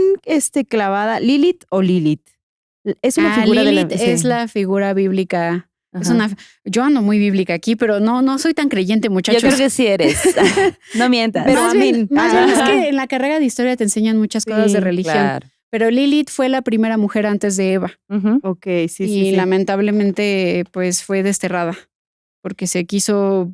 clavada. ¿Lilith o Lilith? Es una figura Lilith de la... es la figura bíblica Yo ando muy bíblica aquí, pero no soy tan creyente, muchachos. Yo creo que sí eres. No mientas. Pero más bien es que en la carrera de historia te enseñan muchas cosas de religión. Claro. Pero Lilith fue la primera mujer antes de Eva. Ok, sí. Y lamentablemente, pues, fue desterrada. Porque se quiso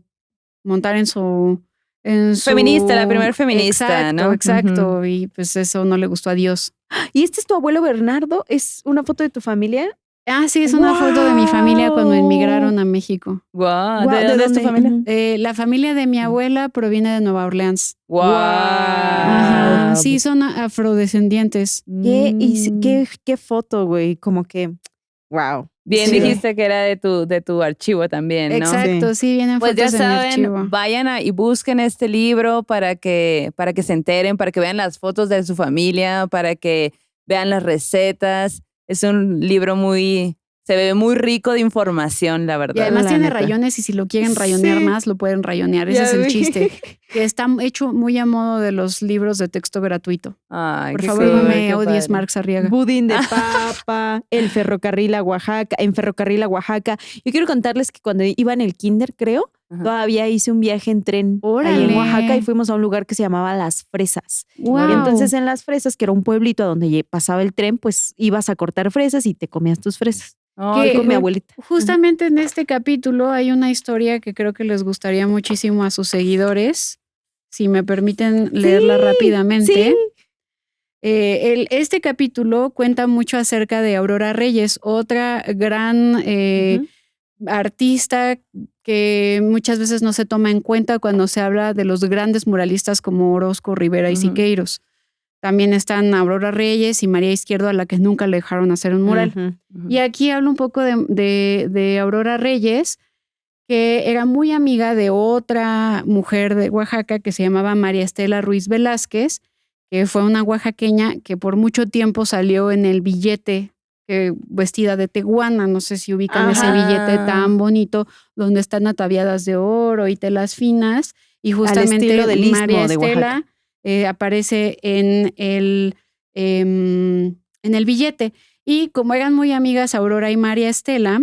montar en su... Feminista, la primera feminista, exacto, ¿no? Exacto. Y pues eso no le gustó a Dios. ¿Y este es tu abuelo Bernardo? ¿Es una foto de tu familia? Ah, sí, es una foto de mi familia cuando emigraron a México. Wow. ¿De dónde es tu familia? La familia de mi abuela proviene de Nueva Orleans. Wow. Ajá. Sí, son afrodescendientes. ¿Qué foto, güey? Como que, wow. Bien, Sí. dijiste que era de tu archivo también, ¿no? Exacto, sí, vienen Pues fotos ya de mi archivo. saben, vayan y busquen este libro para que se enteren, para que vean las fotos de su familia, para que vean las recetas. Es un libro se ve muy rico de información, la verdad. Y además La tiene neta. rayones y si lo quieren rayonear más, lo pueden rayonear. Ese Ya es el vi. chiste. Que está hecho muy a modo de los libros de texto gratuito. Ay, Por qué favor, no cool, me qué odies, padre. Marx Arriaga. Budín de papa, en ferrocarril a Oaxaca. Yo quiero contarles que cuando iba en el kinder, creo, Ajá. todavía hice un viaje en tren ahí Órale. en Oaxaca y fuimos a un lugar que se llamaba Las Fresas. Wow. Y entonces en Las Fresas, que era un pueblito a donde pasaba el tren, pues ibas a cortar fresas y te comías tus fresas. Ay, ¿Qué? Con mi abuelita. Justamente en este capítulo hay una historia que creo que les gustaría muchísimo a sus seguidores. Si me permiten leerla rápidamente. Sí. Este capítulo cuenta mucho acerca de Aurora Reyes, otra gran artista que muchas veces no se toma en cuenta cuando se habla de los grandes muralistas como Orozco, Rivera y Siqueiros. También están Aurora Reyes y María Izquierdo, a la que nunca le dejaron hacer un mural. Y aquí hablo un poco de Aurora Reyes, que era muy amiga de otra mujer de Oaxaca que se llamaba María Estela Ruiz Velázquez, que fue una oaxaqueña que por mucho tiempo salió en el billete vestida de tehuana. No sé si ubican ese billete tan bonito donde están ataviadas de oro y telas finas. Y justamente al estilo del Istmo María de Estela aparece en el billete. Y como eran muy amigas Aurora y María Estela,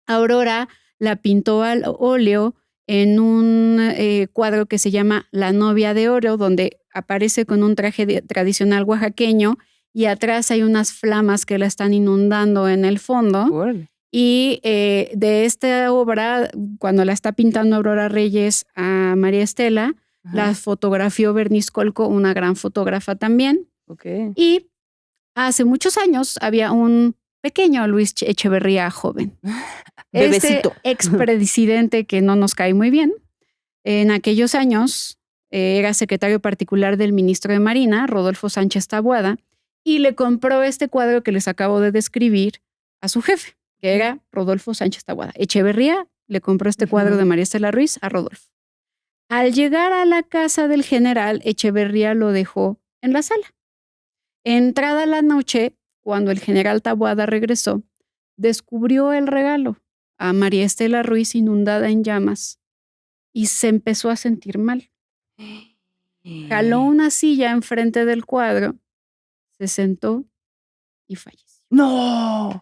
Aurora la pintó al óleo en un cuadro que se llama La novia de oro, donde aparece con un traje tradicional oaxaqueño y atrás hay unas flamas que la están inundando en el fondo. Órale. Y de esta obra, cuando la está pintando Aurora Reyes a María Estela, la fotografió Bernice Colco, una gran fotógrafa también. Okay. Y hace muchos años había un pequeño Luis Echeverría joven. Bebecito. Expresidente que no nos cae muy bien. En aquellos años era secretario particular del ministro de Marina, Rodolfo Sánchez Taboada, y le compró este cuadro que les acabo de describir a su jefe, que era Rodolfo Sánchez Taboada. Echeverría le compró este cuadro de María Estela Ruiz a Rodolfo. Al llegar a la casa del general, Echeverría lo dejó en la sala. Entrada la noche, cuando el general Taboada regresó, descubrió el regalo a María Estela Ruiz inundada en llamas y se empezó a sentir mal. Jaló una silla enfrente del cuadro, se sentó y falleció. No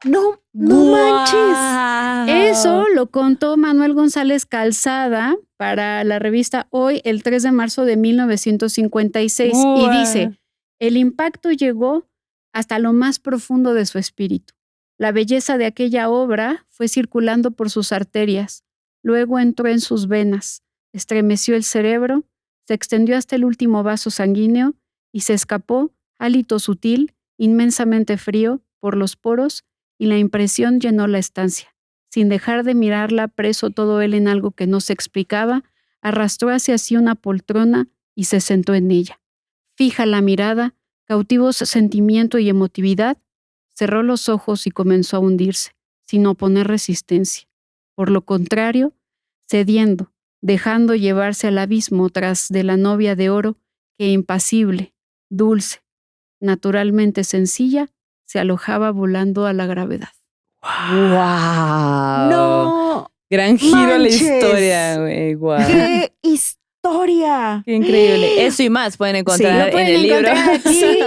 ¡Guau! manches. Eso lo contó Manuel González Calzada para la revista Hoy el 3 de marzo de 1956 ¡Guau! y dice, el impacto llegó hasta lo más profundo de su espíritu. La belleza de aquella obra fue circulando por sus arterias, luego entró en sus venas, estremeció el cerebro, se extendió hasta el último vaso sanguíneo y se escapó, hálito sutil, inmensamente frío, por los poros, y la impresión llenó la estancia. Sin dejar de mirarla, preso todo él en algo que no se explicaba, arrastró hacia sí una poltrona y se sentó en ella. Fija la mirada, cautivos sentimiento y emotividad, cerró los ojos y comenzó a hundirse, sin oponer resistencia. Por lo contrario, cediendo, dejando llevarse al abismo tras de la novia de oro que impasible, dulce, naturalmente sencilla, se alojaba volando a la gravedad. ¡Wow! No. Gran giro a la manches. historia, güey. ¡Guau! ¡Qué historia! Qué increíble. Eso y más pueden encontrar Lo pueden en el libro. encontrar aquí. Sí.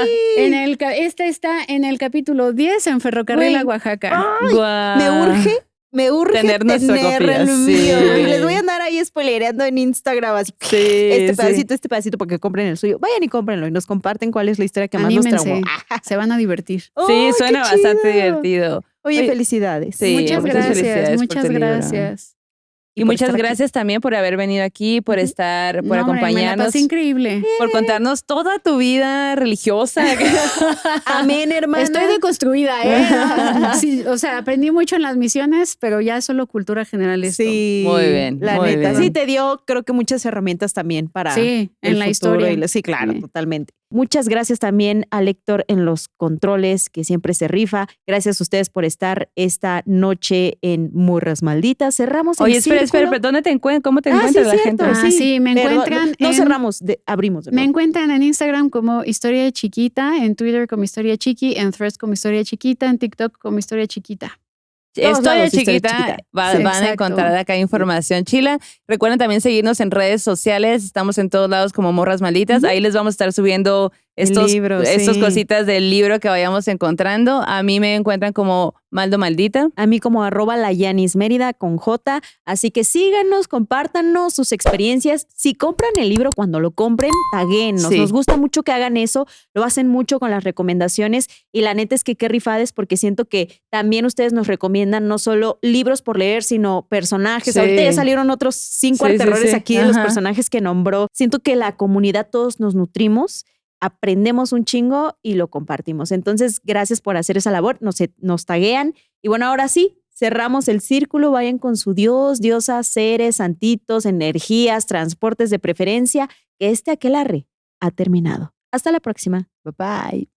Este está en el capítulo 10 en Ferrocarril a Güey. Oaxaca. Ay, ¡Guau! me urge Me urge tener nuestra copia, el sí. mío. Y les voy a andar ahí spoilereando en Instagram así. Sí, Este pedacito para que compren el suyo. Vayan y cómprenlo y nos comparten cuál es la historia que más nos Anímense, traumó. se van a divertir. Sí, ¡Ay, suena qué bastante chido! divertido. Oye, Oye, felicidades. sí, muchas muchas gracias, felicidades por muchas tu libro. gracias. Y por muchas estar aquí. gracias también por haber venido aquí, por estar, por No, hombre, me la acompañarnos, pasé increíble. por contarnos toda tu vida religiosa. Amén, hermana. Estoy deconstruida, ¿eh? Sí, o sea, aprendí mucho en las misiones, pero ya es solo cultura general esto. Sí, Muy bien, la muy neta. bien. Sí, te dio, creo que muchas herramientas también para Sí, el en la futuro historia. sí, claro, Sí. totalmente. Muchas gracias también a Héctor en los controles, que siempre se rifa. Gracias a ustedes por estar esta noche en Murras Malditas. Cerramos Oye, el espera, círculo. ¿dónde te encuentras? ¿Cómo te Ah, encuentras sí, la cierto, gente? Ah, sí, me Perdón, encuentran no en- cerramos, abrimos de Me nuevo. encuentran en Instagram como Historia Chiquita, en Twitter como Historia Chiqui, en Threads como Historia Chiquita, en TikTok como Historia Chiquita. Todos Historia lados, Historia chiquita, Chiquita. van Sí, a exacto. encontrar acá información chila. Recuerden también seguirnos en redes sociales. Estamos en todos lados como Morras Malditas. Ahí les vamos a estar subiendo estos libro, sí. cositas del libro que vayamos encontrando. A mí me encuentran como Maldo Maldita. A mí como @layanismérida con J. Así que síganos, compártanos sus experiencias. Si compran el libro, cuando lo compren, taguenos. Sí. Nos gusta mucho que hagan eso. Lo hacen mucho con las recomendaciones. Y la neta es que qué rifades, porque siento que también ustedes nos recomiendan no solo libros por leer, sino personajes. Sí. Ahorita ya salieron otros 5 Sí, sí, aterrores sí. aquí de los Ajá. personajes que nombró. Siento que la comunidad todos nos nutrimos, aprendemos un chingo y lo compartimos. Entonces, gracias por hacer esa labor. Nos taguean. Y bueno, ahora sí, cerramos el círculo. Vayan con su dios, diosas, seres, santitos, energías, transportes de preferencia, que aquelarre ha terminado. Hasta la próxima. Bye bye.